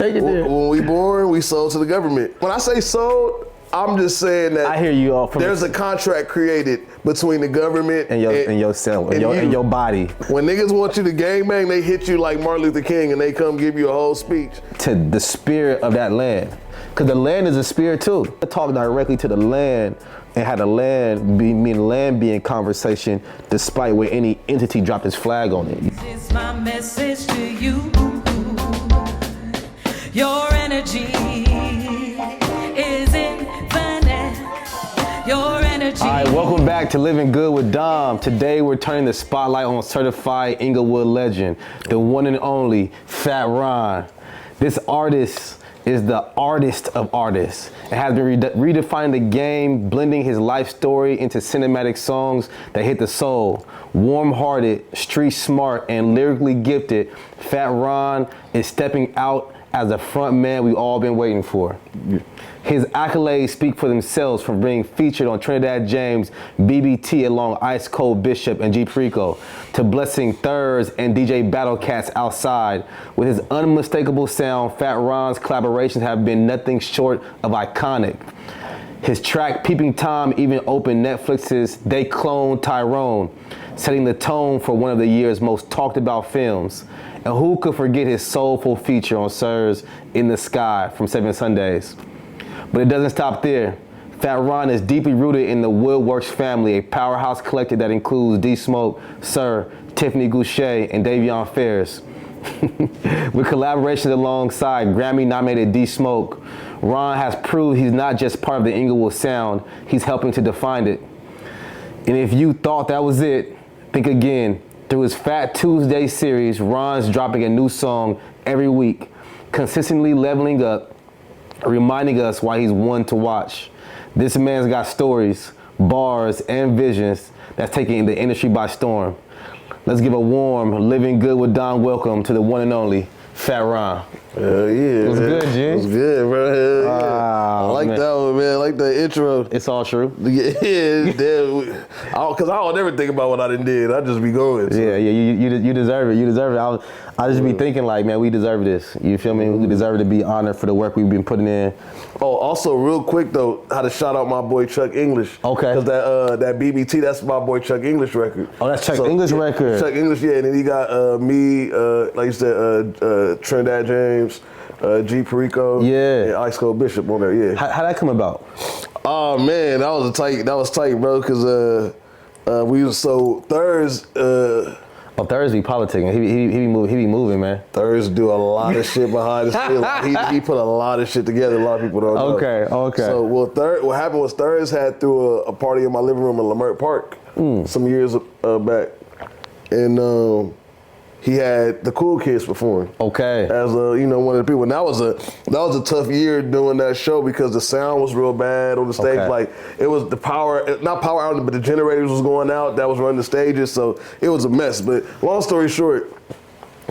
Take it there. When we born, we sold to the government. When I say sold, I'm just saying that I hear you all. There's a contract created between the government and yourself and your body. When niggas want you to gangbang, they hit you like Martin Luther King and they come give you a whole speech. To the spirit of that land. Because the land is a spirit too. Talk directly to the land and have the land be in conversation despite where any entity dropped its flag on it. This is my message to you. Your energy is infinite. Your energy. All right, welcome back to Living Good with Dom. Today we're turning the spotlight on certified Inglewood legend, the one and only Fat Ron. This artist is the artist of artists and has been redefining the game, blending his life story into cinematic songs that hit the soul. Warm-hearted, street smart, and lyrically gifted, Fat Ron is stepping out as the front man we've all been waiting for. His accolades speak for themselves, from being featured on Trinidad James, BBT along Ice Cold Bishop and G Perico, to blessing Thurs and DJ Battle Cats outside. With his unmistakable sound, Fat Ron's collaborations have been nothing short of iconic. His track Peeping Tom even opened Netflix's They Clone Tyrone, setting the tone for one of the year's most talked about films. And who could forget his soulful feature on Sir's In the Sky from 7 Sundays? But it doesn't stop there. Fat Ron is deeply rooted in the Woodworks family, a powerhouse collective that includes D-Smoke, Sir, Tiffany Goucher, and Davion Ferris. With collaborations alongside Grammy-nominated D-Smoke, Ron has proved he's not just part of the Inglewood sound, he's helping to define it. And if you thought that was it, think again. Through his Fat Tuesday series, Ron's dropping a new song every week, consistently leveling up, reminding us why he's one to watch. This man's got stories, bars, and visions that's taking the industry by storm. Let's give a warm, Living Good with Don welcome to the one and only Fat Ron. Hell yeah. What's good, G? It was good, bro. Hell yeah. I like that one, man. I like the intro. It's all true. Yeah, because I don't ever think about what I done did. I just be going. So. Yeah, you deserve it. You deserve it. I just be thinking like, man, we deserve this. You feel me? We deserve to be honored for the work we've been putting in. Oh, also real quick though, how to shout out my boy Chuck English. Okay. Because that BBT, that's my boy Chuck English record. Oh, that's Chuck English record. Chuck English, yeah. And then he got me, like you said, Trinidad James, G Perico, and Ice Cold Bishop on there. Yeah. How'd that come about? Oh man, that was tight, bro. Because Thurs. Thurs be politicking. He be moving, man. Thurs do a lot of shit behind the scenes. He put a lot of shit together. A lot of people don't know. Okay. So what happened was Thurs had threw a party in my living room in Lamert Park some years back, and he had the Cool Kids perform. Okay. As one of the people. And that was a tough year doing that show because the sound was real bad on the stage. Okay. Like it was the not power out, but the generators was going out. That was running the stages, so it was a mess. But long story short,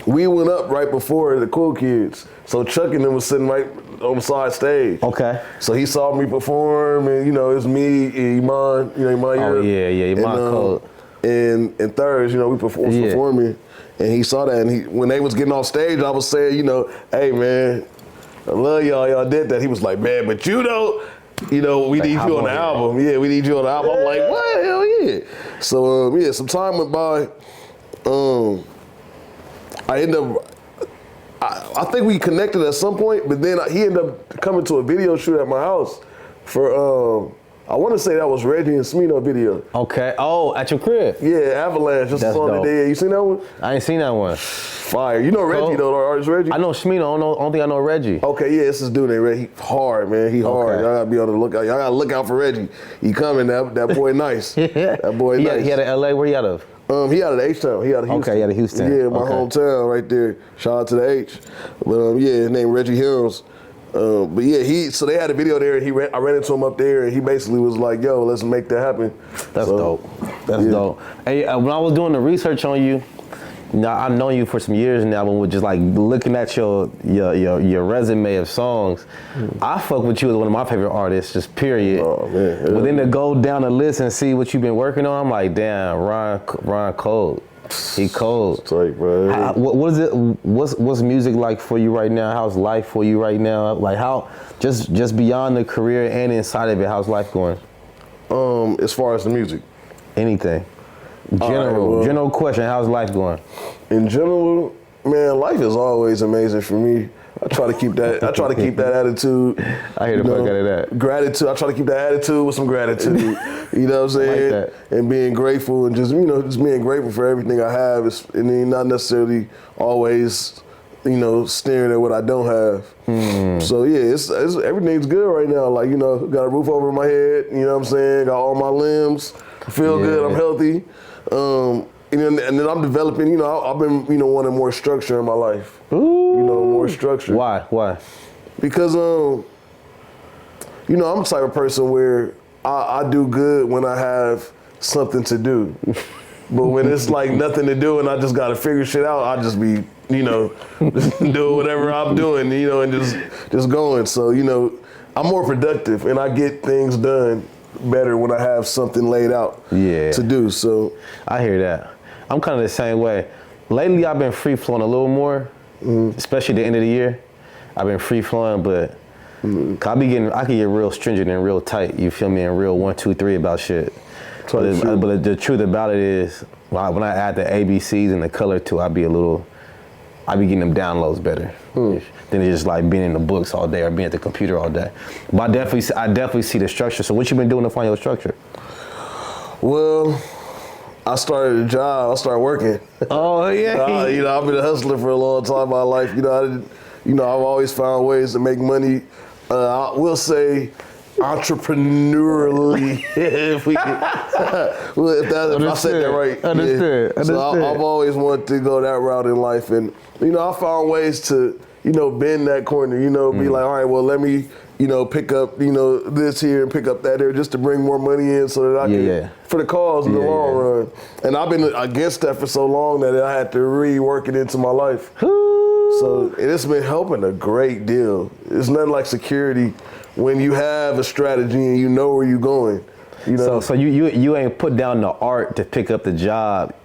we went up right before the Cool Kids. So Chuck and them was sitting right on the side stage. Okay. So he saw me perform, and it's me, Iman, Iman. Oh yeah, Iman Code. And Thurs, we performing. And he saw that, and when they was getting off stage, I was saying, hey man, I love y'all did that. He was like, man, but we need you on the album. Yeah, we need you on the album. I'm like, what? Hell yeah. So some time went by. I think we connected at some point, but then he ended up coming to a video shoot at my house for I want to say that was Reggie and Smino video. Okay. Oh, at your crib? Yeah, Avalanche. Just a song that they did. You seen that one? I ain't seen that one. Fire. You know Reggie though, the artist Reggie? I know Smino. I don't think I know Reggie. Okay, yeah, it's this dude named Reggie. He hard, man. He hard. Y'all gotta be on the lookout. Y'all gotta look out for Reggie. He coming. That boy nice. That boy nice. He out of LA. Where he out of? He out of the H-Town. He out of Houston. Okay, he out of Houston. Yeah, my hometown right there. Shout out to the H. But his name Reggie Hills. But yeah, so they had a video there, and I ran into him up there, and he basically was like, "Yo, let's make that happen." That's dope. That's dope. Hey, when I was doing the research on you, I've known you for some years now. When we're just like looking at your resume of songs, I fuck with you as one of my favorite artists, just period. Oh man. But then to go down the list and see what you've been working on, I'm like, damn, Ron Cold. He cold. Tight, bro. What is it? What's music like for you right now? How's life for you right now? Like how just beyond the career and inside of it, how's life going? As far as the music, anything. General question. How's life going? In general, man, life is always amazing for me. I try to keep that. I try to keep that attitude. I hear the fuck out of that. Gratitude. I try to keep that attitude with some gratitude. You know what I'm saying? Like that. And being grateful and just just being grateful for everything I have. And then not necessarily always, staring at what I don't have. So yeah, it's everything's good right now. Like got a roof over my head. You know what I'm saying? Got all my limbs. I feel good. I'm healthy. And then I'm developing, I've been, wanting more structure in my life. Ooh. More structure. Why? Because, I'm the type of person where I do good when I have something to do. But when it's like nothing to do and I just got to figure shit out, I just be, just doing whatever I'm doing, and just going. So, I'm more productive and I get things done better when I have something laid out to do. So I hear that. I'm kind of the same way. Lately, I've been free flowing a little more, especially the end of the year. I've been free flowing, but I can get real stringent and real tight. You feel me? And real 1, 2, 3 about shit. But the truth about it is, when I add the ABCs and the color to, I be getting them downloads better than it's just like being in the books all day or being at the computer all day. But I definitely see the structure. So what you been doing to find your structure? Well, I started a job. I started working. Oh yeah. I've been a hustler for a long time in my life. I've always found ways to make money. I will say, entrepreneurially, if I said that right. Understood. So I've always wanted to go that route in life, and I found ways to bend that corner. Be like, all right, well, let me pick up this here and pick up that there just to bring more money in so that I can for the cause in the long run. And I've been against that for so long that I had to rework it into my life. So it's been helping a great deal. It's nothing like security when you have a strategy and you know where you're going. So you ain't put down the art to pick up the job.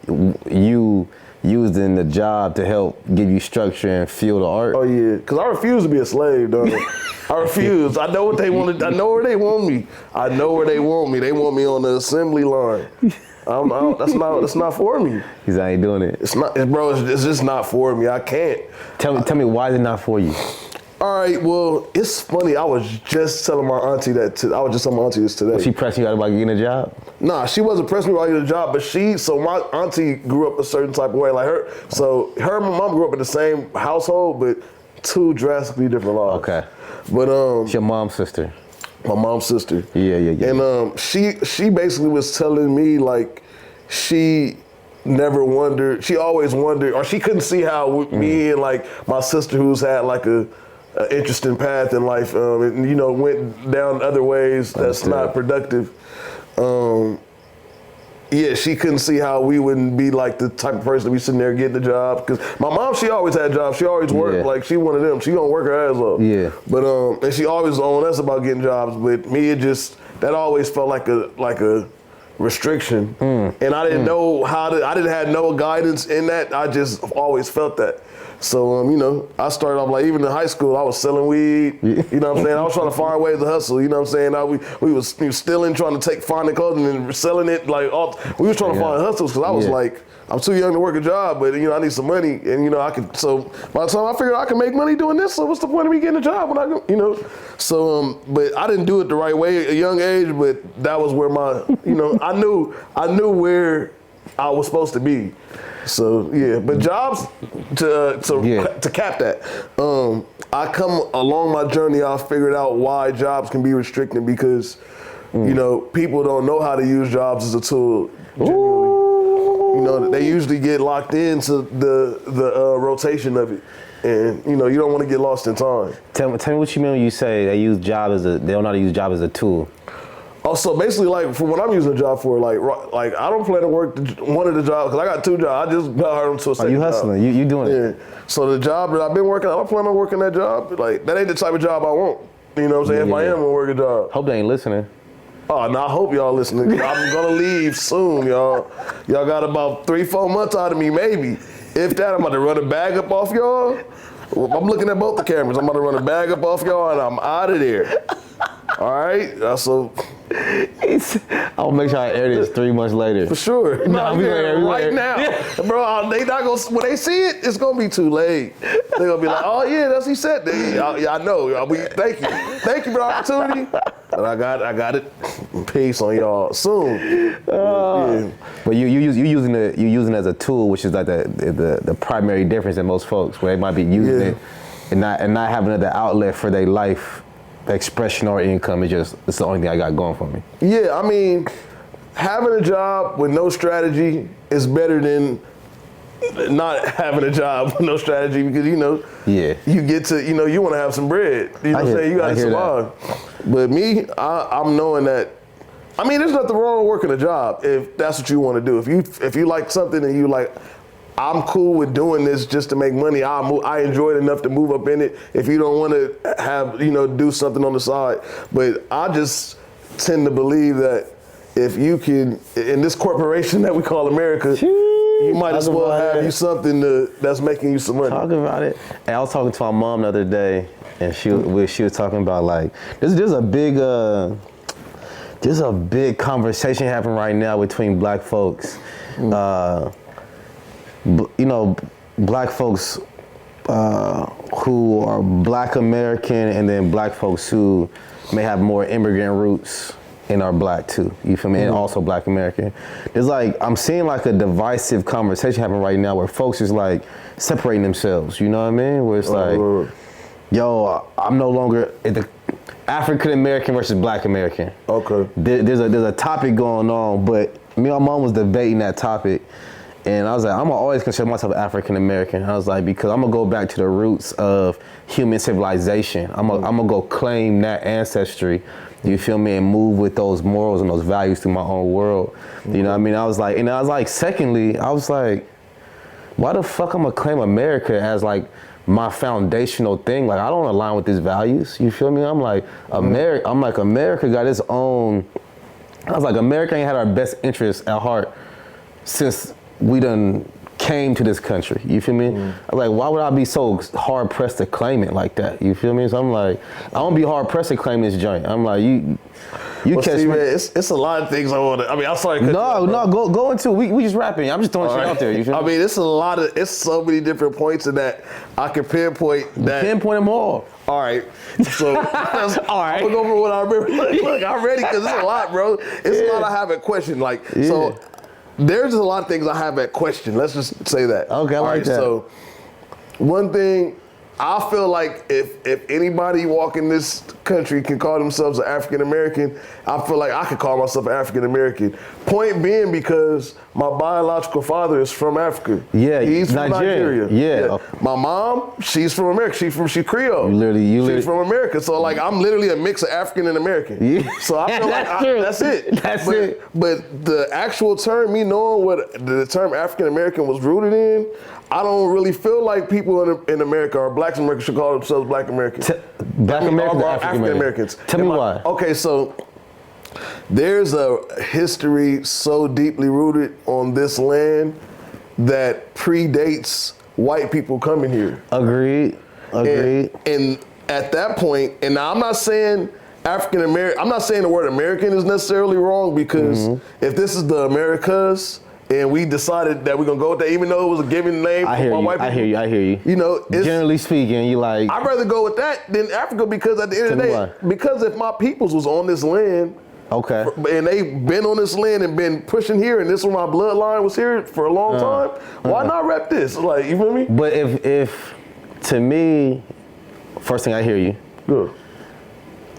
You using the job to help give you structure and feel the art. Oh yeah, because I refuse to be a slave, dog. I refuse. I know what they want. I know where they want me. I know where they want me. They want me on the assembly line. That's not for me. Because I ain't doing it. It's not, bro. It's just not for me. I can't. Tell me why is it not for you? All right. Well, it's funny. I was just telling my auntie that. I was just telling my auntie this today. Was she pressing you out about getting a job? Nah, she wasn't pressing me about getting a job. But so my auntie grew up a certain type of way, like her. So her and my mom grew up in the same household, but two drastically different lives. Okay. But it's your mom's sister. My mom's sister. Yeah. And she basically was telling me like she never wondered. She always wondered, or she couldn't see how me and like my sister, who's had like a interesting path in life, and went down other ways that's not productive. She couldn't see how we wouldn't be like the type of person to be sitting there getting a job. Because my mom, she always had jobs. She always worked. Like she one of them. She gonna work her ass off. Yeah. But and she always on us about getting jobs. But me, that always felt like a restriction. And I didn't know I didn't have no guidance in that. I just always felt that. So, I started off like even in high school, I was selling weed. You know what I'm saying? I was trying to find ways to hustle. You know what I'm saying? We was stealing, trying to finding clothing and selling it. Like we was trying to find hustles because I was like, I'm too young to work a job, but I need some money, and I could. So by the time I figured I can make money doing this, so what's the point of me getting a job when I So, but I didn't do it the right way at a young age. But that was where my, I knew where I was supposed to be. So yeah, but jobs to cap that. I come along my journey. I figured out why jobs can be restricting because people don't know how to use jobs as a tool. Genuinely. They usually get locked into the rotation of it, and you don't want to get lost in time. Tell me what you mean when you say they don't know how to use job as a tool. Oh, so basically, like, for what I'm using a job for, like I don't plan to work one of the jobs, because I got two jobs. I just got hired to a second you hustling. job. You doing it. Yeah. So the job that I've been working, I don't plan on working that job. Like, that ain't the type of job I want. You know what I'm saying? If I am going to work a job. Hope they ain't listening. Oh, no, I hope y'all listening. I'm gonna leave soon, y'all. Y'all got about 3-4 months out of me, maybe. If that, I'm about to run a bag up off y'all. I'm looking at both the cameras. I'm about to run a bag up off y'all and I'm out of there. All right? So. I'll make sure I air this 3 months later. For sure. No, we yeah, gonna right now. Yeah. Bro, they not gonna, when they see it, it's gonna be too late. They're gonna be like, oh yeah, that's what he said. Yeah, I know. Thank you. Thank you for the opportunity. But I got it. Peace on y'all soon. Yeah. But you using it as a tool, which is like the primary difference in most folks, where they might be using it and not having another outlet for their life expression or income. It's the only thing I got going for me. Yeah, I mean, having a job with no strategy is better than not having a job with no strategy, because you get to, you want to have some bread. You know what I'm saying? You got to survive. But me, I'm knowing that. I mean, there's nothing wrong with working a job if that's what you want to do. If you like something and you like, I'm cool with doing this just to make money. I enjoy it enough to move up in it. If you don't want to have, do something on the side. But I just tend to believe that if you can, in this corporation that we call America, you might as well have you something that's making you some money. Talk about it. And I was talking to my mom the other day, and she was talking about like, there's a big conversation happening right now between black folks. Black folks who are black American, and then black folks who may have more immigrant roots and are black too. You feel me? And also black American. There's like, I'm seeing like a divisive conversation happening right now where folks is like separating themselves. You know what I mean? Where it's like, yo, I'm no longer the African American versus black American. Okay. There's a topic going on, but me and my mom was debating that topic. And I was like, I'm gonna always consider myself African American. I was like, because I'm gonna go back to the roots of human civilization. I'm gonna go claim that ancestry, you feel me, and move with those morals and those values through my own world. You know what I mean? I was like, secondly, I was like, why the fuck I'm gonna claim America as like my foundational thing? Like, I don't align with these values. You feel me? I'm like, America got its own. I was like, America ain't had our best interests at heart since we done came to this country. You feel me? I was like, why would I be so hard pressed to claim it like that? You feel me? So I'm like, I don't be hard pressed to claim this joint. I'm like, you catch me. Man, it's a lot of things I want to. I mean, I'm sorry. Go into. We just rapping. I'm just throwing shit out there. You feel me? I mean, it's so many different points in that I can pinpoint that. Pinpoint them all. All right. So, all right. I'm gonna go over what I remember. Look, I'm ready because it's a lot, bro. It's a lot I have at question. Like, so there's a lot of things I have at question. Let's just say that. Okay, I like that. So, one thing, I feel like if anybody walking this country can call themselves an African American, I feel like I could call myself an African American. Point being, because my biological father is from Africa. Yeah, he's from Nigeria. Yeah. My mom, she's from America. She's Creole. She's from America. So like, I'm literally a mix of African and American. Yeah. So I feel like that's it. That's it. But the actual term, me knowing what the term African American was rooted in, I don't really feel like people in America or blacks in America should call themselves black Americans. Black Americans or African Americans. Tell me why. Okay, so there's a history so deeply rooted on this land that predates white people coming here. Agreed. And at that point, and now I'm not saying African American, I'm not saying the word American is necessarily wrong, because if this is the Americas, and we decided that we're gonna go with that, even though it was a given name for white people. I hear you. You know, generally speaking, you like. I'd rather go with that than Africa, because at the end of the day, because if my peoples was on this land, okay, and they've been on this land and been pushing here, and this was my bloodline was here for a long time, why not rep this? Like, you feel me? But if to me, first thing, I hear you. Good.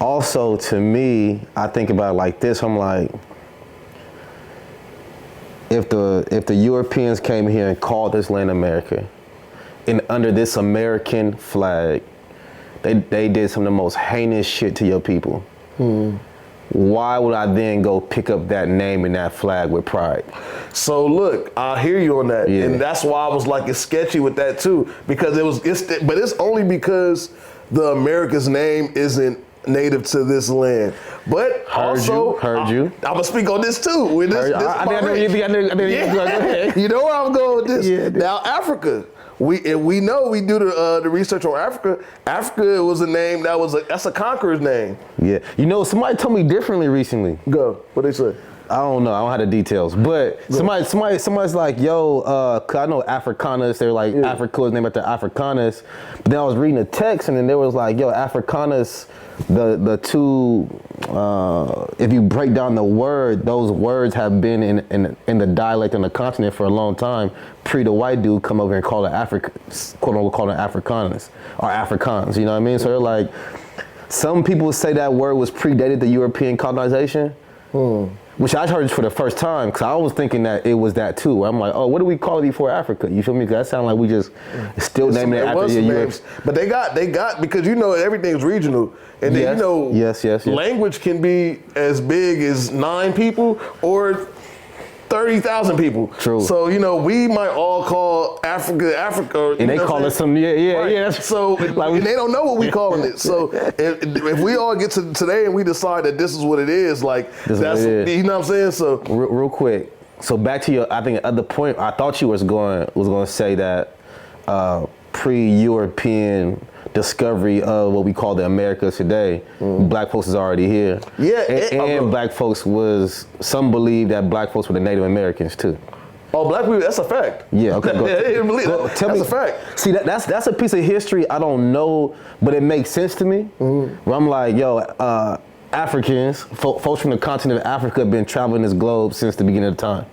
Also, to me, I think about it like this. I'm like, if the Europeans came here and called this land America, and under this American flag, they did some of the most heinous shit to your people. Why would I then go pick up that name and that flag with pride? So look, I hear you on that, Yeah. and that's why I was like, it's sketchy with that too, because but it's only because the America's name isn't native to this land. But also, heard you. I'm gonna speak on this too. With this, I didn't you know where I'm going with this. Yeah. Now, Africa. We know we do the research on Africa. Africa was a name that's a conqueror's name. Yeah. You know, somebody told me differently recently. Go. What they say? I don't know. I don't have the details. But somebody's like, yo, 'cause I know Afrikaners, they're like, Africa is named after Afrikaners. But then I was reading the text and then there was like, yo, Afrikaners, the two, if you break down the word, those words have been in the dialect on the continent for a long time. Pre the white dude come over and call it quote unquote, call it Afrikaners or Afrikaans, you know what I mean? So they're like, some people say that word was predated the European colonization. Which I heard for the first time, because I was thinking that it was that too. I'm like, oh, what do we call it before Africa? You feel me? Because that sounds like we just still naming it after Europe. But they got because you know everything's regional, and then you know yes. language can be as big as 9 people or 30,000 people. True. So you know we might all call Africa, and they call it some right. So like, and they don't know what we calling it. So if we all get to today and we decide that this is what it is, like that's you know what I'm saying. So real quick. So back to your, I think other point. I thought you was going to say that pre-European discovery of what we call the Americas today, black folks is already here. Yeah, and black folks some believe that black folks were the Native Americans too. Oh, black people, that's a fact. Yeah, okay. That's a fact. See, that's a piece of history I don't know, but it makes sense to me. Where I'm like, yo, Africans, folks from the continent of Africa have been traveling this globe since the beginning of time.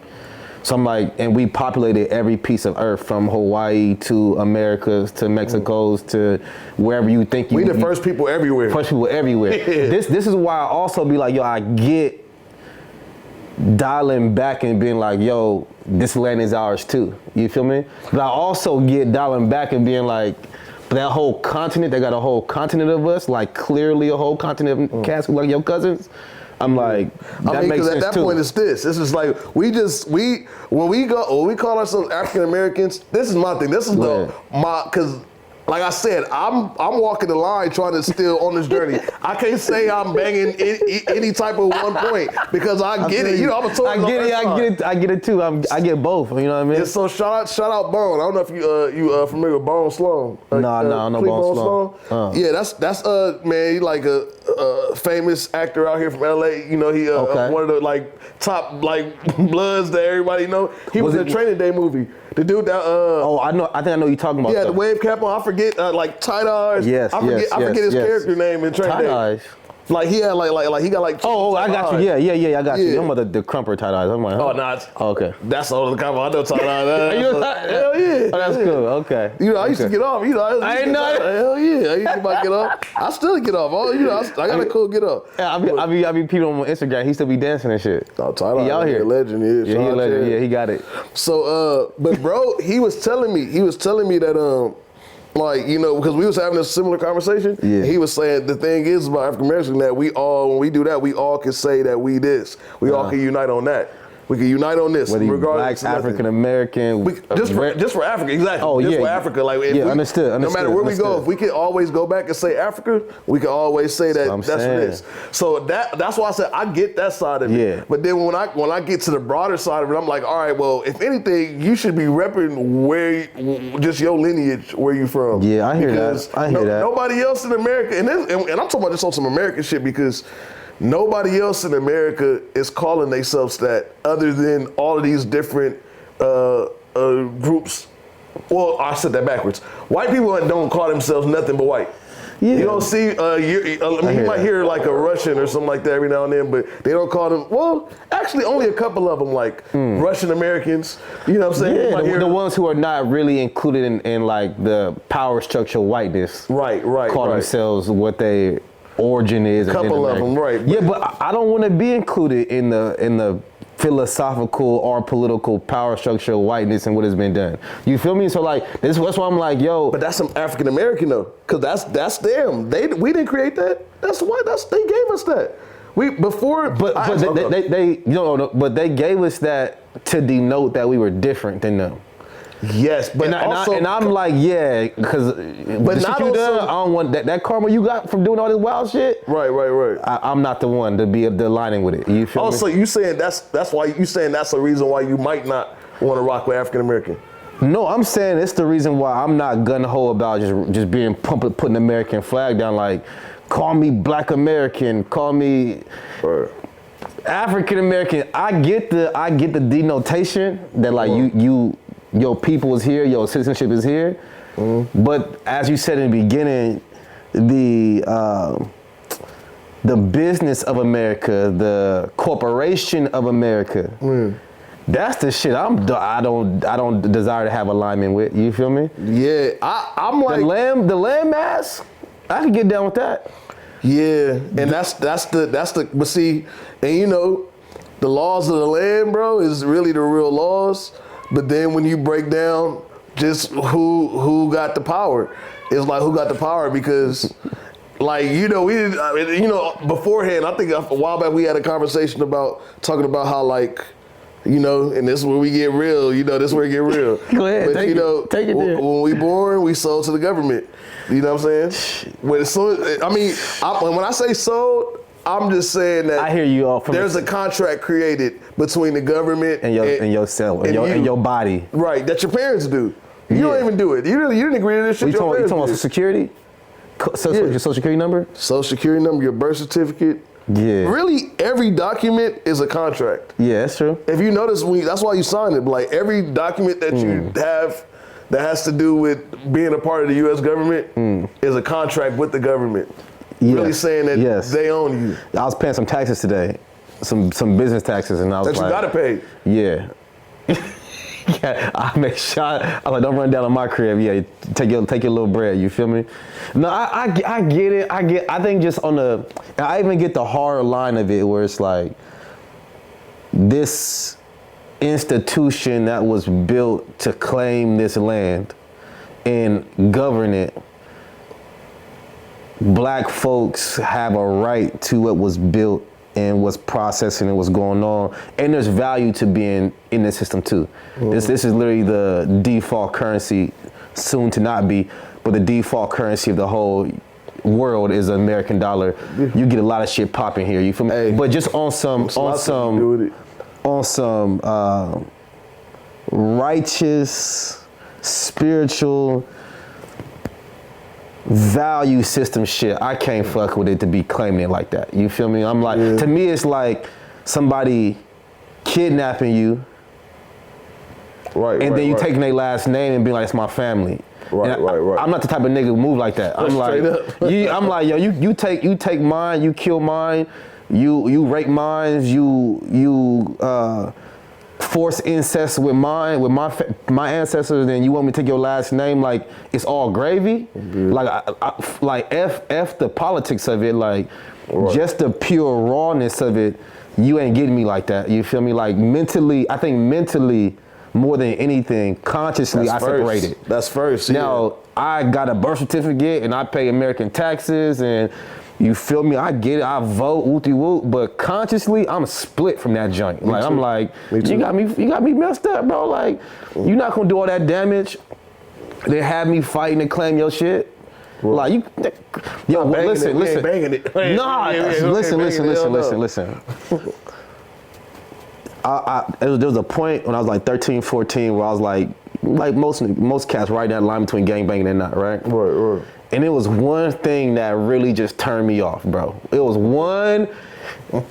So I'm like, and we populated every piece of earth from Hawaii to Americas to Mexico's to wherever you think you. We the first people everywhere. First people everywhere. This is why I also be like, yo, I get dialing back and being like, yo, this land is ours too. You feel me? But I also get dialing back and being like, that whole continent, they got a whole continent of us, like clearly a whole continent of cats like your cousins. I'm like, that makes sense too. At that point, it's this. This is like when we call ourselves African Americans. This is my thing. This is because. Like I said, I'm walking the line trying to still on this journey. I can't say I'm banging any type of one point because I get it. You know, I'm a total. I get it too. I get both. You know what I mean? And so shout out Bone. I don't know if you familiar with Bone Sloan. No, Bone Sloan. Yeah, that's man. He like a famous actor out here from LA. You know, he one of the like top like bloods that everybody know. He was in the Training Day movie. The dude that I know. I think I know you're talking about. Yeah, the wave cap on. I forget like tight eyes. Yes, I forget his character name in Training Day. Tight eyes. Like he had like he got like. Oh, I got you. Yeah, I got you. I'm about the crumper tight eyes. I'm like, oh, nah. Oh, okay. That's all the combo. I know tight eyes. Hell yeah. Oh, that's cool. Okay. You know, I used to get off. You know, I ain't know. Hell yeah, I used to get off. I still get off. Oh, you know, I got a cool get off. Yeah, I be people on Instagram. He still be dancing and shit. Oh, tight eyes. He out here. A legend. Yeah, he a legend. Yeah, he got it. So, but bro, he was telling me that like, you know, because we was having a similar conversation. Yeah. He was saying the thing is about African Americans that when we do that, we all can say that we this. We all can unite on that. We can unite on this. Whether regardless Black, African American, just for Africa, exactly. Oh just yeah, for Africa. Like understood. No matter where we go, if we can always go back and say Africa, we can always say that's what it is. So that's why I said I get that side of it. Yeah. But then when I get to the broader side of it, I'm like, all right, well, if anything, you should be repping just your lineage, where you from. Yeah, I hear that. I hear that. Nobody else in America, and I'm talking about this on some American shit because. Nobody else in America is calling themselves that other than all of these different groups. Well, I said that backwards. White people don't call themselves nothing but white. Yeah. You don't see, you might hear like a Russian or something like that every now and then, but they don't call them, well, actually only a couple of them like Russian Americans, you know what I'm saying? Yeah, the ones who are not really included in like the power structure whiteness. Right. Call themselves what they origin is. A couple of them, right. Yeah, but I don't want to be included in the philosophical or political power structure of whiteness and what has been done. You feel me? So like, that's why I'm like, yo. But that's some African American though, because that's them. We didn't create that. That's why they gave us that. But they gave us that to denote that we were different than them. Yes, but I'm like, yeah, because but not you also, done, I don't want that karma you got from doing all this wild shit. Right. I'm not the one to be aligning with it. You feel me? So you saying that's why you saying that's the reason why you might not want to rock with African American? No, I'm saying it's the reason why I'm not gun ho about just being putting the American flag down. Like, call me Black American, call me African American. I get the denotation that like your people is here, your citizenship is here. But as you said in the beginning, the business of America, the corporation of America, that's the shit I don't desire to have alignment with. You feel me? Yeah, I'm like the land mass. I can get down with that. Yeah, and that's the but see, and you know, the laws of the land, bro, is really the real laws. But then when you break down just who got the power, it's like who got the power because, like beforehand, I think a while back we had a conversation about talking about how like, you know, and this is where we get real. You know, this is where it get real. Go ahead, but take it there. When we born, we sold to the government. You know what I'm saying? When I say sold, I'm just saying that I hear you all. There's a contract created between the government and yourself and your body. Right, that your parents do. You don't even do it. You didn't agree to this shit. You talking about Social Security? Your Social Security number? Social Security number, your birth certificate. Yeah. Really, every document is a contract. Yeah, that's true. If you notice, that's why you sign it. Like every document that you have that has to do with being a part of the U.S. government is a contract with the government. Yes. Really saying that they own you. I was paying some taxes today, some business taxes, and I was that you gotta pay. Yeah. Yeah, I make sure. I was like, don't run down on my crib. Yeah, take your little bread. You feel me? No, I get it. I think just I even get the hard line of it where it's like this institution that was built to claim this land and govern it. Black folks have a right to what was built and what's processing and what's going on, and there's value to being in this system too. This is literally the default currency, soon to not be, but the default currency of the whole world is the American dollar. You get a lot of shit popping here. You feel me? Hey, but just on some righteous, spiritual value system shit, I can't fuck with it to be claiming it like that. You feel me? I'm like, to me, it's like somebody kidnapping you, and then you taking their last name and being like, it's my family. Right. I'm not the type of nigga who move like that. I'm like, I'm like, yo, you take mine, you kill mine, you rape mine, you force incest with my ancestors, then you want me to take your last name like it's all gravy? Like F the politics of it, like just the pure rawness of it, you ain't getting me like that. You feel me? Like mentally, I think mentally more than anything, consciously I separated. That's first. Now I got a birth certificate and I pay American taxes and you feel me? I get it. I vote, wooty woot, but consciously, I'm split from that joint. Like I'm like, you got me messed up, bro. Like, you're not gonna do all that damage. They have me fighting to claim your shit. Well, like you, yo, listen. Nah, listen. There was a point when I was like 13, 14, where I was like most cats right down the line between gangbanging and not, right? Right. And it was one thing that really just turned me off, bro. It was one,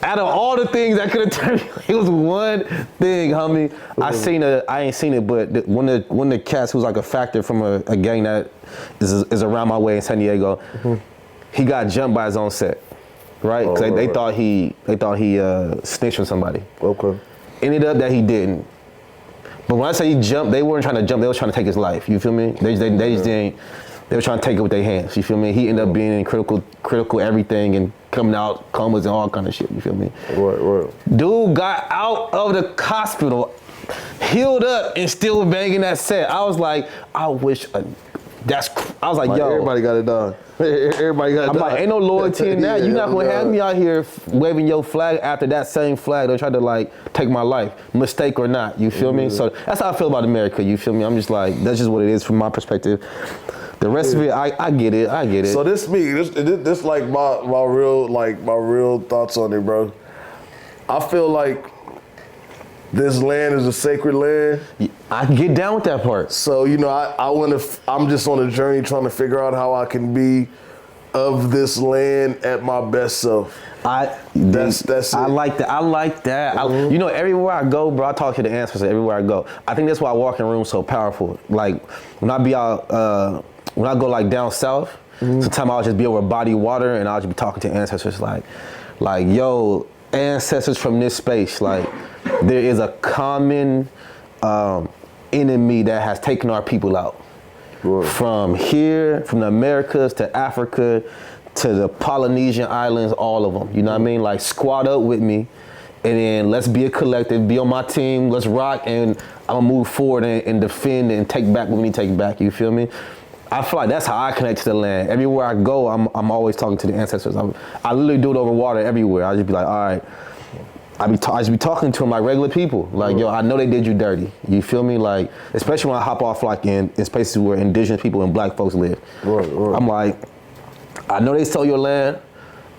out of all the things that could have turned me off, it was one thing, homie. I ain't seen it, but one of the cats who's like a factor from a gang that is around my way in San Diego, he got jumped by his own set, right? Because they thought he snitched on somebody. Okay. Ended up that he didn't. But when I say he jumped, they weren't trying to jump, they were trying to take his life, you feel me? They just didn't. They were trying to take it with their hands, you feel me? He ended up being in critical everything and coming out comas and all kind of shit, you feel me? Right. Dude got out of the hospital, healed up, and still banging that set. I was like, I wish a I was like, yo. Everybody got it done. Everybody got it I'm done. like, ain't no loyalty in that. Yeah, You're not gonna have me out here waving your flag after that same flag that tried to like take my life, mistake or not. You feel me? So that's how I feel about America. You feel me? I'm just like, that's just what it is from my perspective. The rest of it, I get it. I get it. So this like my real thoughts on it, bro. I feel like this land is a sacred land. I get down with that part. So, you know, I'm just on a journey trying to figure out how I can be of this land at my best self. That's it. I like that. I like that. You know, everywhere I go, bro, I talk to the ancestors everywhere I go. I think that's why walking rooms so powerful. Like when I be out, when I go like down south, sometimes I'll just be over body water and I'll just be talking to ancestors like, yo, ancestors from this space, like there is a common enemy that has taken our people out. Right. From here, from the Americas to Africa, to the Polynesian islands, all of them. You know what I mean? Like squad up with me, and then let's be a collective, be on my team, let's rock, and I'm gonna move forward and defend and take back what we need to take back. You feel me? I feel like that's how I connect to the land. Everywhere I go, I'm always talking to the ancestors. I literally do it over water everywhere. I just be like, all right. I just be talking to them like regular people. Like, yo, I know they did you dirty. You feel me? Like, especially when I hop off like in spaces where indigenous people and black folks live. Right. I'm like, I know they stole your land.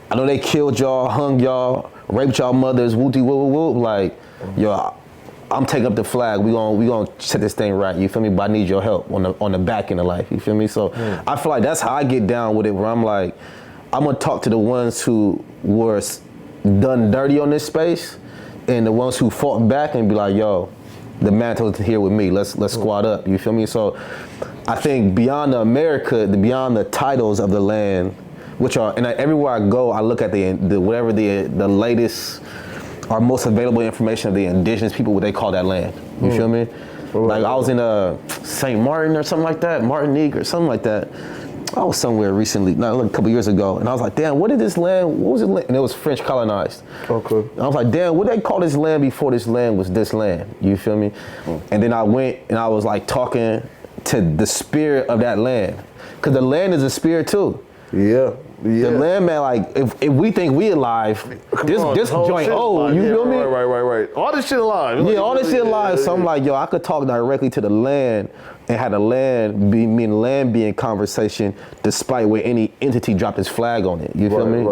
I know they killed y'all, hung y'all, raped y'all mothers, whoopty whoop whoop. Like, yo, I'm taking up the flag. We gonna set this thing right. You feel me? But I need your help on the back end of life. You feel me? So I feel like that's how I get down with it. Where I'm like, I'm gonna talk to the ones who were done dirty on this space, and the ones who fought back and be like, yo, the mantle's here with me. Let's squad up. You feel me? So I think beyond beyond the titles of the land, which are, and everywhere I go, I look at the whatever the latest or most available information of the indigenous people, what they call that land. You feel me? Like I was in St. Martin or something like that, Martinique or something like that. I was somewhere recently, like a couple years ago, and I was like, damn, what was it? And it was French colonized. Okay. And I was like, damn, what did they call this land before this land was this land? You feel me? And then I went and I was like talking to the spirit of that land. Cause the land is a spirit too. Yeah. The land, man, like if we think we alive, this joint old, you feel me? Right. All this shit alive. Yeah, all this shit alive. So I'm like, yo, I could talk directly to the land and have the land be in conversation despite where any entity dropped its flag on it. You feel me?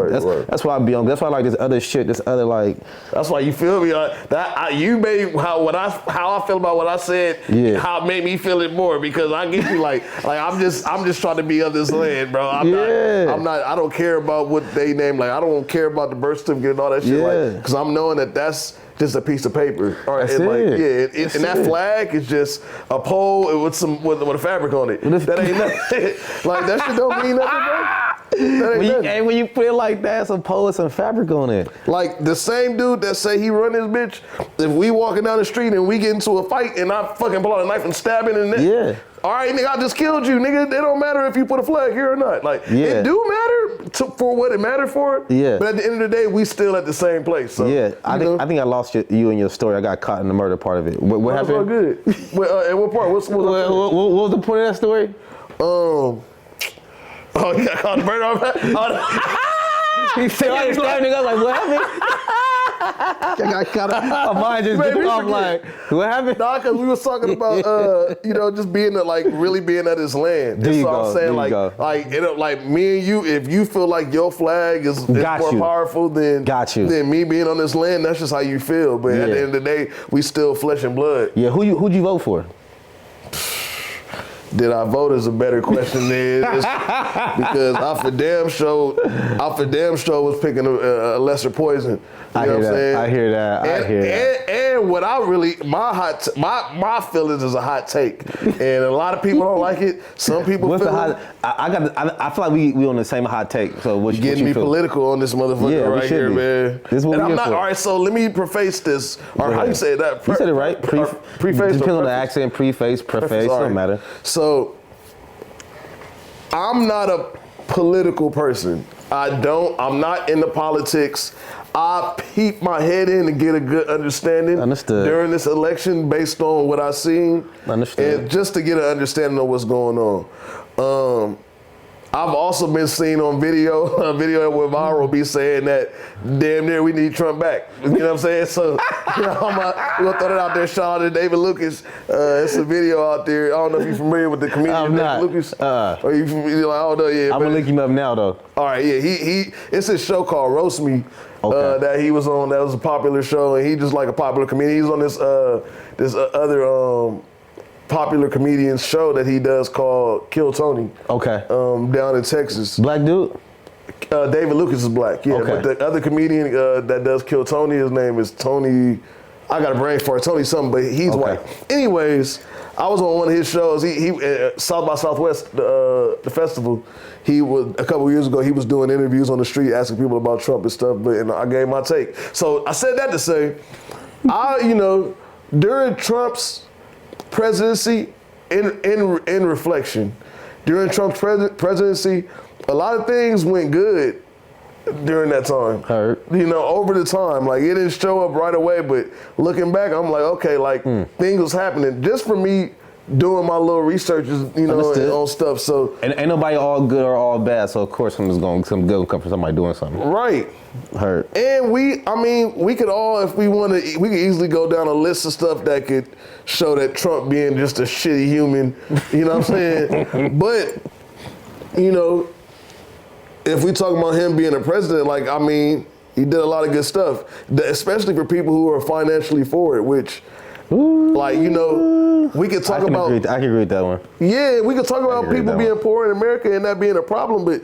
That's why I be on. That's why I like this other shit, this other like. That's why you feel me. You made how I feel about what I said. Yeah. How it made me feel it more because I get you like I'm just trying to be of this land, bro. I'm not. I don't care about what they name. Like I don't care about the birth certificate and all that shit. Like because I'm knowing that that's just a piece of paper. That's and like, it. Yeah, and that flag is just a pole with a fabric on it. That ain't nothing. Like that shit don't mean nothing, bro. When you put it like that, some pole with some fabric on it. Like the same dude that say he run his bitch, if we walking down the street and we get into a fight and I fucking pull out a knife and stab it in the neck. Yeah. All right, nigga, I just killed you, nigga. It don't matter if you put a flag here or not. Like, it do matter for what it mattered for. Yeah. But at the end of the day, we still at the same place. So, yeah, I think I lost you and your story. I got caught in the murder part of it. What happened? All good. And what part? What was the point of that story? Oh, you got caught in the murder? He said, I was standing up like, what happened? I got caught up. My mind just took off like, what happened? Nah, because we was talking about, just being really being at his land. There you what go, I'm saying. there Like me and you, if you feel like your flag is more powerful than me being on this land, that's just how you feel. But at the end of the day, we still flesh and blood. Yeah, who'd you vote for? Did I vote is a better question than because I for damn sure was picking a lesser poison. You know what I'm saying? I hear that. And what I really my feelings is a hot take, and a lot of people don't like it. Some people What's feel the hot? I feel like we on the same hot take. So what you getting me feel? Political on this motherfucker right here, man. This is what and I'm not for. all right. So let me preface this, or how you say that? You said it right. Preface. Depends on the accent. Preface. Don't matter. So I'm not a political person. I'm not into politics. I peep my head in and get a good understanding during this election based on what I've seen. Understood. And just to get an understanding of what's going on. I've also been seen on video, a video that went viral, be saying that damn near we need Trump back. You know what I'm saying? So, we're gonna throw that out there. Shout out to David Lucas. It's a video out there. I don't know if you're familiar with the comedian I'm David not. Lucas. Or you familiar? Like, I don't know. Yeah, I'm gonna link him up now though. all right, yeah, it's a show called Roast Me that he was on. That was a popular show, and he just like a popular comedian. He's on this other popular comedian's show that he does called Kill Tony. Okay. Down in Texas. Black dude? David Lucas is black, yeah. Okay. But the other comedian that does Kill Tony, his name is Tony. I got a brain for it, Tony something, but he's white. Anyways, I was on one of his shows. He South by Southwest, the festival. He was a couple years ago. He was doing interviews on the street, asking people about Trump and stuff. But I gave my take. So I said that to say, during Trump's presidency, in reflection, during Trump's presidency, a lot of things went good during that time. Heard. Over the time, like it didn't show up right away, but looking back, I'm like, okay, like things was happening just for me doing my little researches, on stuff. So And ain't nobody all good or all bad, so of course some good will come from somebody doing something. right. Heard. And we could all, if we want to, we could easily go down a list of stuff that could show that Trump being just a shitty human, you know what I'm saying? But, if we talk about him being a president, he did a lot of good stuff, especially for people who are financially forward, which, we could talk about. I can agree with that one. Yeah, we could talk about people being poor in America and that being a problem, but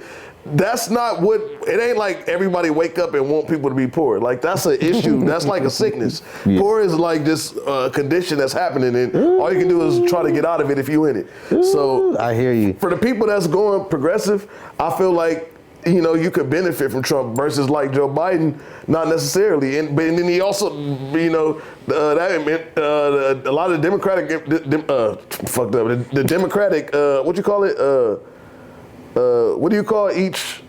that's not what, it ain't like everybody wake up and want people to be poor. Like, that's an issue. That's like a sickness. Yeah. Poor is like this condition that's happening, and all you can do is try to get out of it if you in it. So I hear you. For the people that's going progressive, I feel like, you could benefit from Trump versus like Joe Biden, not necessarily. And then he also, a lot of Democratic, fucked up. The Democratic, what you call it? What do you call each,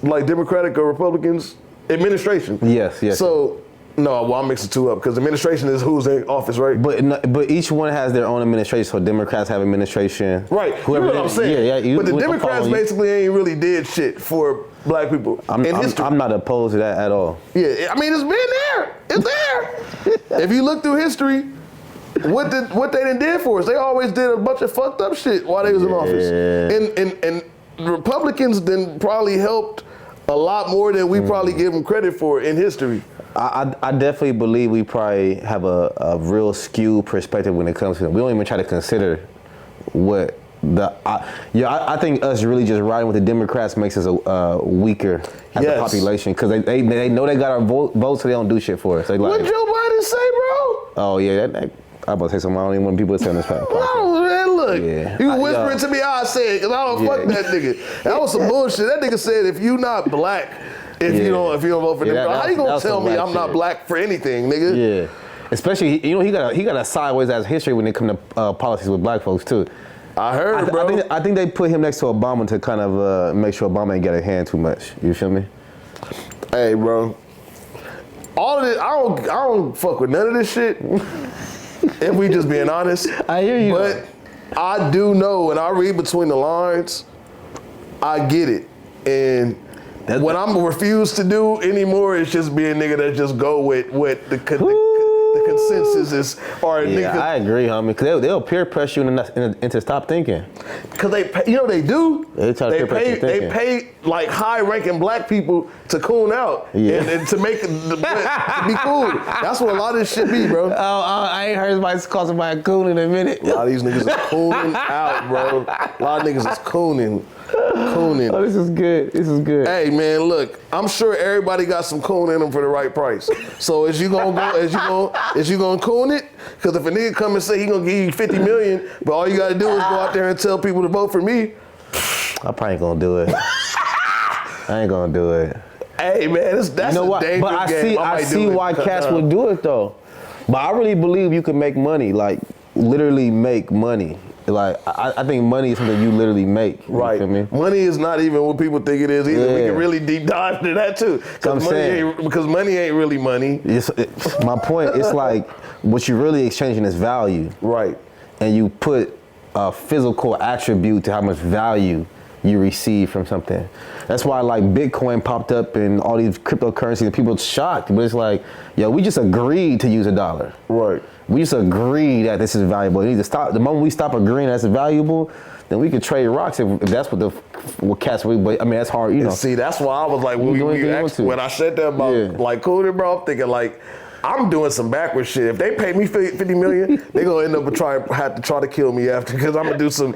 like Democratic or Republicans? Administration. Yes. So, no, well, I'm mixing two up because administration is who's in office, right? But each one has their own administration. So Democrats have administration. Right. Whoever you know what I'm saying? Yeah. But the Democrats basically ain't really did shit for black people in history. I'm not opposed to that at all. Yeah, it's been there. It's there. If you look through history, what they done did for us, they always did a bunch of fucked up shit while they was in office. And Republicans then probably helped a lot more than we probably give them credit for in history. I definitely believe we probably have a real skewed perspective when it comes to them. We don't even try to consider what I think us really just riding with the Democrats makes us weaker as a population because they know they got our votes, so they don't do shit for us. They What Joe Biden say, bro? Oh yeah, I'm about to say something I don't even want people to say on this podcast. No, man, look, you whispering to me how I say it because I don't fuck that nigga. That was some bullshit. That nigga said if you not black, if you don't vote for them, how you gonna tell me I'm not black for anything, nigga? Yeah, especially he got a sideways ass history when it come to policies with black folks too. I heard, bro. I think they put him next to Obama to kind of make sure Obama ain't get a hand too much. You feel me? Hey, bro. All of this, I don't fuck with none of this shit. If we just being honest. I hear you. But I do know, and I read between the lines, I get it. And what I'm refused to do anymore is just be a nigga that just go with the consensus is. I agree, homie. Because they'll peer pressure you into stop thinking. Because they do. They pay like high-ranking black people to coon out and to make to be cool. That's what a lot of this shit be, bro. I ain't heard somebody call somebody coon in a minute. A lot of these niggas is cooning out, bro. A lot of niggas is cooning. Oh, this is good. Hey, man, look, I'm sure everybody got some coon in them for the right price. So is you gonna coon it? Because if a nigga come and say he gonna give you 50 million, but all you gotta do is go out there and tell people to vote for me. I probably ain't gonna do it. I ain't gonna do it. Hey, man, that's a dangerous game. But I see why cats would do it though. But I really believe you can make money, like literally make money. Like I think money is something you literally make. Right. You feel me? Money is not even what people think it is either. Yeah. We can really deep dive into that too. Because money ain't really money. My point, it's like what you're really exchanging is value. Right. And you put a physical attribute to how much value you receive from something. That's why like Bitcoin popped up and all these cryptocurrencies and people are shocked, but it's like, yo, we just agreed to use $1. Right. We just agreed that this is valuable. It needs to stop. The moment we stop agreeing that's valuable, then we could trade rocks if that's what cats we. But I mean, that's hard, you know. And see, that's why I was like, when I said that about like Cooter, bro, I'm thinking like, I'm doing some backward shit. If they pay me 50 million, they gonna end up have to try to kill me after, because I'm gonna do some.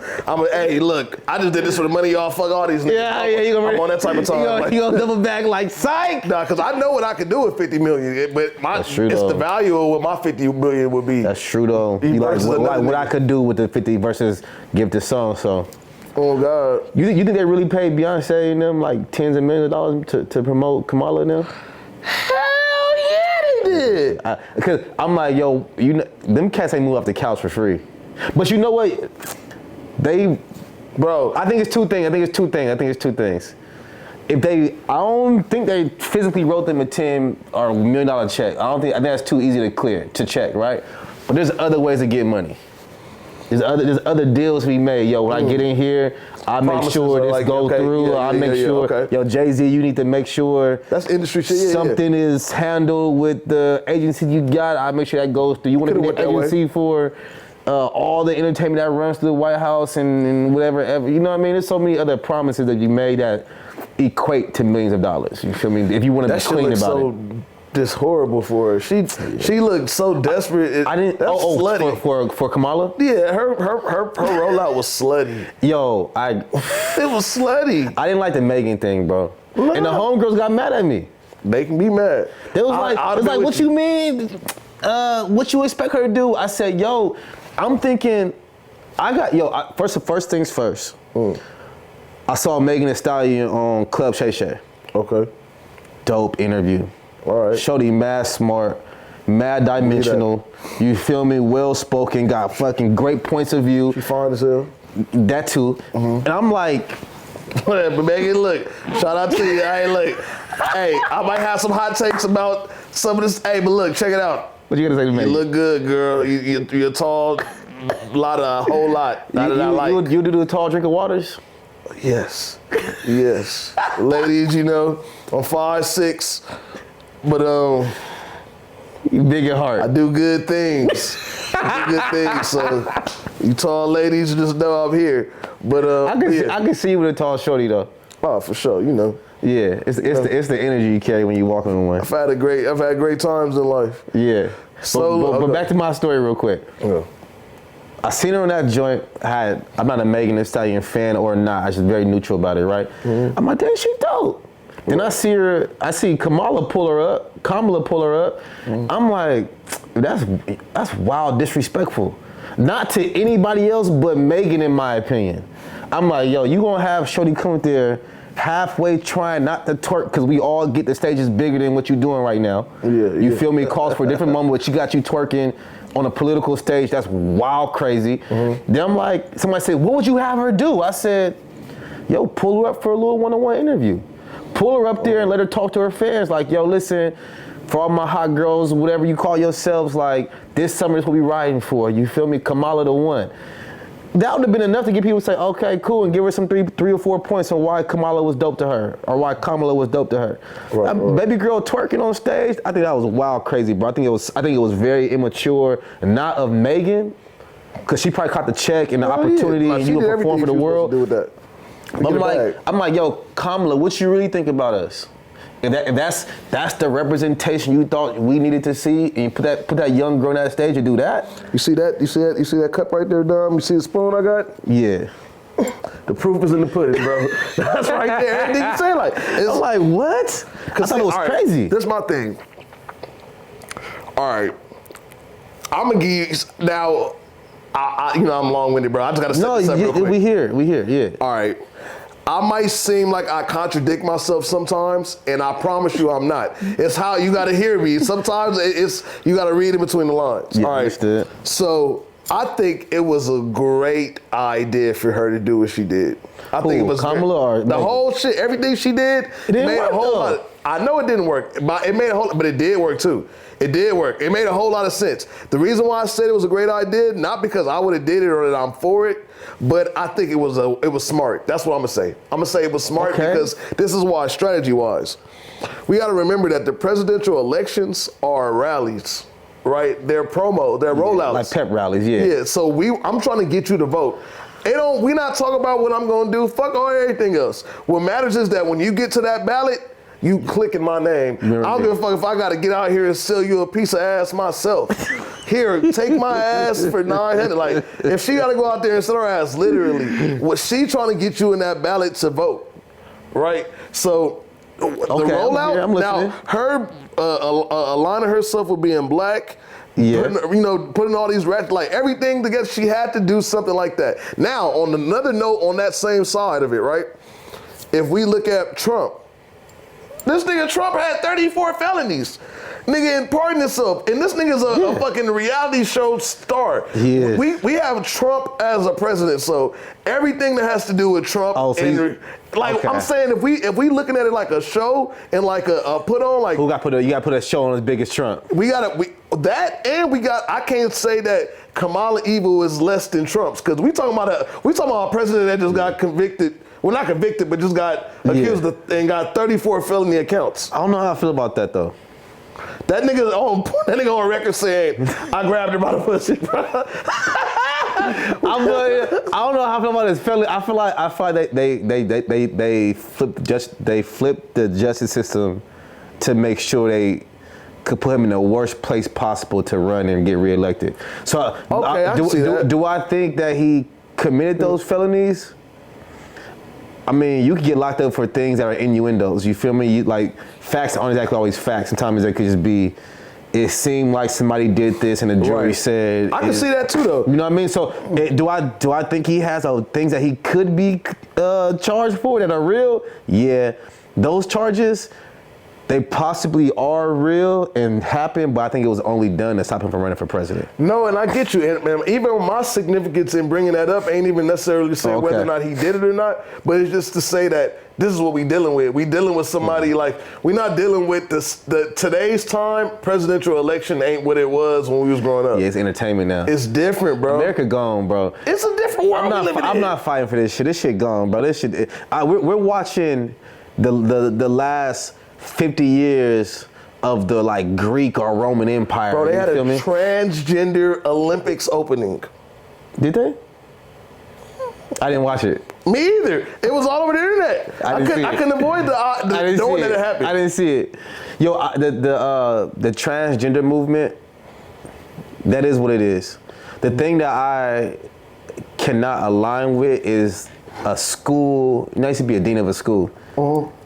Hey, look, I just did this for the money, y'all. Fuck all these niggas. I'm on that type of time. You gonna double back like psych? Nah, because I know what I could do with 50 million, but it's the value of what my 50 million would be. That's true though. You like what I could do with the 50 versus give to so. Oh God. You think they really paid Beyonce and them like tens of millions of dollars to promote Kamala and them? Because I'm like, yo, them cats ain't move off the couch for free. But you know what? I think it's two things. I don't think they physically wrote them a $10 or $1 million check. I think that's too easy to check, right? But there's other ways to get money. There's other deals we made. Yo, when I get in here, I make sure this goes through. I make sure, yo, Jay-Z, you need to make sure that's industry shit. Something is handled with the agency you got. I make sure that goes through. You want to be the agency for all the entertainment that runs through the White House and whatever. You know what I mean? There's so many other promises that you made that equate to millions of dollars. You feel me? If you want to be clean about it. Just horrible for her. She looked so desperate. Slutty for Kamala. Yeah, her rollout was slutty. Yo, it was slutty. I didn't like the Megan thing, bro. No. And the homegirls got mad at me. They can be mad. They was like, what you mean? What you expect her to do? I said, yo, I'm thinking, first things first. I saw Megan Thee Stallion on Club Shay Shay. Okay. Dope interview. All right. Shorty mad smart, mad dimensional. You feel me? Well spoken, got fucking great points of view. She fine as hell. That too. And I'm like, whatever, Megan. Look, shout out to you. Hey, I might have some hot takes about some of this. Hey, but look, check it out. What you gonna say to me? You look good, girl. You're tall. A whole lot. You do the tall drink of waters? Yes. Ladies, I'm 5'6". But you big at heart. I do good things. So you tall ladies just know I'm here. But I can see you with a tall shorty though. Oh, for sure. Yeah, it's the energy you carry when you walk on one. I've had great times in life. Yeah. But back to my story real quick. Yeah. I seen her on that joint. I'm not a Megan Thee Stallion fan or not. I was just very neutral about it, right? Mm-hmm. I'm like, damn, she dope. Then I see Kamala pull her up. Mm-hmm. I'm like, that's wild disrespectful. Not to anybody else but Megan, in my opinion. I'm like, yo, you gonna have shorty come up there halfway trying not to twerk, because we all get the stages bigger than what you're doing right now. You feel me? Calls for a different moment, but she got you twerking on a political stage. That's wild crazy. Mm-hmm. Then I'm like, somebody said, what would you have her do? I said, yo, pull her up for a little one-on-one interview. Pull her up there and let her talk to her fans. Like, yo, listen, for all my hot girls, whatever you call yourselves, like, this summer is what we riding for. You feel me? Kamala the one. That would have been enough to get people to say, okay, cool, and give her some three or 4 points on why Kamala was dope to her, or why Kamala was dope to her. Right. Baby girl twerking on stage, I think that was wild crazy, bro. I think it was very immature, not of Megan, because she probably caught the check and the opportunity, and you perform for the world. Do with that. I'm like, yo, Kamala, what you really think about us? If that's the representation you thought we needed to see, and you put that young girl on that stage and do that. You see that? You see that cup right there, Dom? You see the spoon I got? Yeah. The proof is in the pudding, bro. That's right there. Everything you say, like, I'm like, what? I thought it was crazy. This is my thing. All right, I'm gonna give you now. I'm long-winded, bro. I just gotta set this up real quick. We here, yeah. All right. I might seem like I contradict myself sometimes, and I promise you I'm not. It's how you gotta hear me. Sometimes you gotta read in between the lines. Yeah, all right. understood. So I think it was a great idea for her to do what she did. I think it was Kamala or the Megan? whole shit, everything she did. It didn't made work, a whole though. lot. I know it didn't work, but it made a whole. But it did work too. It did work. It made a whole lot of sense. The reason why I said it was a great idea, not because I would have did it or that I'm for it, but I think it was smart. That's what I'm gonna say. I'm gonna say it was smart because this is why, strategy-wise. We got to remember that the presidential elections are rallies, right? They're rollouts. Like pep rallies, yeah. Yeah, so I'm trying to get you to vote. We're not talking about what I'm going to do. Fuck all everything else. What matters is that when you get to that ballot, you clicking my name. I don't give a fuck if I got to get out here and sell you a piece of ass myself. Here, take my ass for $900. Like, if she got to go out there and sell her ass, literally, what she trying to get you in that ballot to vote, right? So the rollout, I'm now her aligning herself with being black, putting all these like everything together, she had to do something like that. Now, on another note, on that same side of it, right? If we look at Trump, this nigga Trump had 34 felonies. Nigga pardoned himself, and this nigga's a fucking reality show star. Yeah. We have Trump as a president, so everything that has to do with Trump, I'm saying if we looking at it like a show and like a put on, like you got to put a show on as big as Trump. I can't say that Kamala evil is less than Trump's, because we talking about a president that just got convicted. Well, not convicted, but just got accused and got 34 felony accounts. I don't know how I feel about that though. That nigga on record saying, I grabbed her by the pussy, bro. I don't know how I feel about this felony. I feel like they flipped the justice system to make sure they could put him in the worst place possible to run and get reelected. So do I think that he committed those felonies? I mean, you could get locked up for things that are innuendos. You feel me? Facts aren't exactly always facts. Sometimes they could just be, it seemed like somebody did this and the jury said. I can see that too, though. You know what I mean? So do I think he has things that he could be charged for that are real? Yeah. Those charges, they possibly are real and happened, but I think it was only done to stop him from running for president. No, and I get you. And even my significance in bringing that up ain't even necessarily saying whether or not he did it or not, but it's just to say that this is what we dealing with. We dealing with somebody we're not dealing with today's time. Presidential election ain't what it was when we was growing up. Yeah, it's entertainment now. It's different, bro. America gone, bro. It's a different world. I'm not fighting for this shit. This shit gone, bro. This shit. We're watching the last 50 years of the Greek or Roman Empire. Bro, they had a transgender Olympics opening. Did they? I didn't watch it. Me either. It was all over the internet. I couldn't avoid knowing that it happened. I didn't see it. Yo, the transgender movement, that is what it is. The thing that I cannot align with is a school. I used to be a dean of a school.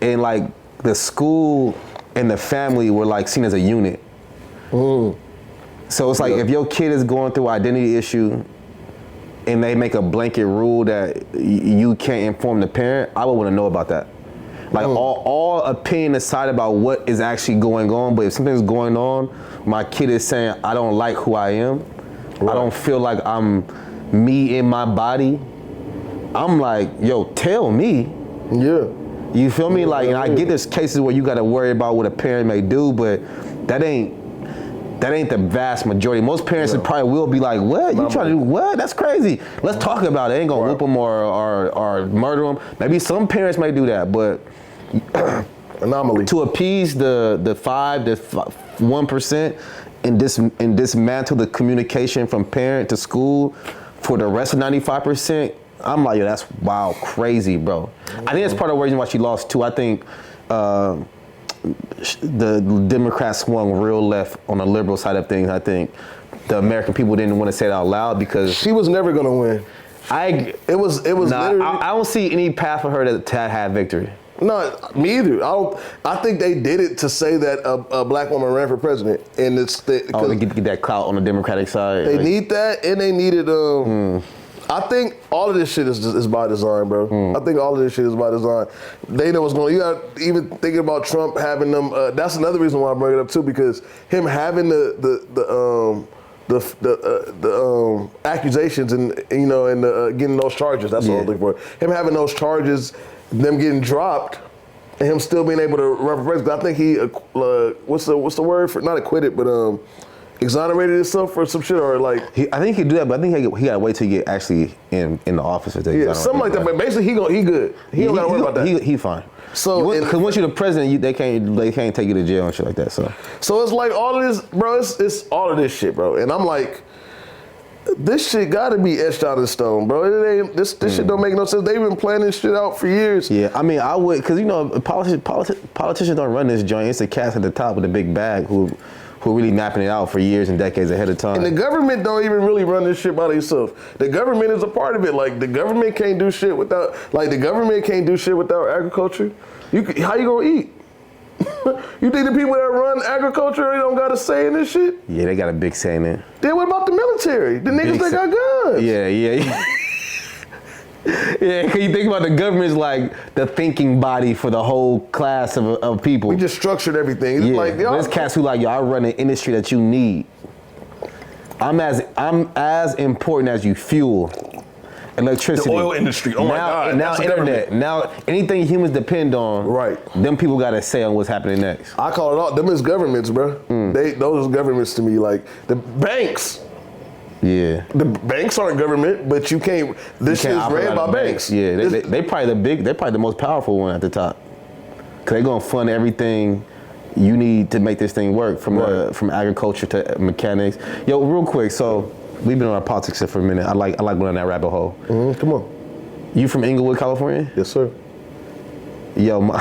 And the school and the family were seen as a unit. So it's if your kid is going through identity issue and they make a blanket rule that you can't inform the parent, I would want to know about that. All opinion aside about what is actually going on, but if something's going on, my kid is saying, I don't like who I am. Right. I don't feel like I'm me in my body. I'm like, yo, tell me. Yeah. You feel me? And I get there's cases where you got to worry about what a parent may do, but that ain't the vast majority. Most parents probably will be like, what? You trying to do what? That's crazy. Let's talk about it. Ain't gonna whoop them or murder them. Maybe some parents may do that, but anomaly. To appease the 1% and dismantle the communication from parent to school for the rest of 95%, I'm like, yo, that's wild, crazy, bro. I think that's part of the reason why she lost too. I think the Democrats swung real left on the liberal side of things. I think the American people didn't want to say it out loud because she was never gonna win. I don't see any path for her to have victory. No, me either. I think they did it to say that a black woman ran for president, and they get that clout on the Democratic side. They need that, and they needed. I think all of this shit is by design, bro. I think all of this shit is by design. They know what's going on. You got even thinking about Trump having them. That's another reason why I bring it up too, because him having the the accusations and getting those charges. That's what I was looking for. Him having those charges, them getting dropped, and him still being able to represent. I think he what's the word for not acquitted, but exonerated himself for some shit or like. I think he could do that, but I think he gotta wait till he get actually in the office. Something like that. But basically, he good. He don't gotta worry about that. He fine. So because once you're the president, they can't take you to jail and shit like that. So it's like all of this, bro. It's all of this shit, bro. And I'm like, this shit gotta be etched out in stone, bro. It ain't this shit don't make no sense. They've been planning this shit out for years. Yeah, I mean, I would, because politicians don't run this joint. It's the cats at the top with the big bag who really mapping it out for years and decades ahead of time. And the government don't even really run this shit by themselves. The government is a part of it. Like the government can't do shit without agriculture. How you gonna eat? You think the people that run agriculture, they don't got a say in this shit? Yeah, they got a big say in it. Then what about the military? The niggas that got guns? Yeah. Yeah, because you think about the government's like the thinking body for the whole class of people. We just structured everything. It's like, there's cats who like, yo, I run an industry that you need. I'm as important as you fuel. Electricity. The oil industry. Oh my God. Now internet. Now anything humans depend on. Right. Them people got a say on what's happening next. I call it all. Them is governments, bro. Those is governments to me. Like the banks. Yeah. The banks aren't government, but you can't. This shit is ran by banks. Yeah. They probably they're probably the most powerful one at the top. Cause they gonna fund everything you need to make this thing work, from agriculture to mechanics. Yo, real quick. So we've been on our politics for a minute. I like going down that rabbit hole. Come on. You from Inglewood, California? Yes, sir. Yo, I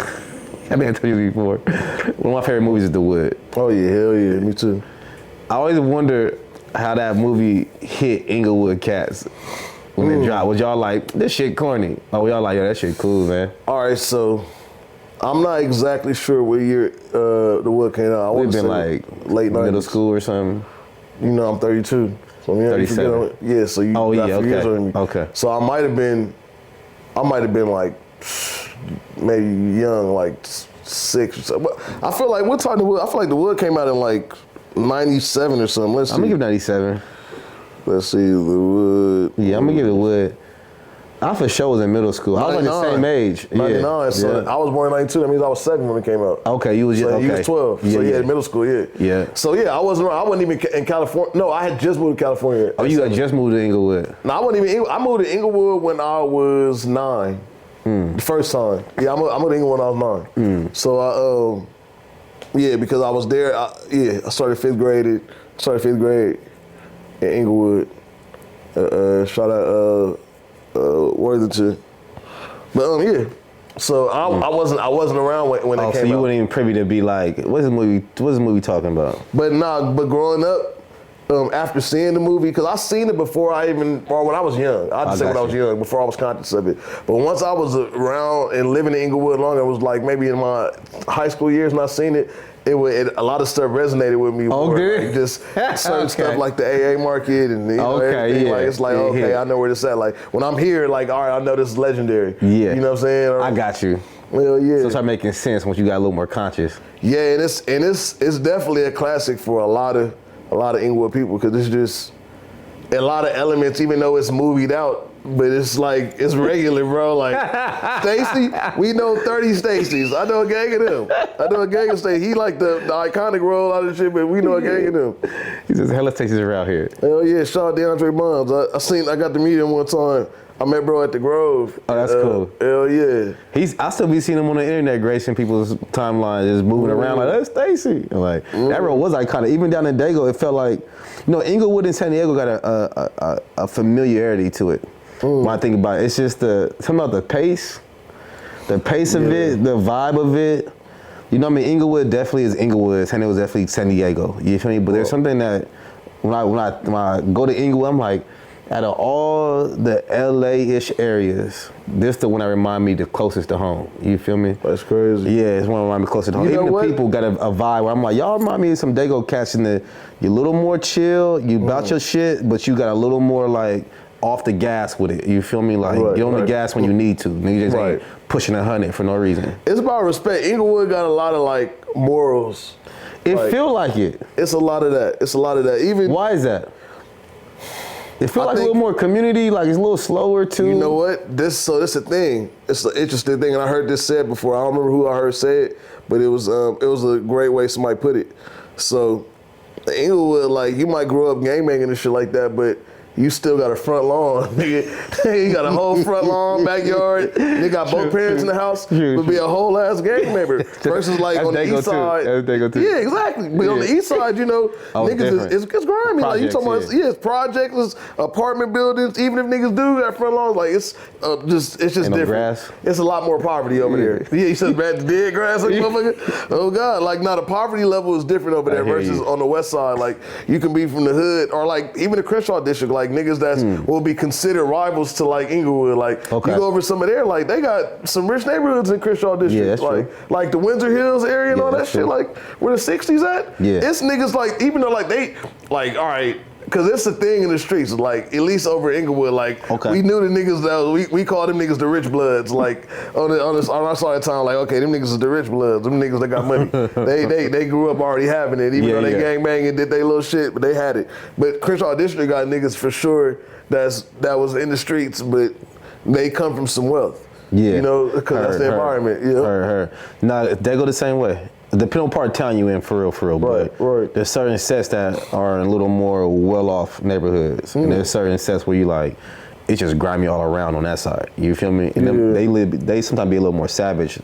think I told you before. One of my favorite movies is The Wood. Oh yeah, hell yeah, me too. I always wonder how that movie hit Inglewood cats when it dropped. Was y'all like, this shit corny? Or y'all like, yo, that shit cool, man? All right, so I'm not exactly sure what year The Wood came out. We've been like late 90s. Middle school or something. You know, I'm 32. So 37. Yeah, so you got a few years older than me. Okay. So I might have been like maybe young, like 6 or something. But I feel like we're talking The Wood. I feel like The Wood came out in like 97 or something. I'm gonna give 97. Let's see, The Wood. Yeah, I'm gonna give it Wood. I for sure was in middle school. I was like the same age. 99, so I was born in 92. That means I was 7 when it came out. Okay, you was so you was 12. Yeah, so middle school, Yeah. So yeah, I wasn't even in California. No, I had just moved to California. Oh, you had just moved to Inglewood. No, I wasn't even. I moved to Inglewood when I was 9. The first time. Yeah, I moved to Inglewood when I was 9. So because I was there. I started 5th grade. In Inglewood. Shout out Worthington. But so I wasn't around when it came out. So you weren't even privy to be like, what's the movie talking about? But growing up, after seeing the movie, because I seen it before when I was young. I just say when I was young, before I was conscious of it. But once I was around and living in Inglewood longer, it was like maybe in my high school years, and I seen it. A lot of stuff resonated with me. Okay. Like just certain stuff like the AA market and everything. Like it's like I know where this at. Like when I'm here, like all right, I know this is legendary. Yeah. You know what I'm saying? I got you. Well, yeah. So it started making sense once you got a little more conscious. Yeah, and it's definitely a classic for a lot of Inglewood people because it's just a lot of elements, even though it's movied out. But it's like, it's regular, bro. Like, Stacy, we know 30 Stacys. I know a gang of them. Stacy. He like the iconic role out of shit, but we know a gang of them. He says, hella Stacys around here. Hell yeah, shout out DeAndre Bonds. I got to meet him one time. I met bro at the Grove. Oh, that's cool. Hell yeah. I still be seeing him on the internet gracing people's timeline, just moving around like, that's Stacy. Like, that bro was iconic. Even down in Dago, it felt like, Inglewood and San Diego got a familiarity to it. When I think about it, it's just something about the pace of it, the vibe of it. Inglewood definitely is Inglewood. San Diego is definitely San Diego. You feel me? But there's something that when I go to Inglewood, I'm like, out of all the LA-ish areas, this the one that remind me the closest to home. You feel me? That's crazy. Yeah, it's one that remind me closer to home. Even the people got a vibe where I'm like, y'all remind me of some Dago cats you're a little more chill, you about your shit, but you got a little more like off the gas with it. You feel me? Like get on the gas when you need to. Niggas just ain't pushing 100 for no reason. It's about respect. Inglewood got a lot of like morals. It feel like it. It's a lot of that. It's a lot of that. Even why is that? It feels like a little more community, like it's a little slower too. You know what? This a thing. It's an interesting thing, and I heard this said before. I don't remember who I heard say it, but it was a great way somebody put it. So, Inglewood, like you might grow up gangbanging and shit like that, but you still got a front lawn, nigga. You got a whole front lawn, backyard. You got both parents in the house. Would be a whole ass gang member. Versus like on the east side. Yeah, exactly. But on the east side, you know, niggas it's grimy. Projects, like you talking about, it's projects, it's apartment buildings. Even if niggas do got front lawns, like it's just different. Grass. It's a lot more poverty over there. Yeah, you said dead grass, like motherfucker. Oh God, like now the poverty level is different over there versus on the west side. Like you can be from the hood or like even the Crenshaw district. Like niggas that will be considered rivals to like Inglewood. Like you go over some of there, like they got some rich neighborhoods in Crenshaw district. Yeah, that's like the Windsor Hills area and all that shit. Like where the 60s at. Yeah, it's niggas like even though like they like all right. Cause it's a thing in the streets, like at least over Inglewood, like we knew the niggas that we called them niggas the rich bloods. Like on our side of town, like okay, them niggas is the rich bloods. Them niggas that got money. they grew up already having it, even though they gang banging, did they little shit, but they had it. But Crenshaw District got niggas for sure that was in the streets, but they come from some wealth. Yeah, you know, because that's the environment. You know, Now they go the same way. Depending on part of town you in, for real. But there's certain sets that are in a little more well-off neighborhoods, and there's certain sets where you like, it's just grimy all around on that side. You feel me? And they sometimes be a little more savage.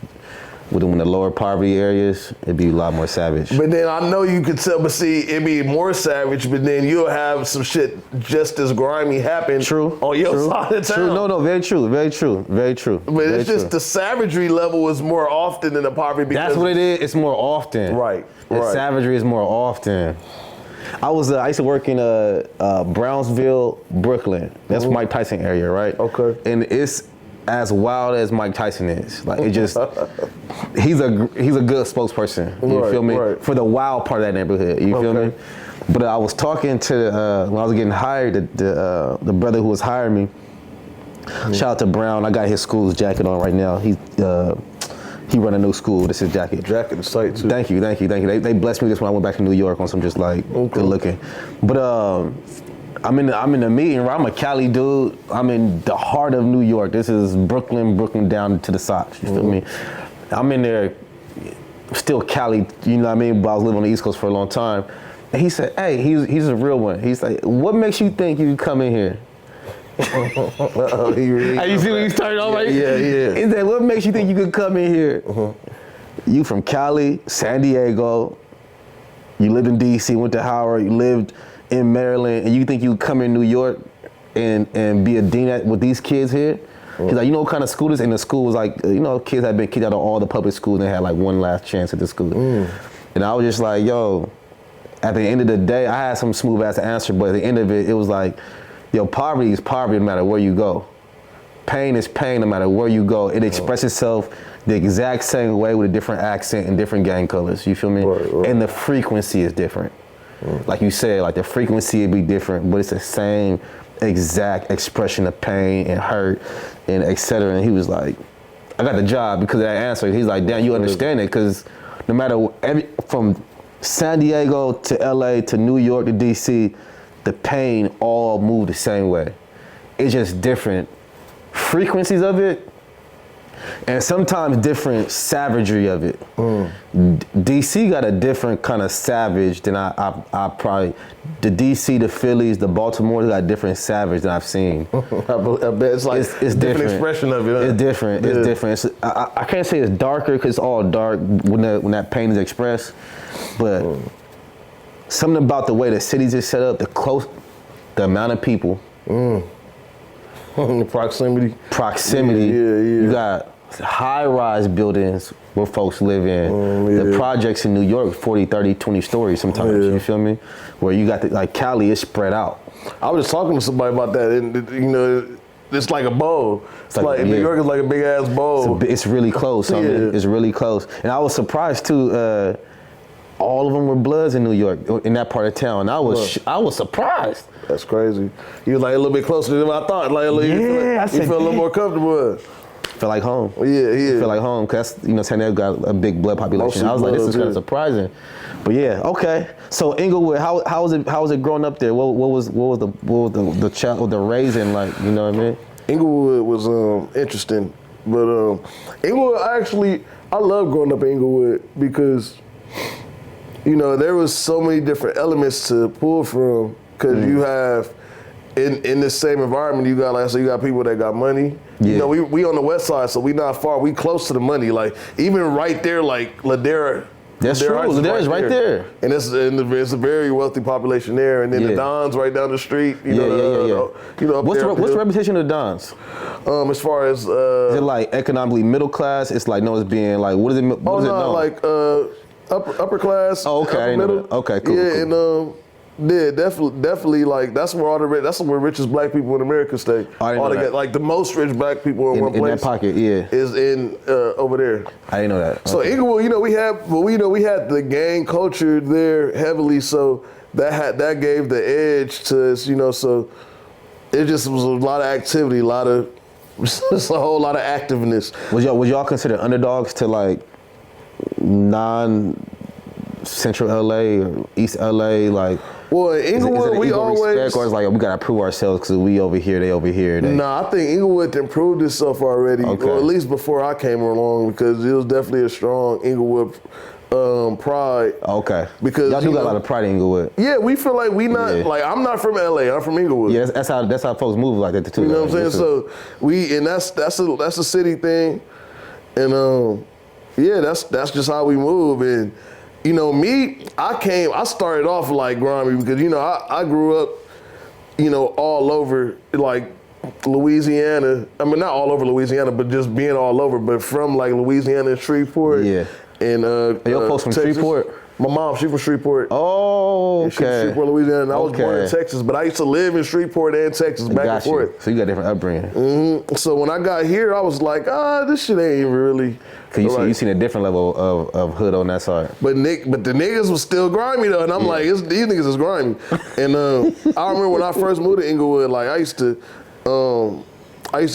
With them in the lower poverty areas, it'd be a lot more savage. But then I know you could tell, but see, it'd be more savage, but then you'll have some shit just as grimy happen on your side of town. No, very true. But it's just the savagery level is more often than the poverty. That's what it is, it's more often. Right. The savagery is more often. I used to work in Brownsville, Brooklyn. That's Mike Tyson area, right? Okay. And it's as wild as Mike Tyson is. Like it just, he's a good spokesperson. You feel me? For the wild part of that neighborhood. You feel me? But I was talking to when I was getting hired, the brother who was hiring me. Shout out to Brown. I got his school's jacket on right now. He run a new school. This is his jacket. Jacket, the site too. Thank you. They blessed me this when I went back to New York on some just like good looking. But I'm in the meeting, right? I'm a Cali dude. I'm in the heart of New York. This is Brooklyn down to the Sox. You feel me? I'm in there, still Cali. You know what I mean? But I was living on the East Coast for a long time. And he said, "Hey, he's a real one." He's like, "What makes you think you come in here?" You see what he's turning on? Like, yeah. He said, "What makes you think you could come in here? You from Cali, San Diego. You lived in D.C., went to Howard. You lived in Maryland, and you think you come in New York and be a dean with these kids here?" He's like, "You know what kind of school this?" And the school was like, you know, kids had been kicked out of all the public schools and they had like one last chance at the school. And I was just like, yo, at the end of the day, I had some smooth ass answer, but at the end of it, it was like, yo, poverty is poverty no matter where you go. Pain is pain no matter where you go. It expresses itself the exact same way with a different accent and different gang colors. You feel me? And the frequency is different. Like you said, like the frequency would be different, but it's the same exact expression of pain and hurt and etc. And he was like, I got the job because of that answer. He's like, damn, you understand it, because no matter from San Diego to LA to New York to DC, the pain all move the same way. It's just different frequencies of it, and sometimes different savagery of it. DC got a different kind of savage than I probably, the DC, the Phillies, the Baltimore, they got different savage than I've seen. I bet it's like it's different expression of it. Huh? It's different. It's different. I can't say it's darker because it's all dark when that pain is expressed, but something about the way the cities is set up, the amount of people. Proximity. Yeah. You got high-rise buildings where folks live in. The projects in New York, 40, 30, 20 stories sometimes, you feel me? Where you got like Cali is spread out. I was just talking to somebody about that, and you know, it's like a bowl. It's like New York is like a big ass bowl. It's really close. It's really close. And I was surprised too. All of them were Bloods in New York, in that part of town. I was surprised. That's crazy. You were like a little bit closer than I thought. Like, you feel a little more comfortable. Feel like home. Yeah. Feel like home, cause San Diego got a big blood population. I was like, this is kind of surprising, but yeah, okay. So Inglewood, how was it growing up there? What was the raising like? You know what I mean? Inglewood was interesting, but Inglewood I love growing up in Inglewood because there was so many different elements to pull from. Cause you have in the same environment, you got people that got money. Yeah. We on the west side, so we not far. We close to the money. Like even right there, like Ladera. That's true. Ladera's right there. And it's a very wealthy population there. And then the Dons right down the street. What's the reputation of the Dons? As far as is it like economically middle class? It's like known as being like what is it? What is it known? Like upper class. Oh, okay. Upper middle. Okay, cool. Yeah, cool. And yeah, definitely. Like that's where the richest black people in America stay. Like the most rich black people in one place. In that pocket, yeah. Is in over there. I didn't know that. So Inglewood, we had the gang culture there heavily. So that gave the edge to us. So it just was a lot of activity, just a whole lot of activeness. Was y'all considered underdogs to like non-central LA or East LA like? Well, in Inglewood, we always respect, or it's like we gotta prove ourselves because we over here, they over here. Nah, I think Inglewood improved itself already, or at least before I came along, because it was definitely a strong Inglewood pride. Okay. Because y'all do got a lot of pride in Inglewood. Yeah, we feel like like I'm not from LA, I'm from Inglewood. Yeah, that's how folks move like that too. You know what I'm saying? So that's a city thing, and that's just how we move. And I started off like grimy because, I grew up, all over like Louisiana. I mean, not all over Louisiana, but just being all over, but from like Louisiana and Shreveport. Yeah. And your folks from Texas. Shreveport? My mom, she's from Shreveport. Oh, okay. Yeah, she's from Shreveport, Louisiana. And I was born in Texas, but I used to live in Shreveport and Texas back and forth. So you got different upbringing. Mm-hmm. So when I got here, I was like, this shit ain't even really. Cause you seen a different level of hood on that side. But the niggas was still grimy though, and I'm like, these niggas is grimy. And I remember when I first moved to Inglewood, like I used to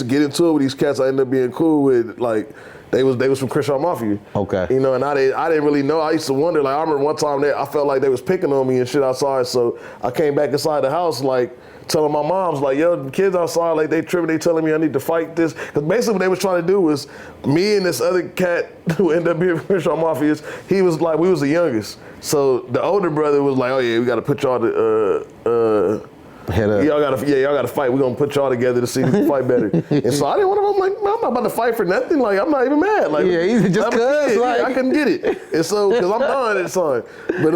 get into it with these cats I ended up being cool with, like. They was from Crenshaw Mafia. Okay. And I didn't really know. I used to wonder. Like I remember one time I felt like they was picking on me and shit outside. So I came back inside the house like telling my moms like, yo, the kids outside like they tripping. They telling me I need to fight this. Because basically what they was trying to do was me and this other cat who ended up being from Crenshaw Mafia. He was like, we was the youngest. So the older brother was like, oh yeah, we got to put y'all to. Head up. Y'all gotta fight. We're gonna put y'all together to see who can fight better. And so I didn't want to. I'm like, man, I'm not about to fight for nothing. Like I'm not even mad. Like just cause. Like I couldn't get it. And so because I'm done at the time, but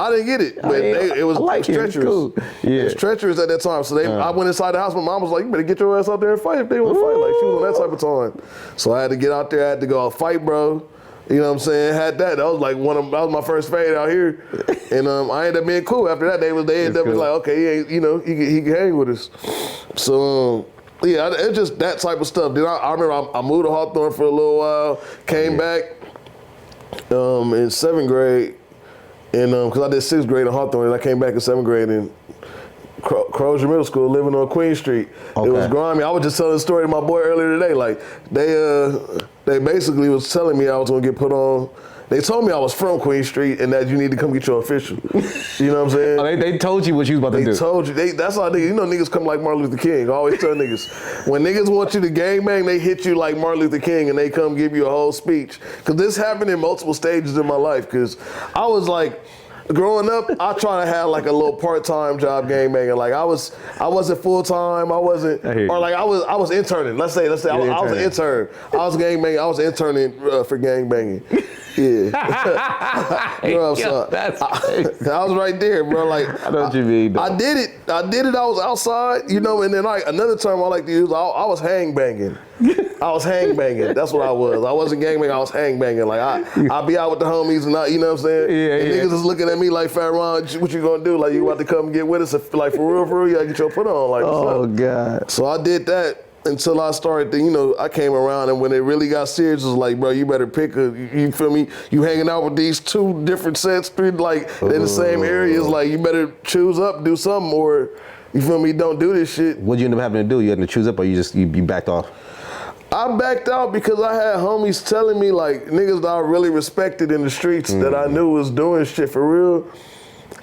I didn't get it. But it was treacherous. Cool. Yeah. It was treacherous at that time. So I went inside the house. My mom was like, you better get your ass out there and fight if they want to fight. Like she was on that type of time. So I had to get out there. I had to go out fight, bro. You know what I'm saying? Had that. That was like that was my first fade out here. And I ended up being cool. After that, they ended up like, okay, he can hang with us. So it's just that type of stuff. Then I remember I moved to Hawthorne for a little while, came back in 7th grade, and because I did 6th grade in Hawthorne, and I came back in 7th grade and Crozier Middle School, living on Queen Street. Okay. It was grimy. I was just telling the story to my boy earlier today. Like they basically was telling me I was gonna get put on. They told me I was from Queen Street and that you need to come get your official. You know what I'm saying? Oh, they told you what you was about to do. They told you. That's how niggas. Niggas come like Martin Luther King. I always tell niggas, when niggas want you to gangbang, they hit you like Martin Luther King and they come give you a whole speech. Because this happened in multiple stages in my life. Because I was like, growing up, I try to have like a little part-time job gangbanging. Like I wasn't full-time. I wasn't, or like I was interning. Let's say I was an intern. I was gangbanging. I was interning for gangbanging. Yeah. You know what I'm saying? I was right there, bro. Like I know what you mean. Though. I did it. I was outside, and then like another term I like to use, I was hang banging. I was hang banging. That's what I was. I wasn't gangbanging. I was hang banging. Like I be out with the homies and you know what I'm saying? Yeah. Niggas is looking at me like, Fat Ron, what you gonna do? Like you about to come get with us? Like for real, you gotta get your foot on. Like oh God. So I did that. Until I started to, I came around, and when it really got serious, it was like, bro, you better pick you feel me? You hanging out with these 2 different sets, 3, like, in the same areas, like, you better choose up, do something, or, you feel me, don't do this shit. What'd you end up having to do? You had to choose up, or you backed off? I backed out because I had homies telling me, like, niggas that I really respected in the streets that I knew was doing shit for real,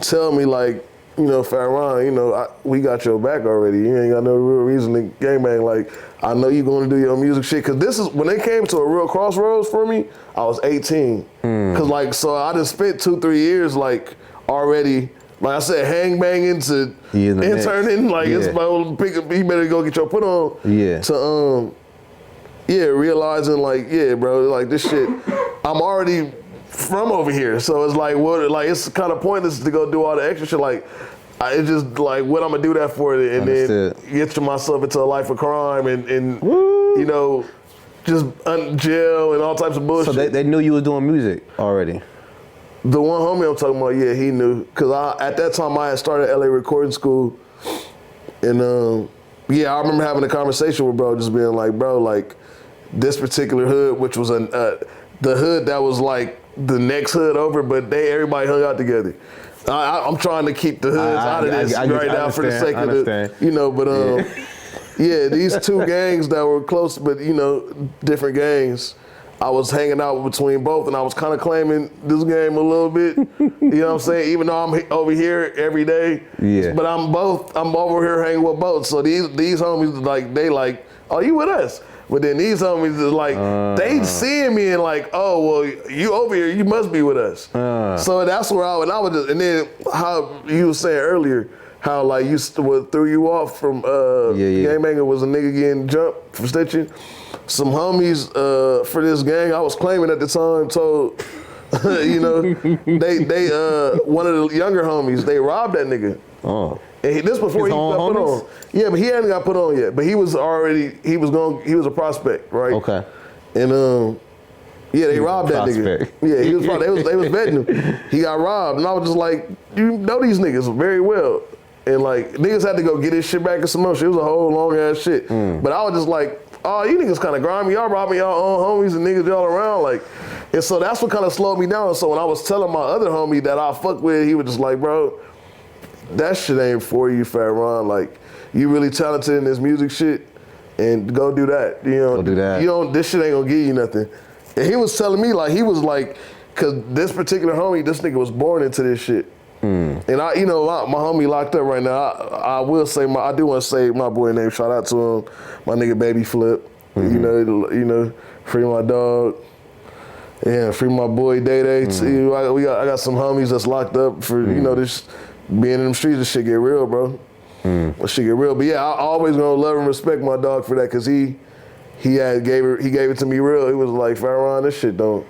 tell me, like, you know, Fat Ron, you know, we got your back already. You ain't got no real reason to gangbang. Like, I know you going to do your music shit. Because this is, when they came to a real crossroads for me, I was 18. Because, like, so I just spent 2-3 years, like, already, like I said, hang banging to interning. Like, it's my old pick up, you better go get your put on. Yeah. To, realizing, like, yeah, bro, like, this shit, I'm already from over here, so it's like, what? Like, it's kind of pointless to go do all the extra shit. Like, it's just like, what I'm gonna do that for, and then get myself into a life of crime and you know, just jail and all types of bullshit. So they knew you was doing music already. The one homie I'm talking about, yeah, he knew, cause at that time I had started LA recording school, and I remember having a conversation with bro, just being like, bro, like, this particular hood, which was the hood that was like the next hood over, but everybody hung out together. I'm trying to keep the hoods out of this right now for the sake of the, you know, but these two gangs that were close, but you know, different gangs. I was hanging out between both, and I was kind of claiming this game a little bit. You know what I'm saying? Even though I'm over here every day, but I'm over here hanging with both. So these homies, like, they like, oh, you with us? But then these homies is like, they seeing me and like, oh, well, you over here, you must be with us. So that's where I was just, and then how you were saying earlier, how like what threw you off from gangbanging was a nigga getting jumped for snitching. Some homies for this gang I was claiming at the time told, you know, they one of the younger homies, they robbed that nigga. And this before he got put on. Yeah, but he hadn't got put on yet. But he was a prospect, right? Okay. And they robbed that nigga. Yeah, he was they was betting him. He got robbed, and I was just like, you know these niggas very well. And like, niggas had to go get his shit back and some more shit. It was a whole long ass shit. But I was just like, oh, you niggas kind of grimy. Y'all robbing y'all own homies and niggas y'all around. Like, and so that's what kind of slowed me down. So when I was telling my other homie that I fuck with, he was just like, bro, that shit ain't for you, Fat Ron. Like, you really talented in this music shit, and go do that. You know, go do that. This shit ain't gonna give you nothing. And he was telling me, like, he was like, cause this particular homie, this nigga was born into this shit. And my homie locked up right now. I will say, I do want to say my boy name. Shout out to him, my nigga Baby Flip. You know, free my dog. Yeah, free my boy Day Day. I got some homies that's locked up for this. Being in them streets, this shit get real, bro. This shit get real. But yeah, I always gonna love and respect my dog for that, cause he gave it to me real. He was like, Farron, this shit don't.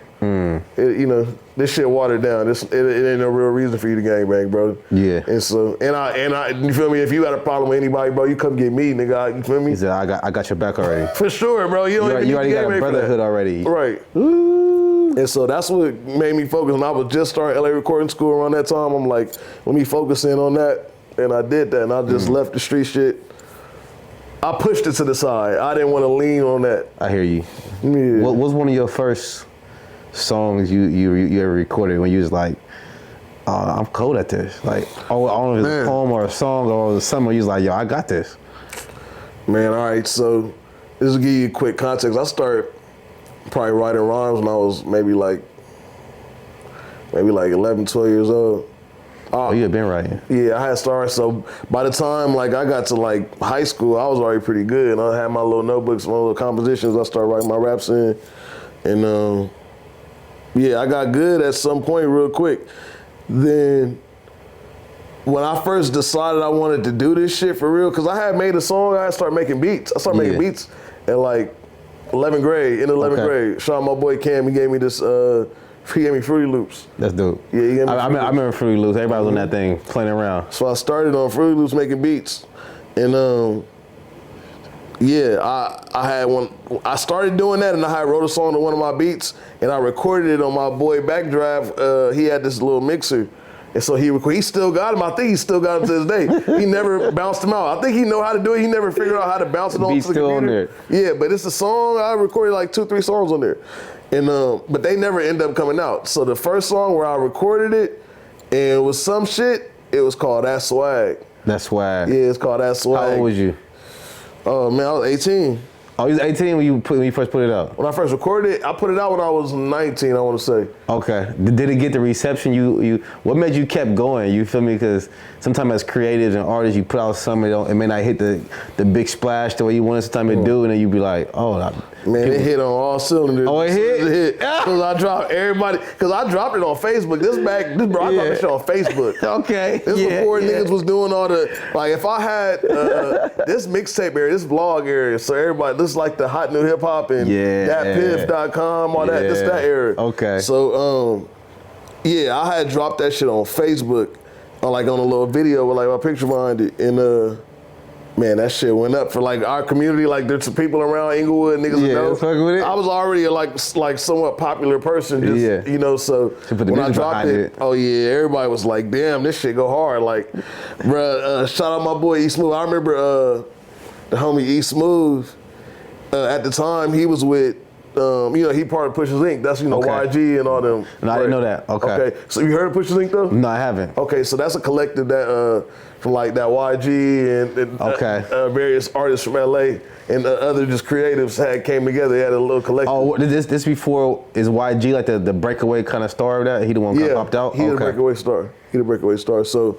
This shit watered down. It ain't no real reason for you to gangbang, bro. Yeah. And so, and I, you feel me? If you got a problem with anybody, bro, you come get me, nigga. You feel me? He said, I got your back already. For sure, bro. You already got a brotherhood already. Right. Ooh. And so that's what made me focus. When I was just starting LA recording school around that time, I'm like, let me focus in on that. And I did that, and I just left the street shit. I pushed it to the side. I didn't want to lean on that. I hear you. Yeah. What was one of your first songs you ever recorded when you was like, I'm cold at this? Like, I don't know if it's a poem or a song or something, you was like, yo, I got this. Man, all right, so this will give you a quick context. I started probably writing rhymes when I was maybe like 11, 12 years old. Oh, you had been writing? Yeah, I had started. So by the time like I got to like high school, I was already pretty good. And I had my little notebooks, my little compositions. I started writing my raps in, and I got good at some point real quick. Then when I first decided I wanted to do this shit for real, because I had made a song, I had started making beats. I started making beats at like 11th grade. In 11th grade, Sean, my boy Cam, he gave me this. He gave me Fruity Loops. That's dope. Yeah, he gave me I remember Fruity Loops. Everybody was on that thing playing around. So I started on Fruity Loops making beats, and I had one. I started doing that, and I wrote a song to one of my beats, and I recorded it on my boy Backdrive. He had this little mixer, and so he still got him. I think he still got him to this day. He never bounced him out. I think he know how to do it. He never figured out how to bounce it onto the computer. On there. Yeah, but it's a song. I recorded like 2-3 songs on there. And but they never end up coming out. So the first song where I recorded it, and it was some shit, it was called That Swag. That Swag. Yeah, it's called That Swag. How old was you? Oh man, I was 18. Oh, you was 18 when you first put it out? When I first recorded it, I put it out when I was 19, I want to say. Okay. Did it get the reception what made you kept going? You feel me? Because sometimes as creatives and artists, you put out something, it may not hit the big splash the way you want it sometimes to do, and then you be like, oh, man, it hit on all cylinders. Oh, it hit? It hit. Because I dropped I dropped it on Facebook. I dropped this shit on Facebook. Okay. This before niggas was doing all the, like, if I had this mixtape area, this vlog area, so everybody, this is like the hot new hip hop and thatpiff.com, all that, this that area. Okay. So, I had dropped that shit on Facebook, on a little video with like my picture behind it, and man, that shit went up for like our community. Like there's some people around Inglewood, niggas know. Fucking with it. I was already a like somewhat popular person, just so when I dropped it, oh yeah, everybody was like, damn, this shit go hard. Like, bruh, shout out my boy E Smooth. I remember the homie E Smooth. At the time, he was with, he part of Pushers Inc. That's, YG and all them. No, I didn't know that. Okay. So you heard of Pushers Inc. though? No, I haven't. Okay, so that's a collective that from like that YG and various artists from LA and other just creatives came together. They had a little collective. Oh, this before is YG like the breakaway kind of star of that? He the one that popped out? He the breakaway star. So,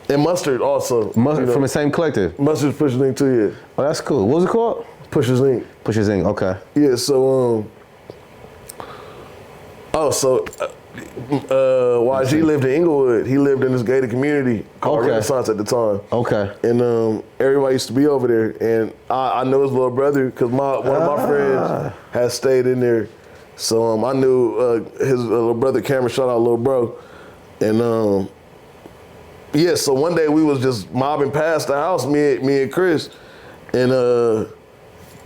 and Mustard also. Mustard from the same collective? Mustard's Pushers Inc. too, yeah. Oh, that's cool. What was it called? Pushers Inc. Pushers Inc. Okay. Yeah. So YG lived in Inglewood. He lived in this gated community called Renaissance at the time. Okay. And everybody used to be over there. And I know his little brother because one of my friends had stayed in there. So I knew his little brother Cameron. Shout out little bro. And so one day we was just mobbing past the house, me and Chris, and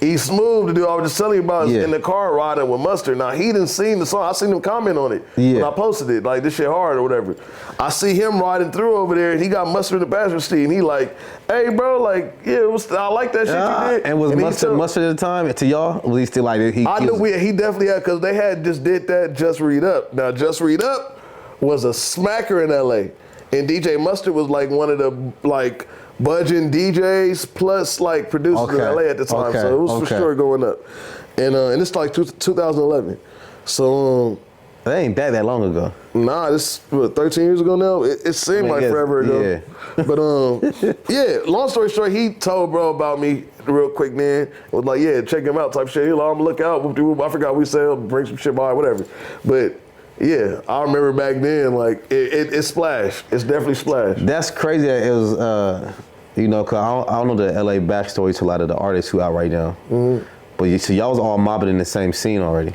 E Smooth, the dude I was just telling you about, is in the car riding with Mustard. Now, he didn't see the song. I seen him comment on it when I posted it, like, this shit hard or whatever. I see him riding through over there, and he got Mustard in the passenger seat, and he like, hey, bro, like, I like that shit you did. And was Mustard at the time, to y'all? Was he still like, he definitely had, because they had just did that Just Read Up. Now, Just Read Up was a smacker in L.A., and DJ Mustard was like one of the, like, budging DJs plus like producers in LA at the time, so it was for sure going up. And it's like 2011. So that ain't that long ago. Nah, this 13 years ago now. It seemed like forever ago. Yeah. But long story short, he told bro about me real quick. Then it was like, check him out type shit. He like, I'm gonna look out. I forgot we said bring some shit by, whatever. But yeah, I remember back then, like it splashed. It's definitely splashed. That's crazy. That it was, cause I don't know the LA backstory to a lot of the artists who out right now. Mm-hmm. But y'all was all mobbing in the same scene already.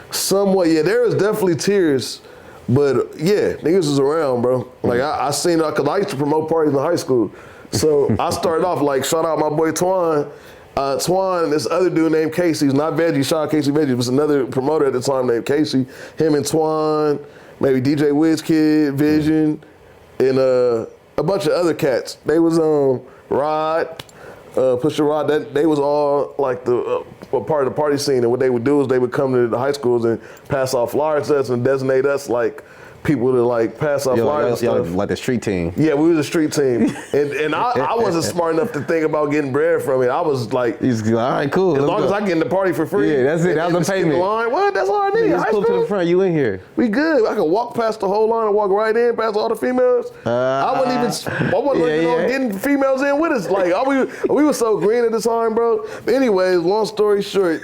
Somewhat, yeah. There was definitely tears, but yeah, niggas was around, bro. Like I seen it, cause I used to promote parties in high school. So I started off like, shout out my boy Twan. Twan and this other dude named Casey, he's not Veggie, shout out Casey Veggie, was another promoter at the time named Casey. Him and Twan, maybe DJ Wizkid, Vision, and a bunch of other cats. They was on Rod, Pusha Rod, they was all like the part of the party scene, and what they would do is they would come to the high schools and pass off flyers to us and designate us like people to like pass off flyers and stuff. Like the street team. Yeah, we was a street team. and I wasn't smart enough to think about getting bread from it. I was like, all right, cool. As long as I get in the party for free. Yeah, that's it. That was the payment. Line. What? That's all I need. Just pull to the front. You in here. We good. I can walk past the whole line and walk right in past all the females. I wasn't on getting females in with us. Like we were so green at the time, bro. But anyways, long story short,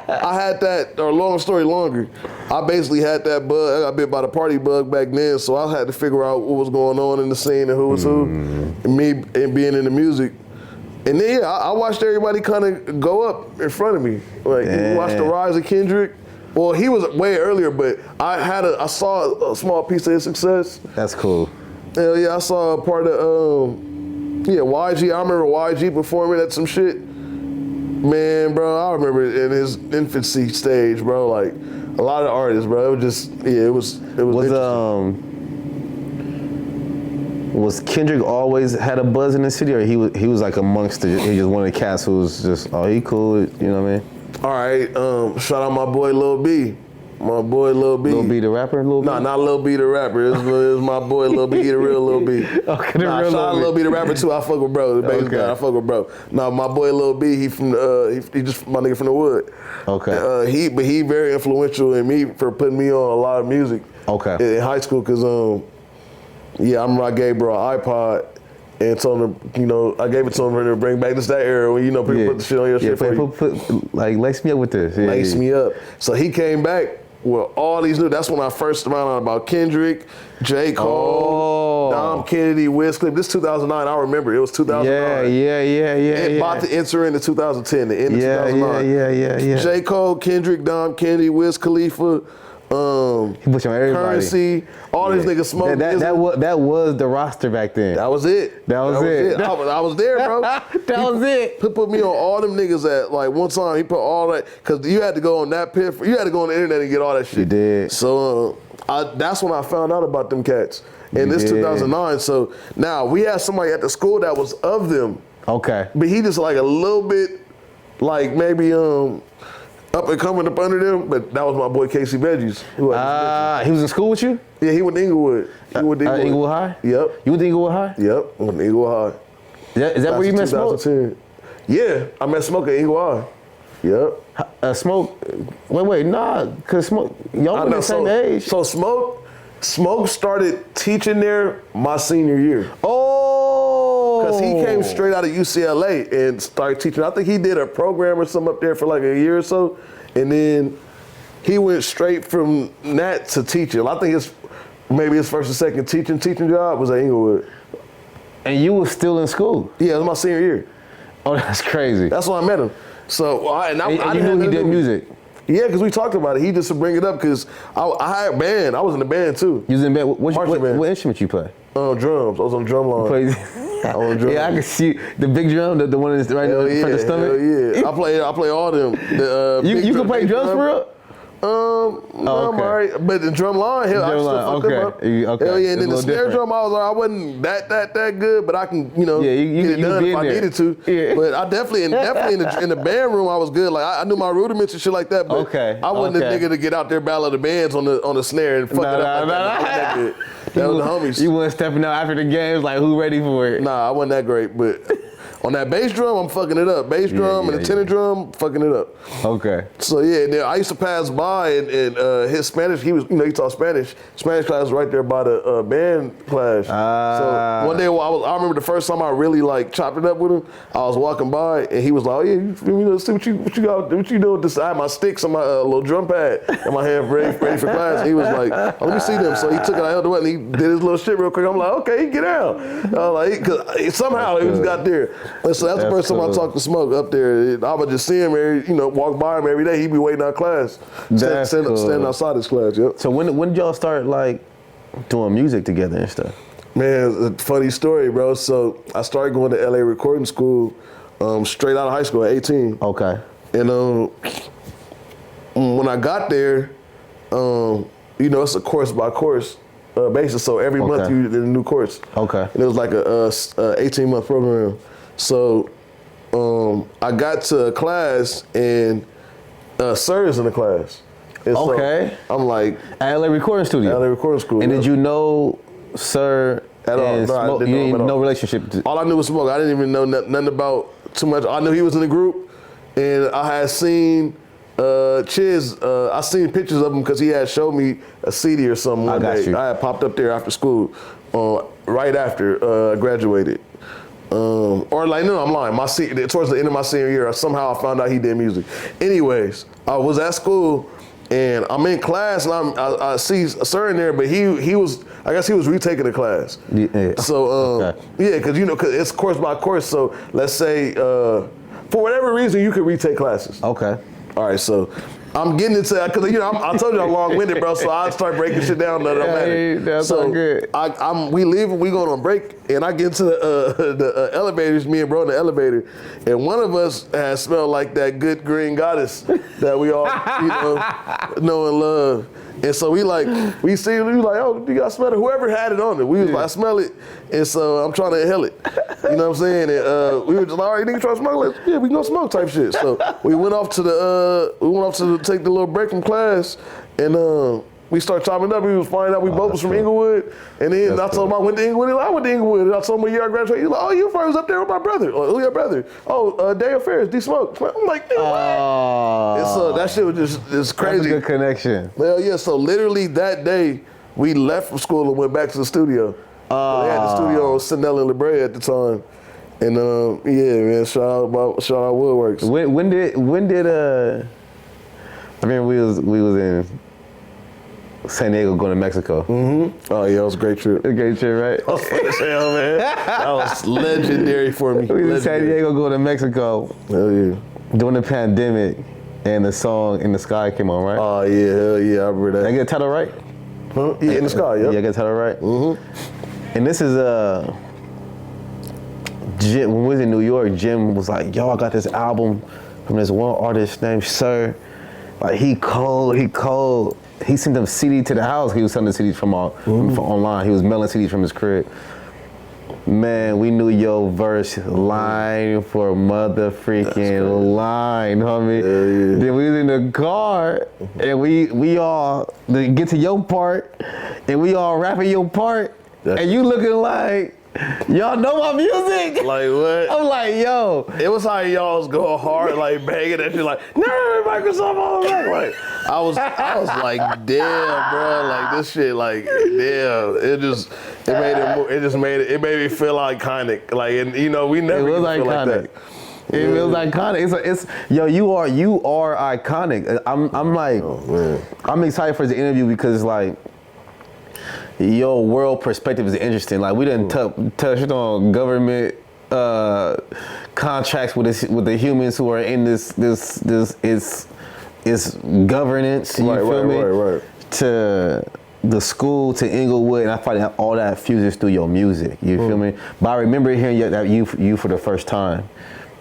I had that, or long story longer, I basically had that bug. I got bit by the party bug back then, so I had to figure out what was going on in the scene and who was who, and me and being in the music. And then I watched everybody kind of go up in front of me. Like you watched the rise of Kendrick. Well, he was way earlier, but I saw a small piece of his success. That's cool. Hell yeah, I saw a part of YG. I remember YG performing at some shit. Man, bro, I remember in his infancy stage, bro, like a lot of artists, bro. It was just, it was was Kendrick always had a buzz in the city, or he was like amongst he just one of the cats who was just, he cool, you know what I mean? All right, shout out my boy Lil B. My boy Lil B. Lil B the rapper? Lil B? Nah, not Lil B the rapper. It's my boy Lil B, the real Lil B. Okay, the nah, real shout out Lil Lil B the rapper too. I fuck with bro. The bass Okay. guy, I fuck with bro. Nah, my boy Lil B, he from he just my nigga from the wood. Okay. He very influential in me for putting me on a lot of music. Okay. In high school, cause I gave bro an iPod. And told him, I gave it to him for him to bring back this that era when people put the shit on your shit for you. Like lace me up with this. Lace me up. So he came back with all these new. That's when I first found out about Kendrick, J. Cole, Dom Kennedy, Wiz Khalifa. This 2009. I remember it was 2009. Yeah. About to enter into 2010. The end of 2009. Yeah. J. Cole, Kendrick, Dom Kennedy, Wiz Khalifa. He put you on everybody. Currency, all these niggas smoking. That was the roster back then. That was it. That was it. I was there, bro. was it. He put me on all them niggas at like one time. He put all that because you had to go on that pit. You had to go on the internet and get all that shit. You did. So that's when I found out about them cats. And this 2009. So now we had somebody at the school that was of them. Okay. But he just like a little bit, like maybe up and coming up under them, but that was my boy Casey Veggies. He was in school with you? Yeah, he went to Inglewood. Inglewood High? Yep. You went to Inglewood High? Yep, went to Inglewood High. Is that where you met Smoke? 2010. Yeah, I met Smoke at Inglewood High. Yep. Smoke, wait, nah, cause Smoke, y'all were the same age. So Smoke started teaching there my senior year. Oh! Because he came straight out of UCLA and started teaching. I think he did a program or something up there for like a year or so. And then he went straight from that to teaching. I think maybe his first or second teaching job was at Inglewood. And you was still in school? Yeah, it was my senior year. Oh, that's crazy. That's when I met him. So, I you knew he did music? Yeah, because we talked about it. He just would bring it up because I had a band. I was in the band too. You was in band? What instrument you play? Drums. I was on the drum line. On drums. Yeah, I can see the big drum, the one that's right in front of the stomach. Hell yeah. I play all them. You can play drums for real? No, I'm all right. But the drum line, hell, I still fuck them up. Okay. Hell yeah, and then the snare different. drum, I wasn't that good, but I can, get it done if I needed to. Yeah. But I definitely in the band room, I was good. Like I knew my rudiments and shit like that. But I wasn't the nigga to get out there battle the bands on the snare and fuck it up. That good. That was the homies. You weren't stepping out after the games like who ready for it? Nah, I wasn't that great, but. On that bass drum, I'm fucking it up. Bass drum and the tenor drum, fucking it up. Okay. So yeah, then I used to pass by and his Spanish, he taught Spanish. Spanish class was right there by the band class. So one day I remember the first time I really like chopped it up with him. I was walking by and he was like, "Oh yeah, see what you doing with this?" I had my sticks on my little drum pad in my hand ready for class. He was like, "Oh, let me see them." So he took it, I held it up and he did his little shit real quick. I'm like, "Okay, get out." I was like, cause somehow he just got there. And so that's the first time I talked to Smoke up there. I would just see him walk by him every day. He'd be waiting out class, standing outside his class. Yep. So when did y'all start like doing music together and stuff? Man, it's a funny story, bro. So I started going to LA recording school straight out of high school at 18. Okay. And when I got there, it's a course by course basis. So every month you did a new course. Okay. And it was like a 18-month program. So I got to a class and Sir is in the class. And okay. So I'm like at LA Recording Studio. LA Recording School. And did you know Sir at all? And no, Smoke? You didn't even know relationship. All I knew was Smoke. I didn't even know nothing about too much. I knew he was in the group, and I had seen Chiz. I seen pictures of him because he had showed me a CD or something one day. I had popped up there after school, right after I graduated. Or like, no, I'm lying. Towards the end of my senior year, somehow I found out he did music. Anyways, I was at school and I'm in class and I see Sir in there, but he was, I guess he was retaking the class. Yeah. So yeah, because cause it's course by course. So let's say for whatever reason you could retake classes. Okay. All right, so I'm getting into that because I told you I'm long-winded, bro. So I start breaking shit down. That's so all good. We leave, we going on break, and I get into the elevators. Me and bro in the elevator, and one of us has smelled like that good green goddess that we all know and love. And so we like, oh, you guys smell it? Whoever had it on it, we was like, I smell it, and so I'm trying to inhale it. You know what I'm saying? And we were just like, all right, nigga, try to smoke? Like, yeah, we gonna smoke type shit. So we went off to take the little break from class, and we started chopping up. He was finding out we both was from Inglewood, and then I told him I went to Inglewood. I went to Inglewood, and I told him a year I graduated. He's like, "Oh, you was up there with my brother. Oh, who your brother? Oh, Daniel Ferris, D Smoke." I'm like, "Nigga, what?" And so that shit was just crazy. That's a good connection. Hell yeah! So literally that day, we left from school and went back to the studio. They had the studio on Sinella and La Brea at the time, and yeah, man, shout out Woodworks. When did I remember we was in San Diego going to Mexico. Mm-hmm. Oh yeah, it was a great trip. A great trip, right? That was fun as hell, man. That was legendary for me. We was in San Diego going to Mexico. Hell yeah. During the pandemic, and the song "In the Sky" came on, right? Oh yeah, hell yeah, I remember that. Did I get the title right? Huh? Yeah, In the Sky, yeah. Yeah, I got the title right. Mm-hmm. And this is Jim, when we was in New York, Jim was like, "Yo, I got this album from this one artist named Sir. Like he cold. He sent them CD to the house. He was sending CDs from online. He was mailing CDs from his crib. Man, we knew your verse line for mother freaking line, homie. Yeah. Then we was in the car, and we all get to your part, and we all rapping your part, and you looking like, y'all know my music? Like what? I'm like, yo. It was how y'all was going hard, like banging that shit, like, no, Microsoft all back. Like, I was like, damn, bro, like this shit, like, damn. It made me feel iconic. Like, and you know, we never feel like that. It was iconic. It's yo, you are iconic. I'm like, I'm excited for the interview because like, your world perspective is interesting. Like we didn't touched on government contracts with the humans who are in this governance. You feel me? Right. To the school, to Inglewood, and I find that all that fuses through your music. You feel me? But I remember hearing that you for the first time,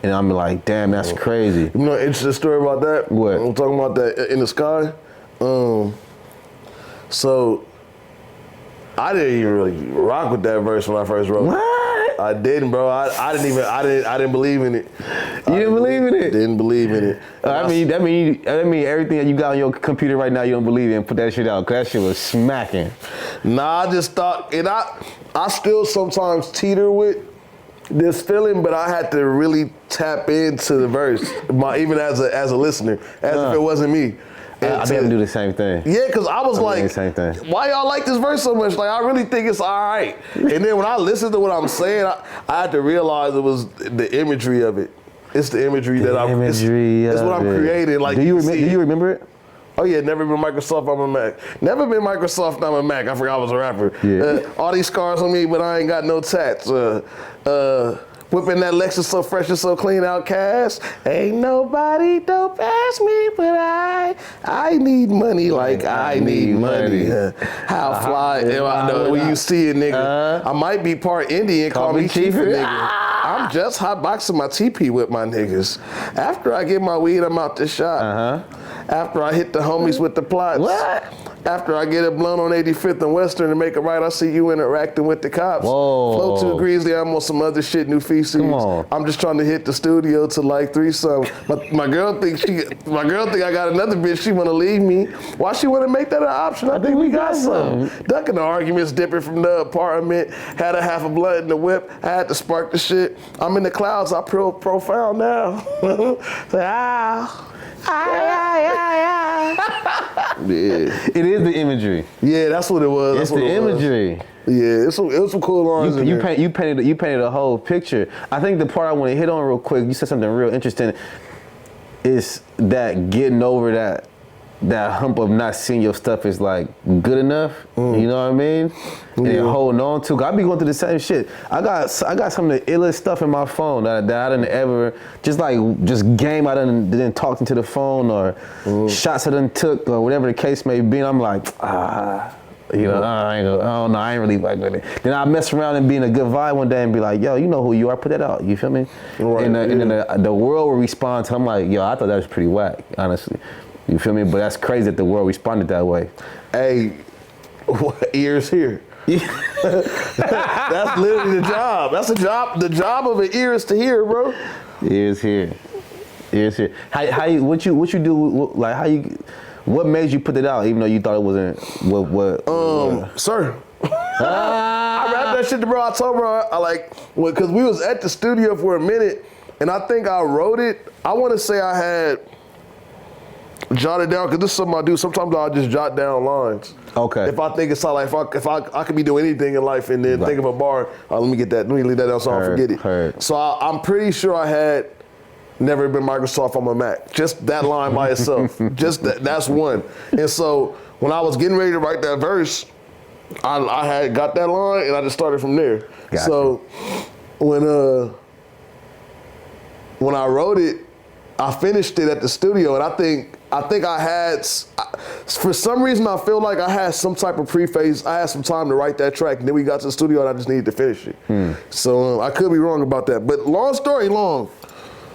and I'm like, damn, that's crazy. You know, interesting story about that. What? I'm talking about that In the Sky. So. I didn't even really rock with that verse when I first wrote it. What? I didn't, bro. I didn't believe in it. You didn't believe in it? Didn't believe in it. That mean everything that you got on your computer right now you don't believe in. Put that shit out, 'cause that shit was smacking. Nah, I just thought, and I still sometimes teeter with this feeling, but I had to really tap into the verse, even as a listener, as if it wasn't me. I didn't do the same thing. Yeah, because I was like, the same thing. Why y'all like this verse so much? Like, I really think it's all right. And then when I listened to what I'm saying, I had to realize it was the imagery of it. It's the imagery that it's what I'm creating. Like, do you remember it? Oh yeah, never been Microsoft, I'm a Mac. Never been Microsoft, I'm a Mac. I forgot I was a rapper. Yeah. All these scars on me, but I ain't got no tats. Whipping that Lexus so fresh and so clean, Outcast. Ain't nobody don't pass me, but I need money like I need money. How fly am I know when you see a nigga? I might be part Indian, call me Chief nigga. I'm just hotboxing my TP with my niggas. After I get my weed, I'm out the shop. After I hit the homies with the plots. What? After I get it blown on 85th and Western to make it right, I see you interacting with the cops. Whoa. Flow 2 Grizzly, I'm on some other shit, new feces. Come on. I'm just trying to hit the studio to like 3-something. But my girl think I got another bitch, she wanna leave me. Why she wanna make that an option? I think we got some. Ducking the arguments, dipping from the apartment, had a half a blunt in the whip, I had to spark the shit. I'm in the clouds, I profound now. Say, yeah. It is the imagery. Yeah, that's what it was. It's the imagery. Yeah, it was some cool lines. You painted a whole picture. I think the part I want to hit on real quick, you said something real interesting, is that getting over that hump of not seeing your stuff is like good enough. You know what I mean? And then holding on to. I be going through the same shit. I got some of the illest stuff in my phone that I didn't ever just game I didn't talk into the phone or shots I done took or whatever the case may be. And I'm like, you know, I don't know, I ain't really like with it. Then I mess around and be in a good vibe one day and be like, yo, you know who you are, put that out. You feel me? Right, and then the world will respond to. I'm like, yo, I thought that was pretty whack, honestly. You feel me? But that's crazy that the world responded that way. Hey, ears here. That's literally the job. That's the job. The job of an ear is to hear, bro. Ears here. How you what you do, like how you What made you put it out, even though you thought it wasn't? Sir. I rapped that shit to bro. I told bro, because we was at the studio for a minute, and I think I wrote it. I want to say I had jotted down, because this is something I do. Sometimes I'll just jot down lines. Okay. If I think it's not like, if I could be doing anything in life and then think of a bar, let me leave that down so I don't forget it. So I'm pretty sure I had never been Microsoft on my Mac. Just that line by itself. Just that's one. And so when I was getting ready to write that verse, I had got that line and I just started from there. Gotcha. So when I wrote it, I finished it at the studio, and I think I had, for some reason I feel like I had some type of preface. I had some time to write that track, and then we got to the studio and I just needed to finish it. So I could be wrong about that. But long story long,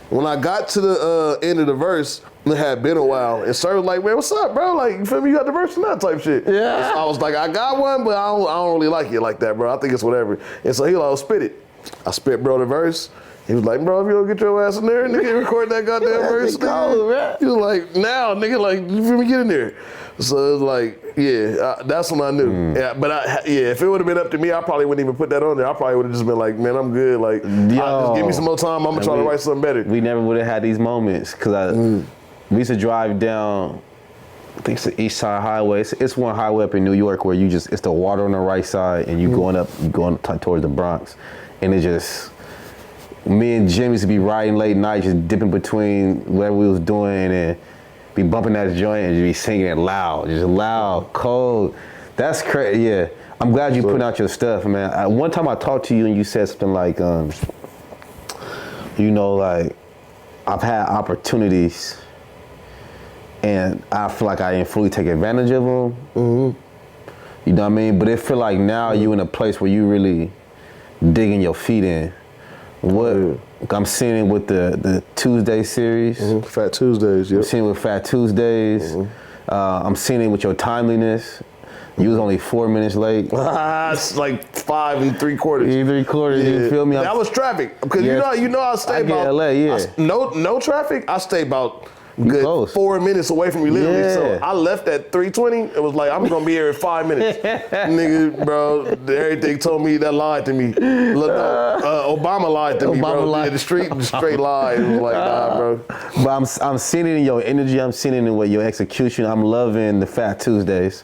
when I got to the end of the verse, it had been a while, and Sir was like, man, what's up, bro? Like, you feel me? You got the verse and that type shit. Yeah. So I was like, I got one, but I don't really like it like that, bro. I think it's whatever. And so he like, spit it. I spit bro the verse. He was like, bro, if you don't get your ass in there, nigga, record that goddamn verse. Nigga. He was like, now, nigga, like, you feel me, get in there. So it was like, yeah, that's when I knew. Yeah, but if it would have been up to me, I probably wouldn't even put that on there. I probably would have just been like, man, I'm good. Like, just give me some more time. I'm gonna try to write something better. We never would have had these moments, because we used to drive down, I think it's the East Side Highway. It's one highway up in New York where it's the water on the right side, and you going towards the Bronx, and it just, me and Jim used to be riding late night, just dipping between whatever we was doing, and be bumping that joint and just be singing it loud, just loud, cold. That's crazy. Yeah, I'm glad you put out your stuff, man. One time I talked to you and you said something like, like, I've had opportunities and I feel like I didn't fully take advantage of them. You know what I mean? But it feel like now you in a place where you really digging your feet in. What I'm seeing it with the Tuesday series. Fat Tuesdays, yeah. I'm seeing it with Fat Tuesdays. I'm seeing it with your timeliness. You was only 4 minutes late. It's like 5 3/4. 3/4, Yeah. you feel me? That was traffic. Because you know I stay about LA, yeah. No traffic, I stay about good 4 minutes away from you literally. Yeah. So I left at 3:20. It was like, I'm gonna be here in 5 minutes. Nigga, bro, everything told me that lied to me. Look, Obama lied to me, bro. lied. Yeah, the straight lie. It was like, nah, bro. But I'm seeing it in your energy. I'm seeing it in your execution. I'm loving the Fat Tuesdays.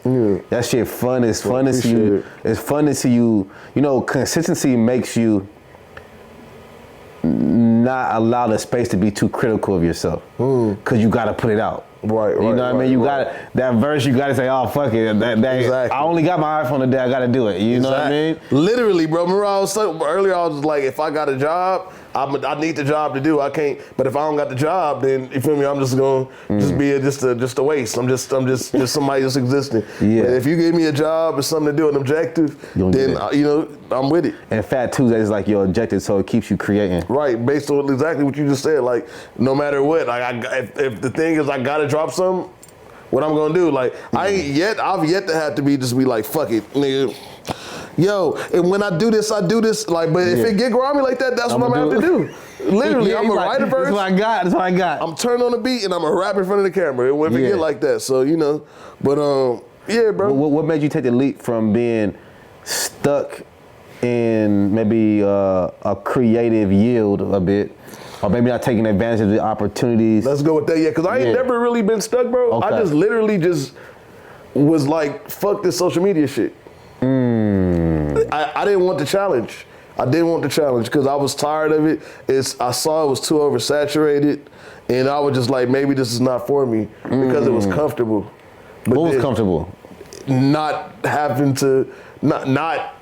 That shit fun. It's fun to see you. It's fun to see you. You know, consistency makes you not allow the space to be too critical of yourself, because you got to put it out. Right. You know what I mean? You got that verse. You got to say, "Oh fuck it." Exactly. I only got my iPhone today. I got to do it. You know what I mean? Literally, bro. Remember earlier I was like, if I got a job, I need the job to do. I can't. But if I don't got the job, then you feel me? I'm just gonna just be just a waste. I'm just somebody just existing. Yeah. But if you give me a job or something to do, an objective, then I'm with it. And Fat Tuesday is like your objective, so it keeps you creating. Right, based on exactly what you just said. Like, no matter what, like if the thing is I gotta drop something, what I'm gonna do? Like, I've yet to have to be like, fuck it, nigga. Yo, and when I do this, I do this. Like, but if it get grimy like that, that's what I'm gonna have to do. Literally, I'm gonna write a verse. That's what I got. That's what I got. I'm turning on the beat and I'm gonna rap in front of the camera. If it get like that, so But yeah, bro. What made you take the leap from being stuck in maybe a creative yield a bit, or maybe not taking advantage of the opportunities? Let's go with that, because I ain't never really been stuck, bro. Okay. I just literally was like, fuck this social media shit. I didn't want the challenge. I didn't want the challenge because I was tired of it. I saw it was too oversaturated, and I was just like, maybe this is not for me because it was comfortable. But what was comfortable? Not having to, not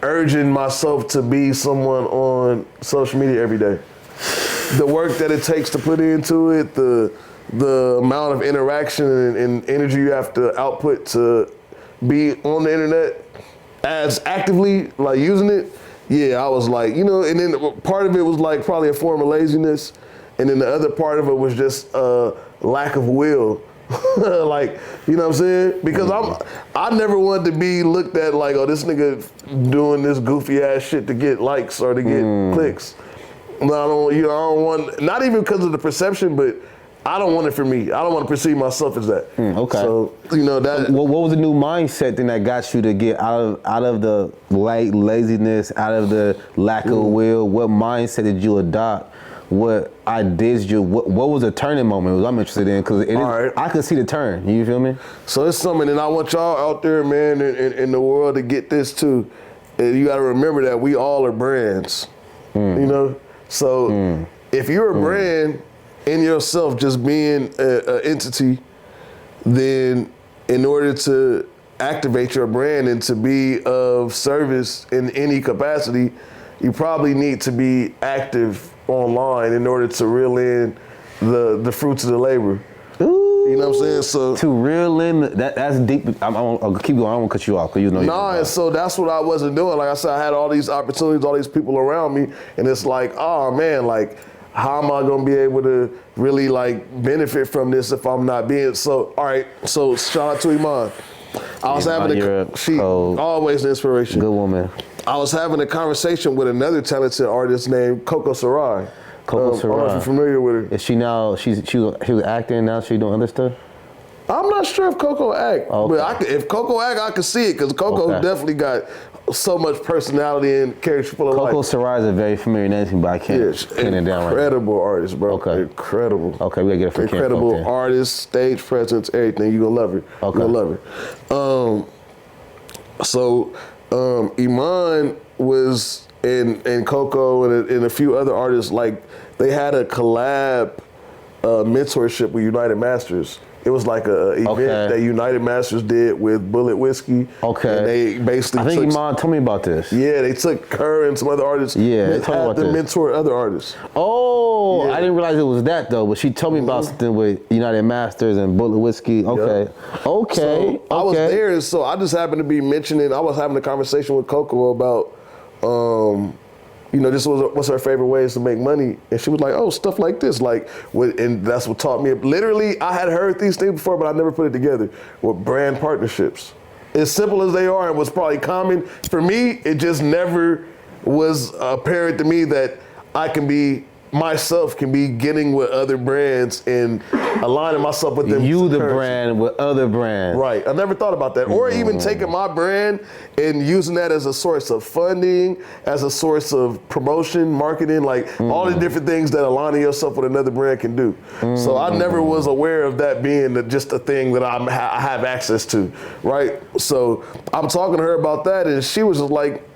urging myself to be someone on social media every day. The work that it takes to put into it, the amount of interaction and energy you have to output to be on the internet as actively like using it. Yeah, I was like, and then part of it was like probably a form of laziness, and then the other part of it was just lack of will. Like, you know what I'm saying? Because I never wanted to be looked at like, oh, this nigga doing this goofy ass shit to get likes or to get clicks. No, I don't want, not even because of the perception, but I don't want it for me. I don't want to perceive myself as that. Okay. So, you know, that. What was the new mindset then that got you to get out of the laziness, out of the lack of will? What mindset did you adopt? What ideas what was a turning moment? I'm interested in because Right. I could see the turn. You feel me? So it's something, and I want y'all out there, man, in the world to get this too. And you got to remember that we all are brands. You know, so if you're a brand in yourself, just being an entity, then in order to activate your brand and to be of service in any capacity, you probably need to be active online in order to reel in the fruits of the labor. Ooh. You know what I'm saying? So to reel in that's deep. I'll keep going. I won't cut you off because you know. and so that's what I wasn't doing. Like I said, I had all these opportunities, all these people around me, and it's like, oh man, like how am I gonna be able to really like benefit from this if I'm not being so? All right, so shout out to Iman. I was having she always an inspiration. Good woman. I was having a conversation with another talented artist named Coco Sarai. Coco Sarai. I don't know if you're familiar with her. Is she now? She was acting. Now she doing other stuff. I'm not sure if Coco act, but if Coco act, I could see it because Coco definitely got so much personality and character full of life. Coco Sarai is a very familiar name, but I can't pin it down right now. Incredible artist, bro. Okay. Incredible. Okay, we gotta get it for incredible artist, stage presence, everything. You gonna love her. Okay. You gonna love her. So Iman was and Coco and a few other artists, like they had a collab mentorship with United Masters. It was like a event that United Masters did with Bullet Whiskey. Okay. And they basically I think Iman told me about this. Yeah, they took her and some other artists. Yeah, they had to mentor other artists. Oh, I didn't realize it was that though, but she told me about something with United Masters and Bullet Whiskey. Okay. Yep. Okay. So I was there, and so I just happened to be mentioning, I was having a conversation with Coco about, you know, this was what's her favorite ways to make money, and she was like, "Oh, stuff like this, like," and that's what taught me. Literally, I had heard these things before, but I never put it together. With brand partnerships, as simple as they are, and was probably common for me. It just never was apparent to me that I can be myself, can be getting with other brands and aligning myself with them. You the brand with other brands. Right. I never thought about that. Or even taking my brand and using that as a source of funding, as a source of promotion, marketing, like all the different things that aligning yourself with another brand can do. So I never was aware of that being just a thing that I have access to, right? So I'm talking to her about that, and she was just like,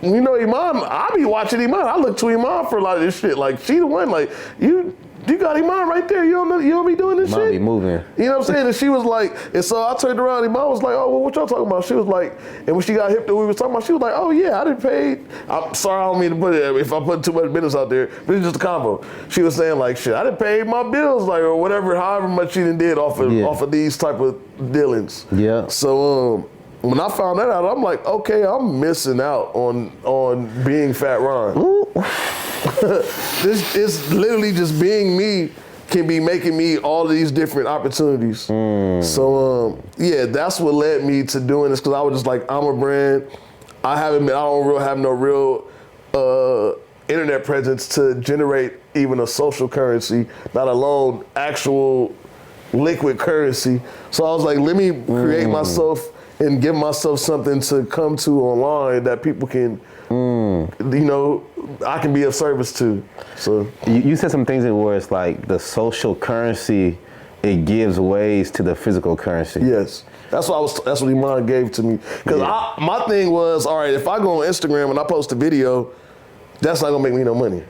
you know, Iman, I be watching Iman. I look to Iman for a lot of this shit. Like, she the one, like, you got Iman right there. You don't be doing this shit. Might be moving. You know what I'm saying? And she was like, and so I turned around, Iman was like, oh, well, what y'all talking about? She was like, and when she got hip to what we was talking about, she was like, oh yeah, I didn't pay. I'm sorry, I don't mean to put it, if I put too much business out there, but it's just a combo. She was saying like, shit, I didn't pay my bills, like, or whatever, however much she did off of these type of dealings. Yeah. So, when I found that out, I'm like, okay, I'm missing out on being Fat Ron. This is literally just being me can be making me all of these different opportunities. So yeah, that's what led me to doing this, because I was just like, I'm a brand. I don't have no real internet presence to generate even a social currency, not alone actual liquid currency. So I was like, let me create myself and give myself something to come to online that people can, you know, I can be of service to. So you said some things where it's like the social currency, it gives ways to the physical currency. Yes, that's what Iman gave to me. Because my thing was, all right, if I go on Instagram and I post a video, that's not gonna make me no money,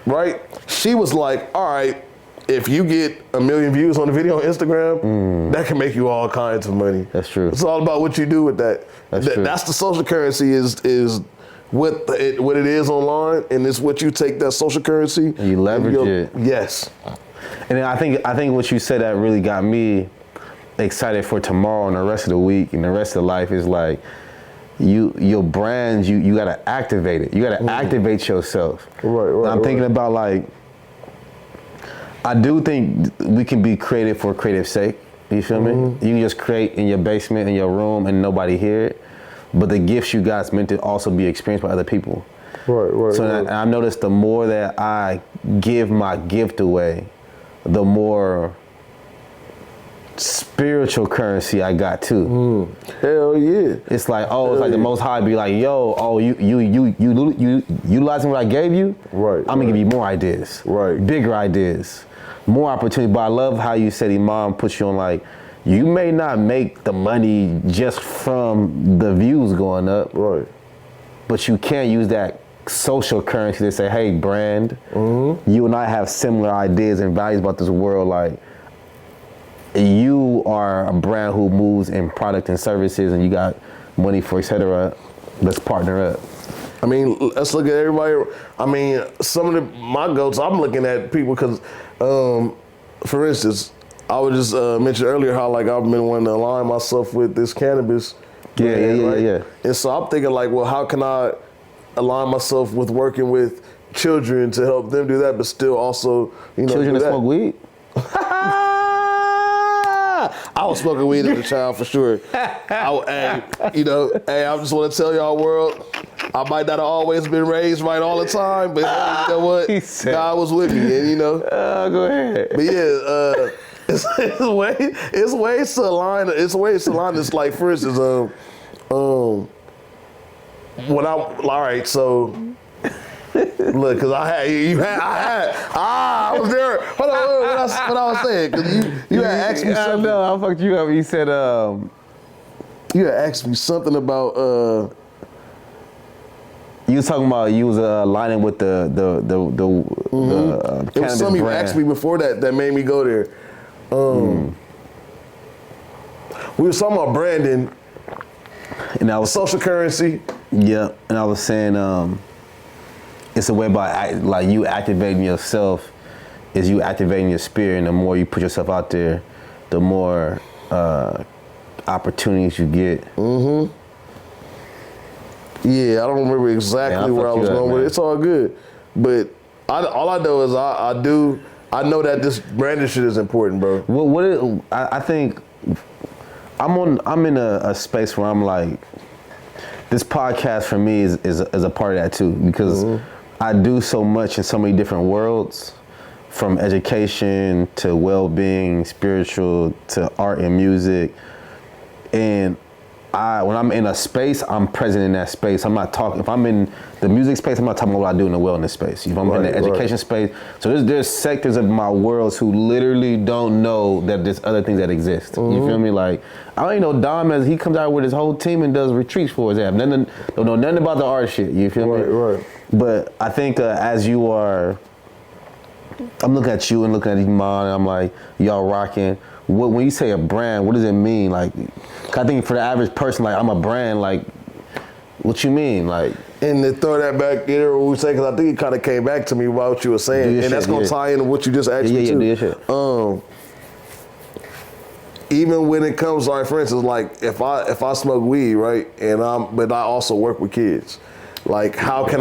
right? She was like, all right, if you get 1 million views on the video on Instagram, that can make you all kinds of money. That's true. It's all about what you do with that. True. That's the social currency is what it is online, and it's what you take that social currency. And you leverage it. Yes. And I think what you said that really got me excited for tomorrow and the rest of the week and the rest of life is like, your brands, you gotta activate it. You gotta activate yourself. Right. I'm thinking about like, I do think we can be creative for creative sake. You feel me? You can just create in your basement, in your room, and nobody hear it. But the gifts you got is meant to also be experienced by other people. Right. So I've noticed the more that I give my gift away, the more spiritual currency I got too. Hell yeah. It's like, it's like the Most High be like, yo, you utilizing what I gave you? Right. I'm gonna give you more ideas. Right. Bigger ideas. More opportunity. But I love how you said Imam puts you on, like, you may not make the money just from the views going up. Right. But you can use that social currency to say, hey, brand, you and I have similar ideas and values about this world. Like, you are a brand who moves in product and services, and you got money for et cetera. Let's partner up. I mean, let's look at everybody. I mean, some of my goals, I'm looking at people because, for instance, I was just mentioned earlier how like I've been wanting to align myself with this cannabis. Yeah. And so I'm thinking like, well, how can I align myself with working with children to help them do that, but still also, Children that smoke weed? I was smoking weed as a child for sure. I just want to tell y'all, world, I might not have always been raised right all the time, but you know what? God was with me, and go ahead. But yeah, it's ways to align. It's ways to align this. Like for instance, all right, so. Look, cause I was there. Hold on, what I was saying? Cause you had asked me something. No, I fucked you up. You said you had asked me something about you was talking about you was aligning with the it was something you asked me before that made me go there. We were talking about branding, and I was social currency. Yeah, and I was saying it's a way about you activating yourself, is you activating your spirit, and the more you put yourself out there, the more opportunities you get. Yeah, I don't remember exactly where I was going with it. It's all good, but all I know is I know that this branding shit is important, bro. Well, I think I'm in a space where I'm like, this podcast for me is a part of that too, because I do so much in so many different worlds, from education to well-being, spiritual to art and music. And when I'm in a space, I'm present in that space. I'm not talking. If I'm in the music space, I'm not talking about what I do in the wellness space. If I'm in the education space, so there's sectors of my worlds who literally don't know that there's other things that exist. You feel me? Like, I don't even know Dom as he comes out with his whole team and does retreats for his app. Don't know nothing about the art shit. You feel me? Right. But I think as you are, I'm looking at you and looking at Iman, and I'm like, y'all rocking. When you say a brand, what does it mean? Like, I think for the average person, like, I'm a brand, like, what you mean? Like, and to throw that back there, what we say, because I think it kind of came back to me about what you were saying, and that's going to tie into what you just asked me too. Even when it comes, like, for instance, like, if I smoke weed, right, but I also work with kids. Like, how can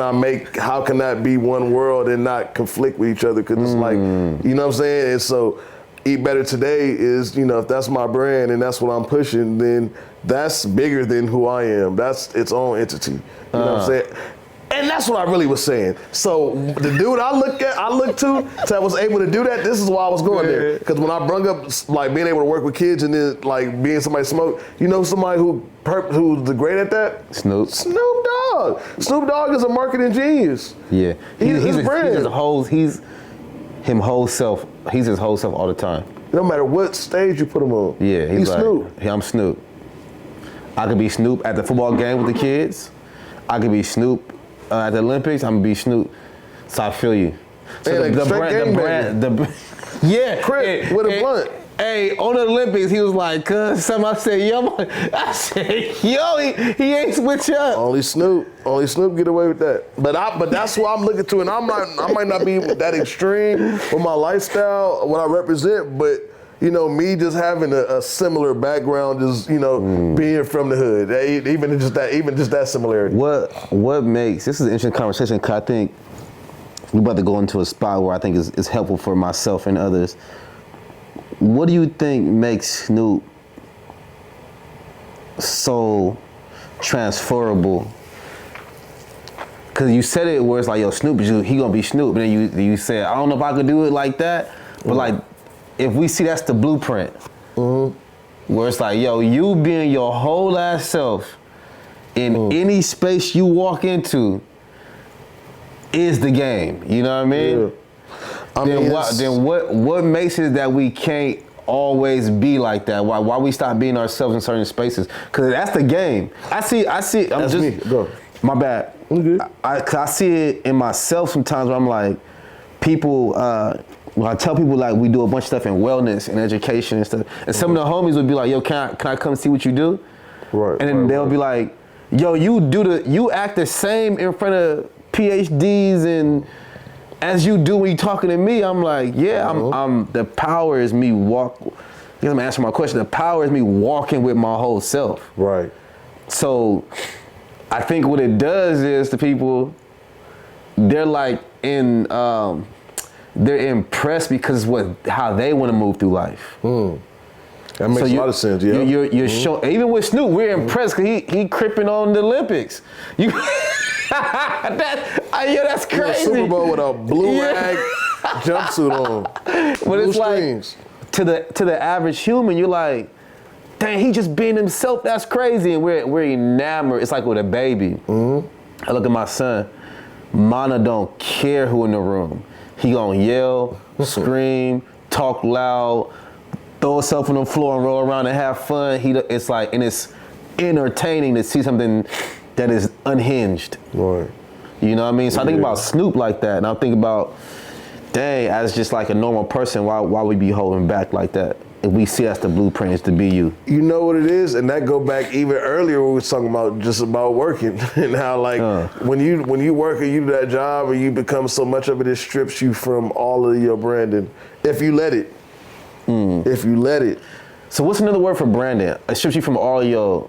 that be one world and not conflict with each other? Because it's like, you know what I'm saying? And so, Eat Better Today is, if that's my brand and that's what I'm pushing, then that's bigger than who I am. That's its own entity. You know what I'm saying? And that's what I really was saying. So the dude I looked to that was able to do that, this is why I was going there. Because when I brung up like being able to work with kids and then like being somebody smoke, somebody who's great at that? Snoop Dogg. Snoop Dogg is a marketing genius. Yeah. He's his brand. He's his whole self all the time. No matter what stage you put him on. Yeah, he's like, Snoop. Yeah, I'm Snoop. I could be Snoop at the football game with the kids. I could be Snoop at the Olympics. I'm gonna be Snoop. So I feel you. So the brand, yeah, Crip with a blunt. Hey, on the Olympics, he was like, cuz somebody said, he ain't switch up. Only Snoop get away with that. But that's what I'm looking to, and I might not be that extreme with my lifestyle, what I represent, but me just having a similar background, just being from the hood, even just that similarity. What makes this is an interesting conversation? Cause I think we're about to go into a spot where I think is helpful for myself and others. What do you think makes Snoop so transferable? Cause you said it where it's like, yo, Snoop, he gonna be Snoop, and then you said, I don't know if I could do it like that, but like if we see that's the blueprint, where it's like, yo, you being your whole ass self in any space you walk into is the game. You know what I mean? Yeah. Then what makes it that we can't always be like that? Why we stop being ourselves in certain spaces? Because that's the game. I see. That's me. Go. My bad. I see it in myself sometimes where I'm like, people, when I tell people like we do a bunch of stuff in wellness and education and stuff, and some of the homies would be like, yo, can I come see what you do? Right. And then they'll be like, yo, you act the same in front of PhDs and as you do when you talking to me. I'm like, yeah, I'm the power is me I'm answering my question. The power is me walking with my whole self. Right. So I think what it does is the people, they're like they're impressed because how they want to move through life. That makes a lot of sense. Yeah. You're showing, even with Snoop, we're impressed because he cripping on the Olympics. That's crazy. Super Bowl with a blue rag jumpsuit on. But blue it's strings. Like to the average human, you're like, dang, he just being himself. That's crazy, and we're enamored. It's like with a baby. I look at my son. Mana don't care who in the room. He gonna yell, scream, talk loud, throw himself on the floor and roll around and have fun. It's like, and it's entertaining to see something that is unhinged. Right. You know what I mean? So I think about Snoop like that, and I think about, dang, as just like a normal person, why we be holding back like that? If we see that's the blueprint is to be you. You know what it is, and that go back even earlier when we was talking about just about working and how like when you work and you do that job and you become so much of it, it strips you from all of your branding. If you let it. If you let it. So what's another word for branding? It strips you from all your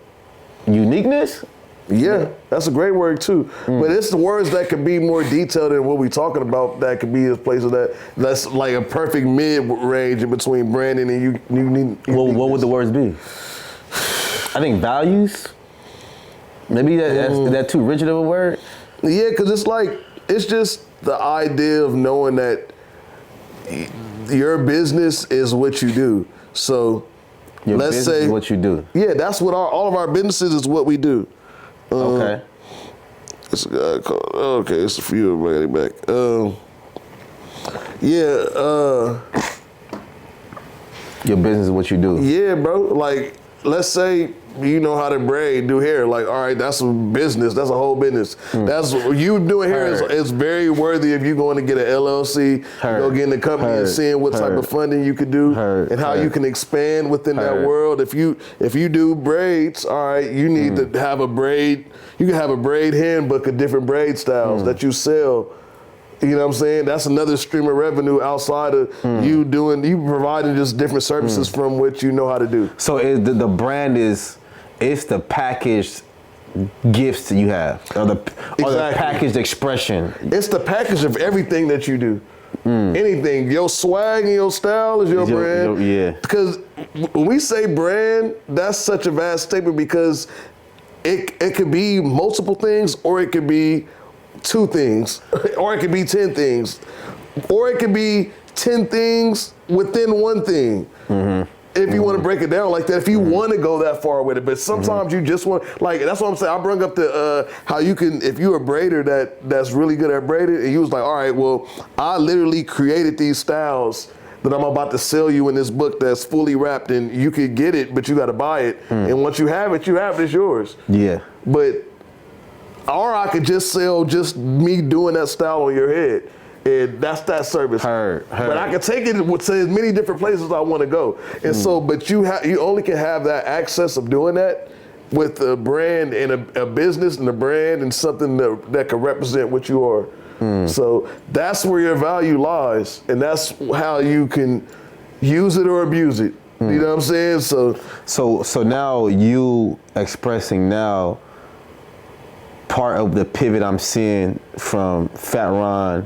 uniqueness? Yeah, that's a great word too. But it's the words that could be more detailed than what we're talking about. That could be a place of that's like a perfect mid-range in between branding and uniqueness. What would the words be? I think values. Maybe that's that too rigid of a word. Yeah, because it's just the idea of knowing that your business is what you do. So let's say is what you do. Yeah, that's what all of our businesses is what we do. Okay. It's a guy called. Okay, it's a few of them back. Your business is what you do. Yeah, bro. Like, let's say you know how to do hair. Like, all right, that's a business. That's a whole business. That's you doing hair is very worthy of you going to get an LLC, go get in the company and seeing what type of funding you could do and how you can expand within that world. If you do braids, all right, you need to have a braid. You can have a braid handbook of different braid styles that you sell. You know what I'm saying? That's another stream of revenue outside of you providing just different services from what you know how to do. So the brand it's the packaged gifts that you have, or the packaged expression. It's the package of everything that you do. Anything, your swag and your style is your brand. Yeah. Because when we say brand, that's such a vast statement because it could be multiple things, or it could be 2 things, or it could be 10 things, or it could be 10 things within 1 thing. If you want to break it down like that, if you want to go that far with it, but sometimes you just want, like, that's what I'm saying. I bring up the how you can, if you're a braider that's really good at braiding, and you was like, all right, well, I literally created these styles that I'm about to sell you in this book that's fully wrapped, and you could get it, but you got to buy it, and once you have it, it's yours. Yeah. Or I could just sell just me doing that style on your head. And that's that service. But I can take it to as many different places I want to go. And so, but you only can have that access of doing that with a brand and a business and a brand and something that can represent what you are. So that's where your value lies. And that's how you can use it or abuse it. You know what I'm saying? So now you expressing now part of the pivot I'm seeing from Fat Ron,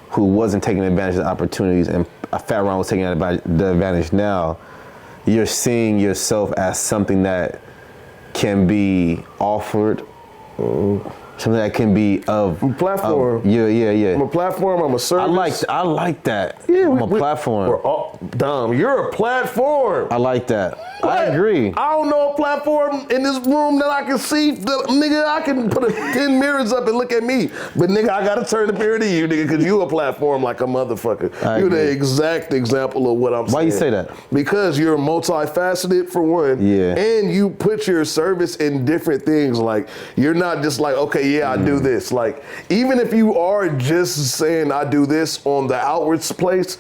who wasn't taking advantage of the opportunities, and Fat Ron was taking the advantage now. You're seeing yourself as something that can be offered, Something that can be of I'm a platform. Yeah. I'm a platform. I'm a service. I like that. Yeah, I'm a platform. Dom, you're a platform. I like that. What? I agree. I don't know a platform in this room that I can see. Nigga, I can put 10 mirrors up and look at me. But nigga, I gotta turn the mirror to you, nigga, because you a platform like a motherfucker. You're the exact example of what I'm saying. Why you say that? Because you're multifaceted for one. Yeah. And you put your service in different things. Like, you're not just like, okay, yeah, I do this. Like, even if you are just saying I do this on the outward place,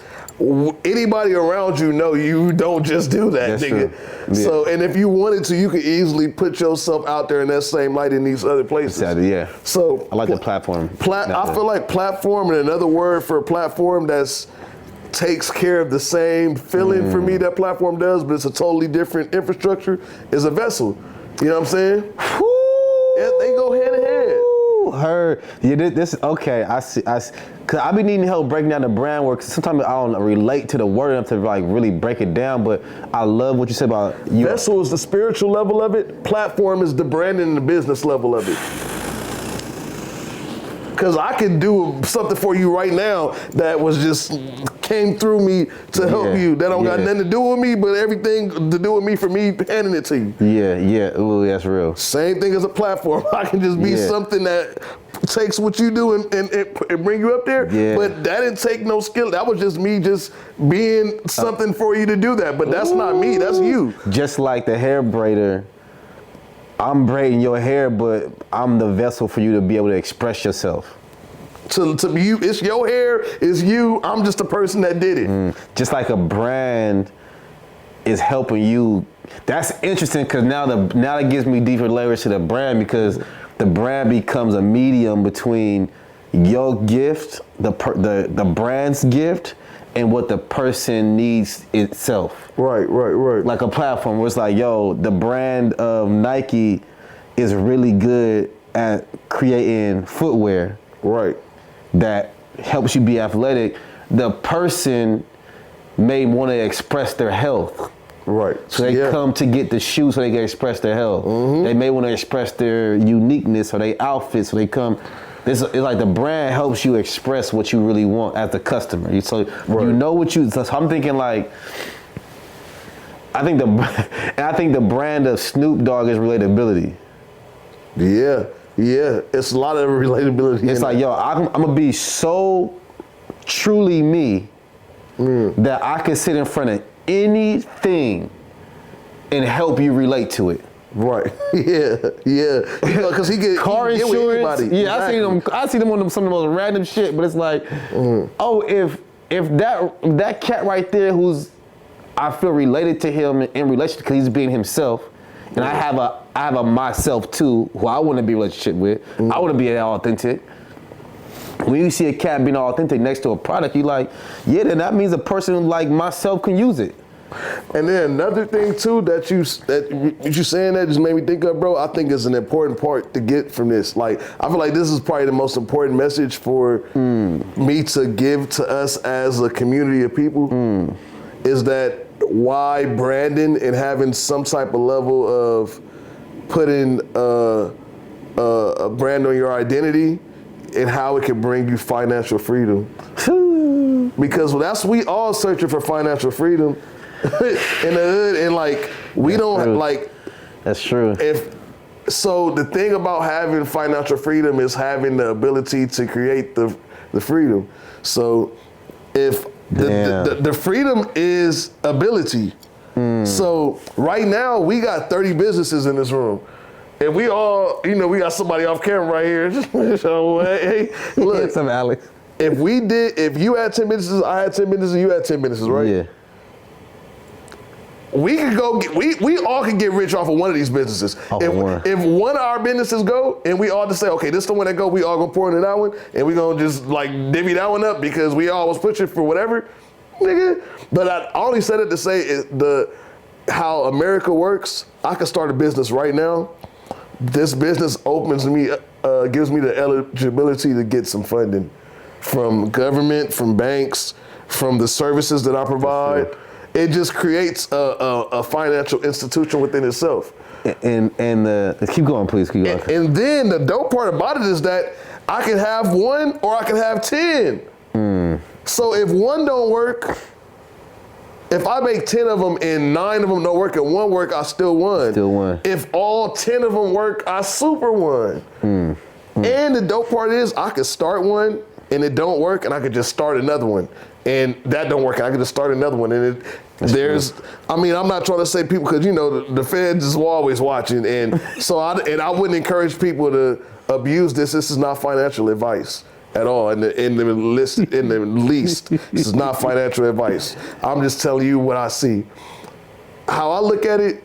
anybody around you know you don't just do that, That's nigga. true. Yeah. So, and if you wanted to, you could easily put yourself out there in that same light in these other places. Exactly, yeah. So I like the platform. I feel like platform, and another word for platform that's takes care of the same feeling for me that platform does, but it's a totally different infrastructure, is a vessel. You know what I'm saying? Yeah, they go head to head. Her, yeah, this okay. I see, cause I be needing help breaking down the brand work. Sometimes I don't relate to the word enough to like really break it down. But I love what you said about you. Vessel is the spiritual level of it. Platform is the branding and the business level of it. Cause I could do something for you right now that was just came through me to help you. That don't got nothing to do with me, but everything to do with me for me handing it to you. Yeah. Ooh, that's real. Same thing as a platform. I can just be something that takes what you do and bring you up there. Yeah. But that didn't take no skill. That was just me just being something for you to do that. But that's not me. That's you. Just like the hair braider. I'm braiding your hair, but I'm the vessel for you to be able to express yourself. To you, it's your hair, it's you. I'm just the person that did it. Just like a brand is helping you. That's interesting because now that gives me deeper layers to the brand, because the brand becomes a medium between your gift, the brand's gift, and what the person needs itself. Right. Like a platform where it's like, yo, the brand of Nike is really good at creating footwear. Right. That helps you be athletic. The person may want to express their health. Right. So they come to get the shoes so they can express their health. They may want to express their uniqueness or their outfits, so they come. It's like the brand helps you express what you really want as the customer. So you know what you. So I'm thinking like, I think the brand of Snoop Dogg is relatability. Yeah, it's a lot of relatability. It's like, yo, I'm gonna be so truly me that I can sit in front of anything and help you relate to it. Right. Yeah. Because he get car insurance. Yeah, exactly. I see them on some of the most random shit, but it's like, oh, if that cat right there, who's I feel related to him in relation because he's being himself, and I have a myself too who I want to be in a relationship with. I want to be authentic. When you see a cat being authentic next to a product, you like, yeah, then that means a person like myself can use it. And then another thing too that you saying that just made me think of, bro, I think is an important part to get from this. Like, I feel like this is probably the most important message for me to give to us as a community of people, is that why branding and having some type of level of putting a brand on your identity and how it can bring you financial freedom. Because we all searching for financial freedom in the hood, and like we don't true. like. That's true. So the thing about having financial freedom is having the ability to create the freedom. So if the freedom is ability. So right now we got 30 businesses in this room. And we all, we got somebody off camera right here. So hey, look, some Alex. If you had 10 businesses, I had 10 businesses, you had 10 businesses, right? Yeah. We could go. We all can get rich off of one of these businesses. If one of our businesses go, and we all just say, okay, this is the one that go, we all gonna pour into that one, and we gonna just like divvy that one up because we all was pushing for whatever, nigga. But I only said it to say how America works. I could start a business right now. This business opens me, gives me the eligibility to get some funding from government, from banks, from the services that I provide. It just creates a financial institution within itself. keep going, please. Keep going. And then the dope part about it is that I can have one or I can have 10. So if one don't work, if I make 10 of them and 9 of them don't work and one work, I still won. Still won. If all 10 of them work, I super won. And the dope part is I could start one and it don't work and I could just start another one. And that don't work and I could just start another one. And I'm not trying to say people, because you know the feds is always watching, and so I wouldn't encourage people to abuse this. This is not financial advice at all. In the least, this is not financial advice. I'm just telling you what I see. How I look at it,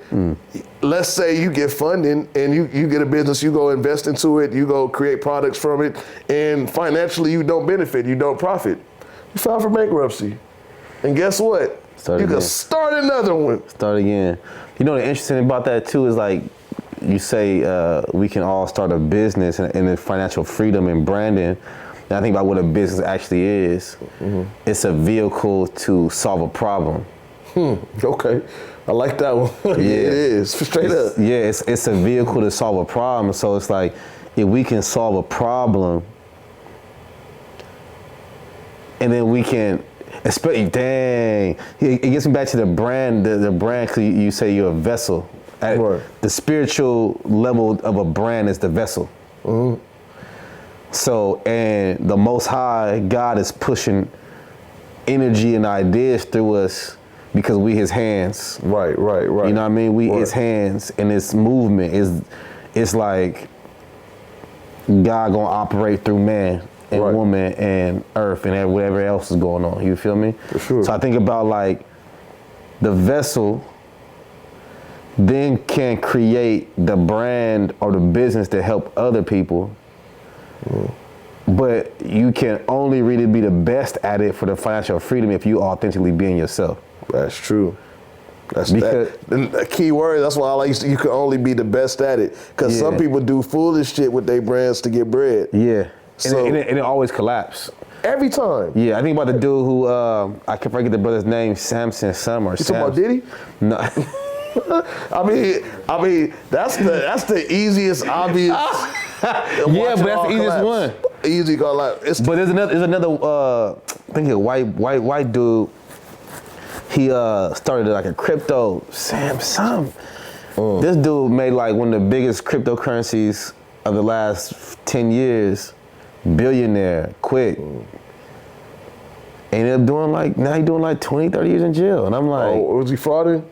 let's say you get funding and you get a business, you go invest into it, you go create products from it, and financially you don't benefit, you don't profit. You file for bankruptcy. And guess what? You can start another one. Start again. You know, the interesting about that too is like you say we can all start a business and the financial freedom and branding. And I think about what a business actually is. It's a vehicle to solve a problem. Okay. I like that one. Yeah, it is. Straight up. Yeah, it's a vehicle to solve a problem. So it's like if we can solve a problem and then we can, especially, dang, it gets me back to the brand, the brand, because you say you're a vessel. Right. The spiritual level of a brand is the vessel. So, and the Most High, God is pushing energy and ideas through us because we His hands. Right. You know what I mean? We His hands, and this movement it's like God gonna operate through man and woman and earth and whatever else is going on. You feel me? For sure. So I think about like the vessel then can create the brand or the business to help other people. But you can only really be the best at it for the financial freedom if you authentically being yourself. That's true. The key word, that's why I like you can only be the best at it. Because some people do foolish shit with their brands to get bread. Yeah. So, and it always collapse. Every time. Yeah, I think about the dude who, I can forget the brother's name, Samson Sum or You talking about Diddy? No. I mean, that's the easiest, obvious. Yeah, but that's the easiest one. Easy call out. But there's another I think a white dude. He started like a crypto, Samsung. This dude made like one of the biggest cryptocurrencies of the last 10 years. Billionaire, quick. Ended up doing like 20, 30 years in jail. And I'm like, was he frauding?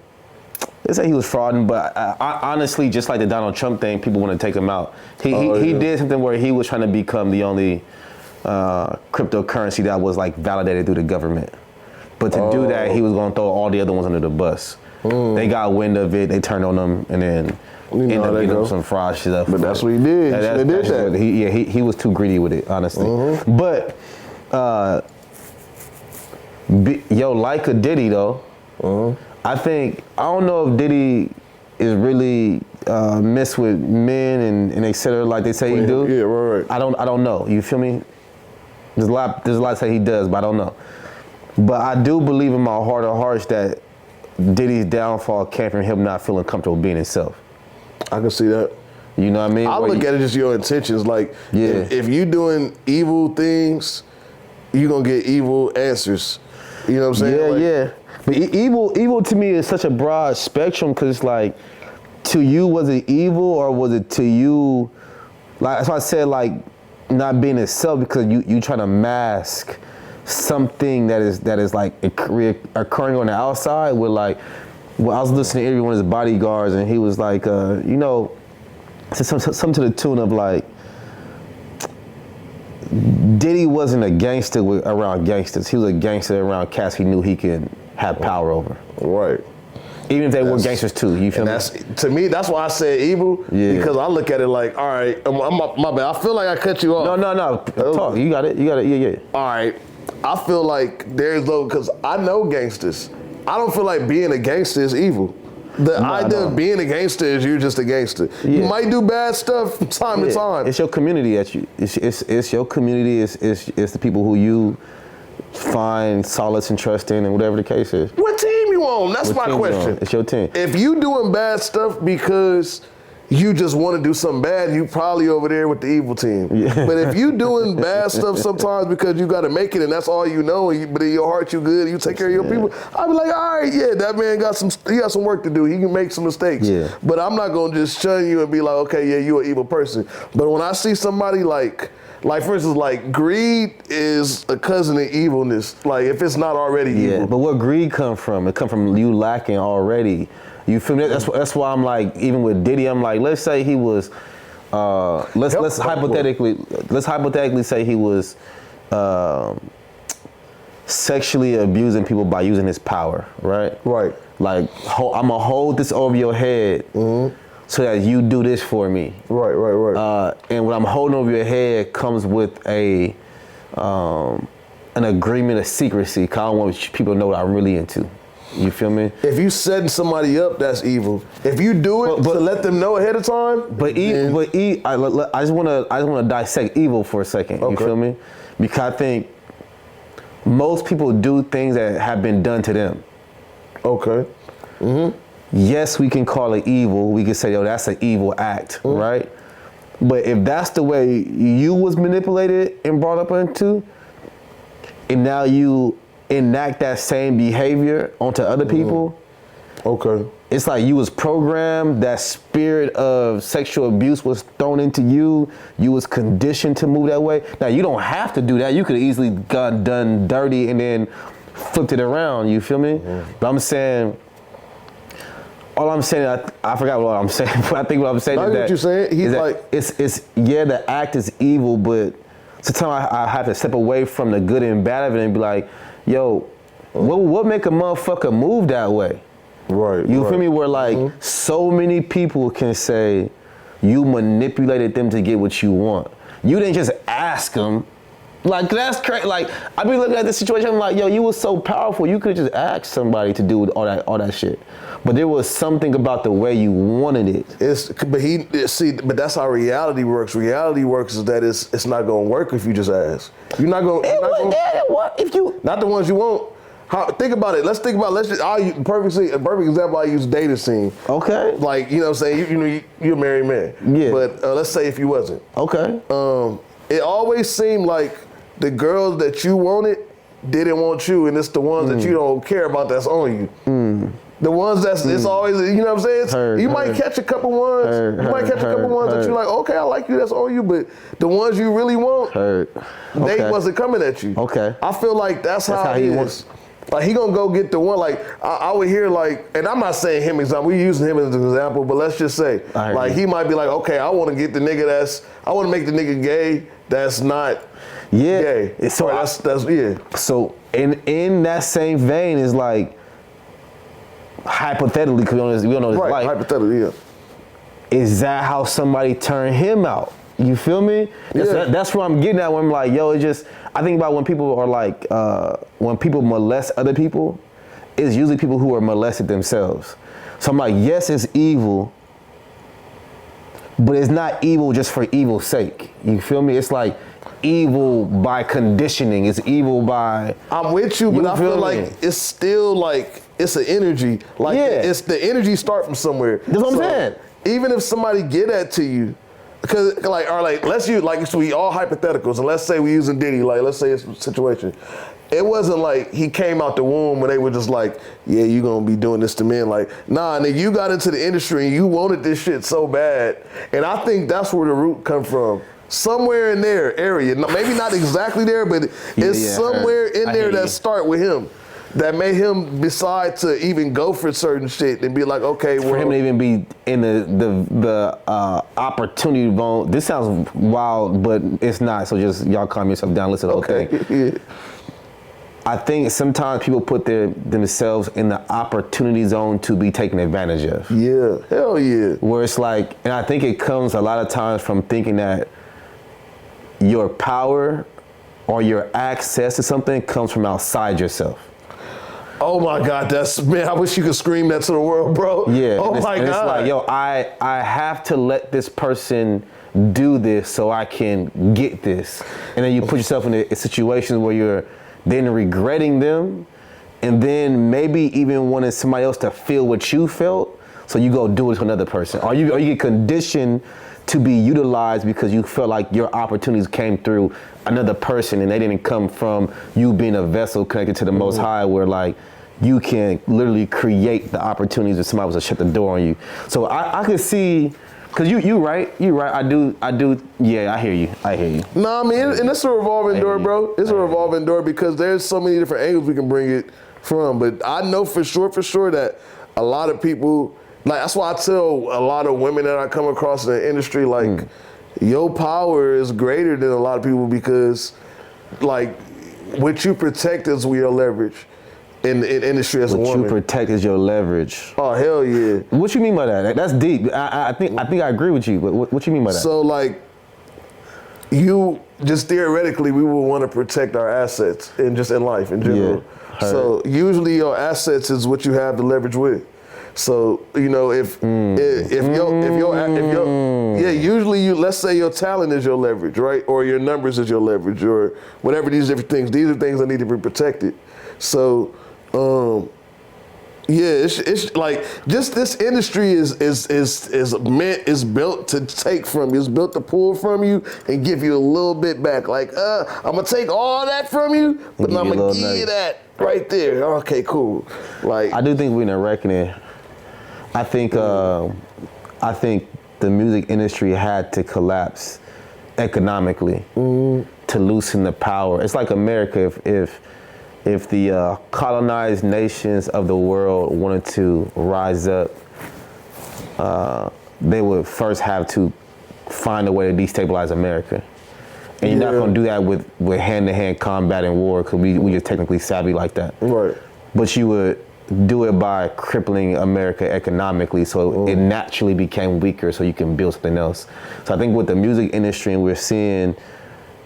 They say he was frauding, but I honestly, just like the Donald Trump thing, people want to take him out. He did something where he was trying to become the only cryptocurrency that was like validated through the government. But to do that, he was going to throw all the other ones under the bus. They got wind of it, they turned on him, and then ended up getting him some fraud stuff. But that's what he did. He was too greedy with it, honestly. But like a Diddy though, I don't know if Diddy is really mess with men and et cetera like they say he do. Yeah, right. I don't know. You feel me? There's a lot to say he does, but I don't know. But I do believe in my heart of hearts that Diddy's downfall came from him not feeling comfortable being himself. I can see that. You know what I mean? I look at it just your intentions. Like, if you doing evil things, you gonna get evil answers. You know what I'm saying? Yeah. But evil to me is such a broad spectrum because it's like, to you, was it evil or was it to you, like, that's why I said like not being itself because you trying to mask something that is like occurring on the outside with like, well, I was listening to every one of his bodyguards and he was like, something to the tune of like, Diddy wasn't a gangster around gangsters. He was a gangster around cats he knew he could have power over. Right. Even if they were gangsters too, you feel me? To me, that's why I said evil, because I look at it like, all right, my bad. I feel like I cut you off. No. Talk. You got it. Yeah. All right. I feel like there's because I know gangsters. I don't feel like being a gangster is evil. The idea of being a gangster is you're just a gangster. Yeah. You might do bad stuff from time to time. It's your community it's your community. It's the people who you find solace and trust in, and whatever the case is. What team you on? That's What my team you question. on? It's your team. If you doing bad stuff because you just want to do something bad, you probably over there with the evil team. Yeah. But if you doing bad stuff sometimes because you got to make it and that's all you know, but in your heart you good, you take care of your people, I'll be like, all right, yeah, that man got some work to do. He can make some mistakes. Yeah. But I'm not gonna just shun you and be like, okay, yeah, you an evil person. But when I see somebody like for instance, like greed is a cousin of evilness. Like if it's not already evil. But where greed come from? It come from you lacking already. You feel me? That's why I'm like, even with Diddy, I'm like, let's say he was, let's hypothetically say he was sexually abusing people by using his power, right? Right. Like, I'm gonna hold this over your head so that you do this for me. Right. And what I'm holding over your head comes with an agreement of secrecy, cause I don't want people to know what I'm really into. You feel me? If you setting somebody up, that's evil. If you do it to let them know ahead of time, I just wanna dissect evil for a second. You feel me? Because I think most people do things that have been done to them. Okay. Yes, we can call it evil. We can say, yo, that's an evil act, right? But if that's the way you was manipulated and brought up into, and now you enact that same behavior onto other people, okay, it's like you was programmed, that spirit of sexual abuse was thrown into you, you was conditioned to move that way. Now, you don't have to do that. You could have easily got done dirty and then flipped it around, you feel me? But I'm saying, I forgot what I'm saying, but I think what I'm saying is that, what you're saying. He's like, it's the act is evil, but sometimes I have to step away from the good and bad of it and be like, yo, what make a motherfucker move that way? Right. You feel me? Where like so many people can say you manipulated them to get what you want. You didn't just ask them. Like, that's crazy. Like, I be looking at this situation, I'm like, yo, you was so powerful. You could just ask somebody to do all that shit. But there was something about the way you wanted it. But that's how reality works. Reality works is that it's not gonna work if you just ask. You're not gonna. What if you? Not the ones you want. Think about it. I'll use perfect example. I use dating scene. Okay. Like, you know what I'm saying? You're a married man. Yeah. But let's say if you wasn't. Okay. It always seemed like the girls that you wanted didn't want you, and it's the ones that you don't care about that's on you. The ones it's always, you know what I'm saying? You might catch a couple ones. That you're like, okay, I like you, that's on you, but the ones you really want, they wasn't coming at you. Okay. I feel like that's how he is. Like, he gonna go get the one, like, I would hear, like, and I'm not saying him example, we using him as an example, but let's just say, like, he might be like, okay, I want to get the nigga I want to make the nigga gay that's not gay. So that's So in that same vein is like, hypothetically, because we don't know his life. Hypothetically, yeah. Is that how somebody turned him out? You feel me? That's what I'm getting at when I'm like, yo, I think about when people are like, when people molest other people, it's usually people who are molested themselves. So I'm like, yes, it's evil, but it's not evil just for evil's sake. You feel me? It's like evil by conditioning. It's evil by... I'm with you, but I feel like it's still like, it's an energy. Like, it's the energy start from somewhere. That's what I'm saying. Even if somebody get that to you, because let's use, like, so we all hypotheticals, and let's say we using Diddy, like, let's say it's a situation. It wasn't like he came out the womb and they were just like, yeah, you gonna be doing this to men. Like, nah, nigga, you got into the industry and you wanted this shit so bad. And I think that's where the root come from. Somewhere in their area, maybe not exactly there, but it's somewhere in there that start with him. That made him decide to even go for certain shit and be like, okay, for him to even be in the opportunity zone. This sounds wild, but it's not. So just y'all calm yourself down, listen to the whole thing. I think sometimes people put themselves in the opportunity zone to be taken advantage of. Yeah, hell yeah. Where it's like, and I think it comes a lot of times from thinking that your power or your access to something comes from outside yourself. Oh my God, man, I wish you could scream that to the world, bro. Yeah. Oh my God. It's like, yo, I have to let this person do this so I can get this. And then you put yourself in a situation where you're then regretting them and then maybe even wanting somebody else to feel what you felt, so you go do it to another person, or you get conditioned to be utilized because you felt like your opportunities came through another person and they didn't come from you being a vessel connected to the Most High, where like you can literally create the opportunities if somebody was to shut the door on you. So I could see, cause you right. I do. Yeah, I hear you. No, I mean, and it's a revolving door, bro. It's a revolving door because there's so many different angles we can bring it from. But I know for sure that a lot of people, like, that's why I tell a lot of women that I come across in the industry, like, your power is greater than a lot of people because, like, what you protect is your leverage in the industry as a woman. What you protect is your leverage. Oh, hell yeah. What you mean by that? That's deep. I think I agree with you, but what you mean by that? So, like, you just theoretically, we would want to protect our assets in life in general. Yeah, so usually your assets is what you have to leverage with. So, you know, if usually let's say your talent is your leverage, right? Or your numbers is your leverage, or whatever these different things. These are things that need to be protected. So, it's like just this industry is built to take from you. It's built to pull from you and give you a little bit back. Like, I'm gonna take all that from you, but I'm gonna give you that right there. Okay, cool. Like, I do think we're in a reckoning. I think the music industry had to collapse economically to loosen the power. It's like America. If the colonized nations of the world wanted to rise up, they would first have to find a way to destabilize America. And you're not going to do that with hand-to-hand combat and war, because we just technically savvy like that. Right. But you would do it by crippling America economically, so it naturally became weaker, so you can build something else. So I think with the music industry, we're seeing,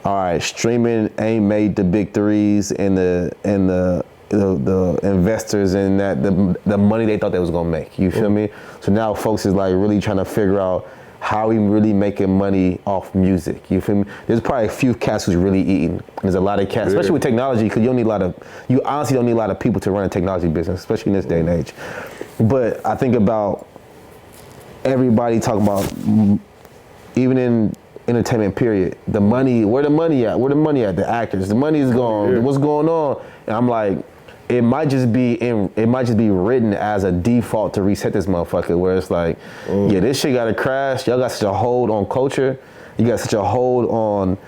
all right, streaming ain't made the big threes and the investors and that the money they thought they was gonna make. You feel me? So now folks is like really trying to figure out how we really making money off music. You feel me? There's probably a few cats who's really eating. There's a lot of cats, especially with technology, because you honestly don't need a lot of people to run a technology business, especially in this day and age. But I think about everybody talking about, even in entertainment period, the money, where the money at? The actors, the money is gone. What's going on? And I'm like, it might just be written as a default to reset this motherfucker, where it's like, yeah, this shit gotta crash. Y'all got such a hold on culture. You got such a hold on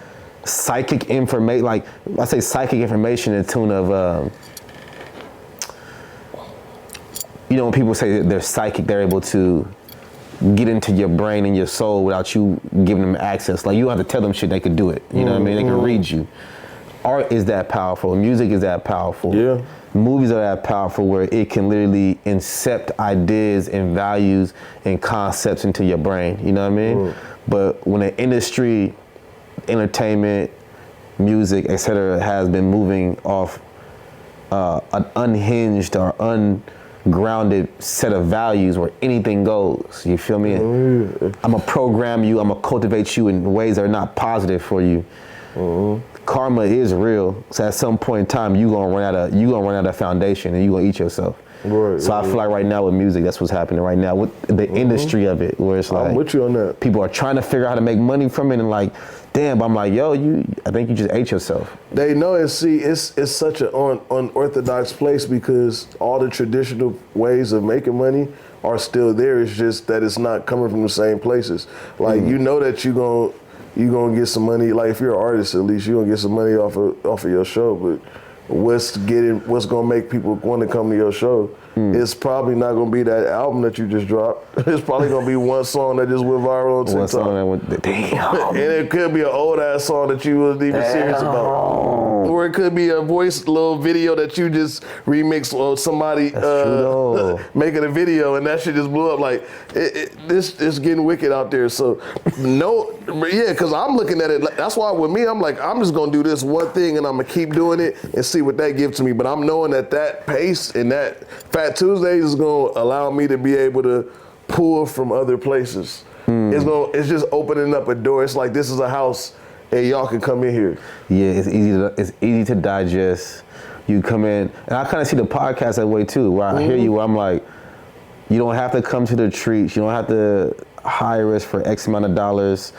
psychic information. Like, I say psychic information in the tune of, when people say they're psychic, they're able to get into your brain and your soul without you giving them access. Like, you don't have to tell them shit, they could do it. You know what I mean? They can read you. Art is that powerful. Music is that powerful. Yeah. Movies are that powerful, where it can literally incept ideas and values and concepts into your brain. You know what I mean? But when an industry, entertainment, music, etc., has been moving off an unhinged or ungrounded set of values where anything goes, you feel me? I'm gonna program you, I'm gonna cultivate you in ways that are not positive for you. Karma is real, so at some point in time you gonna run out of foundation and you gonna eat yourself. So I feel like right now with music, that's what's happening right now with the industry of it, where it's like, I'm with you on that. People are trying to figure out how to make money from it, and like, damn, but I'm like, yo, I think you just ate yourself. They know, and see, it's such an unorthodox place because all the traditional ways of making money are still there. It's just that it's not coming from the same places. Like, you know that you're gonna get some money. Like, if you're an artist, at least you're gonna get some money off of your show. But what's gonna make people want to come to your show? It's probably not gonna be that album that you just dropped. It's probably gonna be one song that just went viral on TikTok. One song that went, damn. And it could be an old ass song that you wasn't even serious about. Or it could be a voice little video that you just remixed, or somebody making a video, and that shit just blew up. Like, this is getting wicked out there. So because I'm looking at it. That's why with me, I'm like, I'm just gonna do this one thing, and I'm gonna keep doing it and see what that gives to me. But I'm knowing that pace and that Fat Tuesdays is gonna allow me to be able to pull from other places. It's just opening up a door. It's like, this is a house, and y'all can come in here. Yeah, it's easy to digest. You come in, and I kind of see the podcast that way too, where I hear you, where I'm like, you don't have to come to the retreats. You don't have to hire us for X amount of dollars.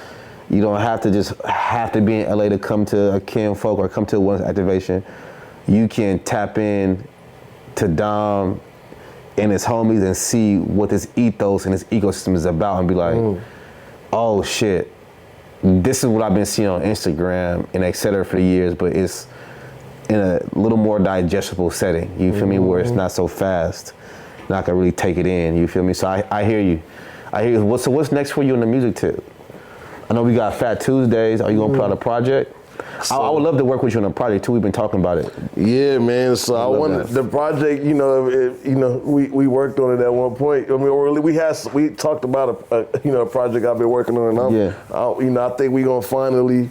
You don't have to just have to be in LA to come to a Kin Folk or come to a Once activation. You can tap in to Dom and his homies and see what this ethos and this ecosystem is about and be like, oh shit, this is what I've been seeing on Instagram and et cetera for years, but it's in a little more digestible setting, you feel me, where it's not so fast and I can really take it in, you feel me? So I hear you. So what's next for you in the music tip? I know we got Fat Tuesdays. Are you gonna put out a project? I would love to work with you on a project too. We've been talking about it. Yeah, man. So I wanted the project. We worked on it at one point. I mean, we talked about a project I've been working on, and I think we gonna finally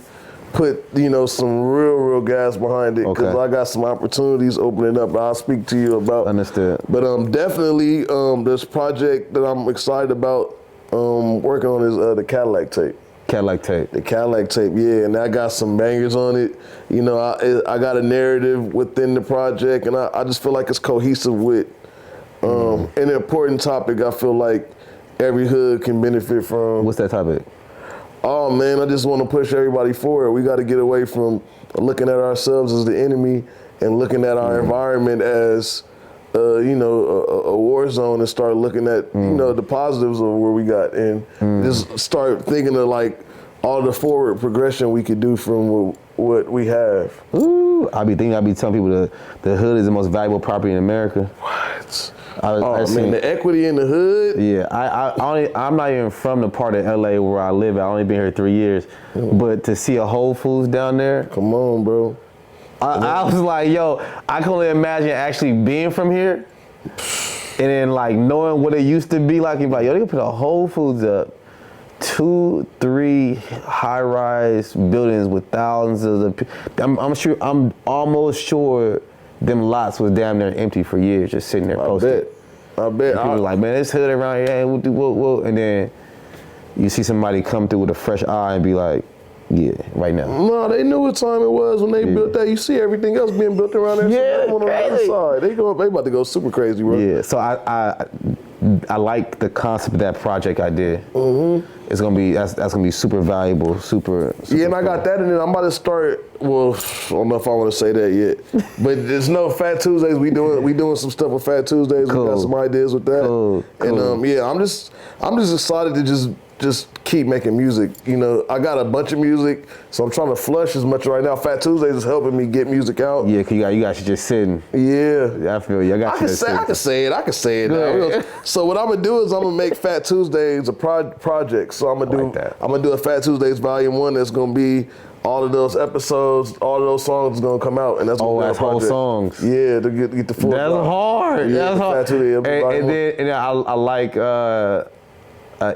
put some real gas behind it because I got some opportunities opening up. I'll speak to you about. Understood. But definitely this project that I'm excited about working on is the Cadillac tape. Cadillac tape. The Cadillac tape, yeah, and I got some bangers on it. I got a narrative within the project, and I just feel like it's cohesive with an important topic I feel like every hood can benefit from. What's that topic? Oh man, I just want to push everybody forward. We got to get away from looking at ourselves as the enemy and looking at our environment as a war zone and start looking at the positives of where we got and just start thinking of like all the forward progression we could do from what we have. Ooh, I be telling people the hood is the most valuable property in America. What? I the equity in the hood. Yeah, I'm not even from the part of LA where I live. I only been here 3 years, but to see a Whole Foods down there, come on, bro. I was like, yo, I can only imagine actually being from here and then like knowing what it used to be like. You're like, yo, they can put a Whole Foods up, 2, 3 high-rise buildings with thousands of people. I'm almost sure them lots was damn near empty for years, just sitting there posted. I bet. And people were like, man, this hood around here, hey, we'll do what. And then you see somebody come through with a fresh eye and be like, yeah, right now. No, they knew what time it was when they built that. You see everything else being built around there. Yeah, on the other side. They about to go super crazy, bro. Yeah, so I like the concept of that project I did. It's gonna be that's gonna be super valuable, super. Yeah, and I got that, and then I'm about to start. Well, I don't know if I want to say that yet, but there's no Fat Tuesdays. We doing some stuff with Fat Tuesdays. Cool. We got some ideas with that. Cool. And yeah, I'm just excited to just keep making music. I got a bunch of music, so I'm trying to flush as much right now. Fat Tuesdays is helping me get music out. Yeah, cause you got you just sitting. Yeah, I feel you. I can say it now. So what I'm gonna do is I'm gonna make Fat Tuesdays a project. So I'm gonna do a Fat Tuesdays Volume 1 that's gonna be all of those episodes, all of those songs is gonna come out, and that's gonna be that's whole songs. Yeah, to get the full. That's hard. Yeah, that's hard. And then I like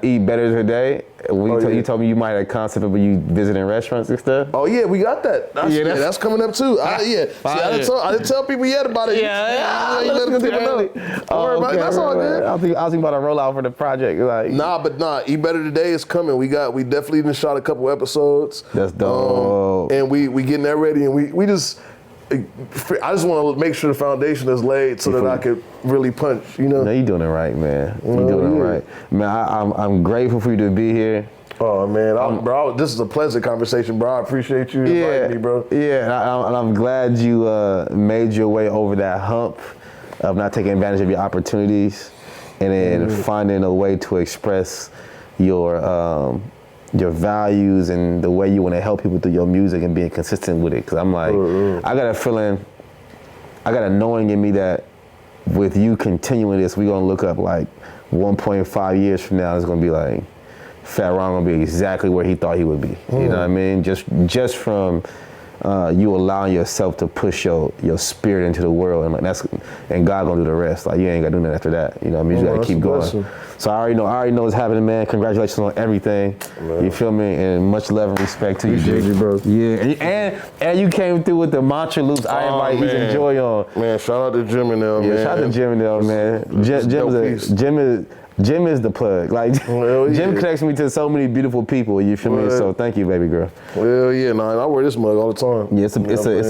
Eat Better Today. You told me you might have a concept of you visiting restaurants and stuff. Oh yeah, we got that. That's coming up too. I didn't tell people yet about it. Yeah. Let people know. That's all good. I was thinking about a rollout for the project. Like, Nah. Eat Better Today is coming. We definitely even shot a couple episodes. That's dope. And we getting that ready, and I just want to make sure the foundation is laid so that I could really punch, No, you're doing it right, man. You're doing it right. Man, I'm grateful for you to be here. Oh, man. Bro, this is a pleasant conversation, bro. I appreciate you inviting me, bro. Yeah, and I'm glad you made your way over that hump of not taking advantage of your opportunities and then finding a way to express your values and the way you want to help people through your music and being consistent with it. Because I'm like, I got a knowing in me that with you continuing this, we're going to look up like 1.5 years from now, it's going to be like, Fat Ron going to be exactly where he thought he would be. You know what I mean? Just from you allowing yourself to push your spirit into the world, and God gonna do the rest. Like, you ain't gotta do nothing after that. You know what I mean? You gotta keep going. Blessing. So I already know what's happening, man. Congratulations on everything. Man. You feel me? And much love and respect to you, Appreciate you, bro. Yeah, and you came through with the mantra loops. I invite you to enjoy on. Man, shout out to Jim and them, man. Shout out to Jim and them, man. Jim is. Jim is the plug. Like Well, yeah. Jim connects me to so many beautiful people. You feel me? Well, So thank you, baby girl. Well, yeah, nah, I wear this mug all the time. Yeah, it's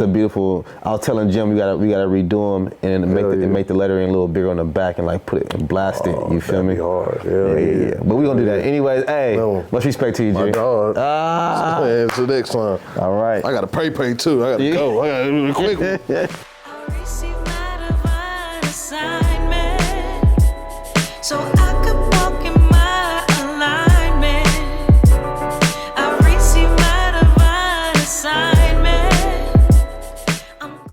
a beautiful. I was telling Jim we gotta redo them and make the lettering a little bigger on the back and like put it and blast it. You feel me? Be hard. Yeah. But we gonna do that anyways. Hey, No. much respect to you, My Jim. dog. Ah. Man, until next time. All right. I got to pay too. I got to go. I got to do a quick one.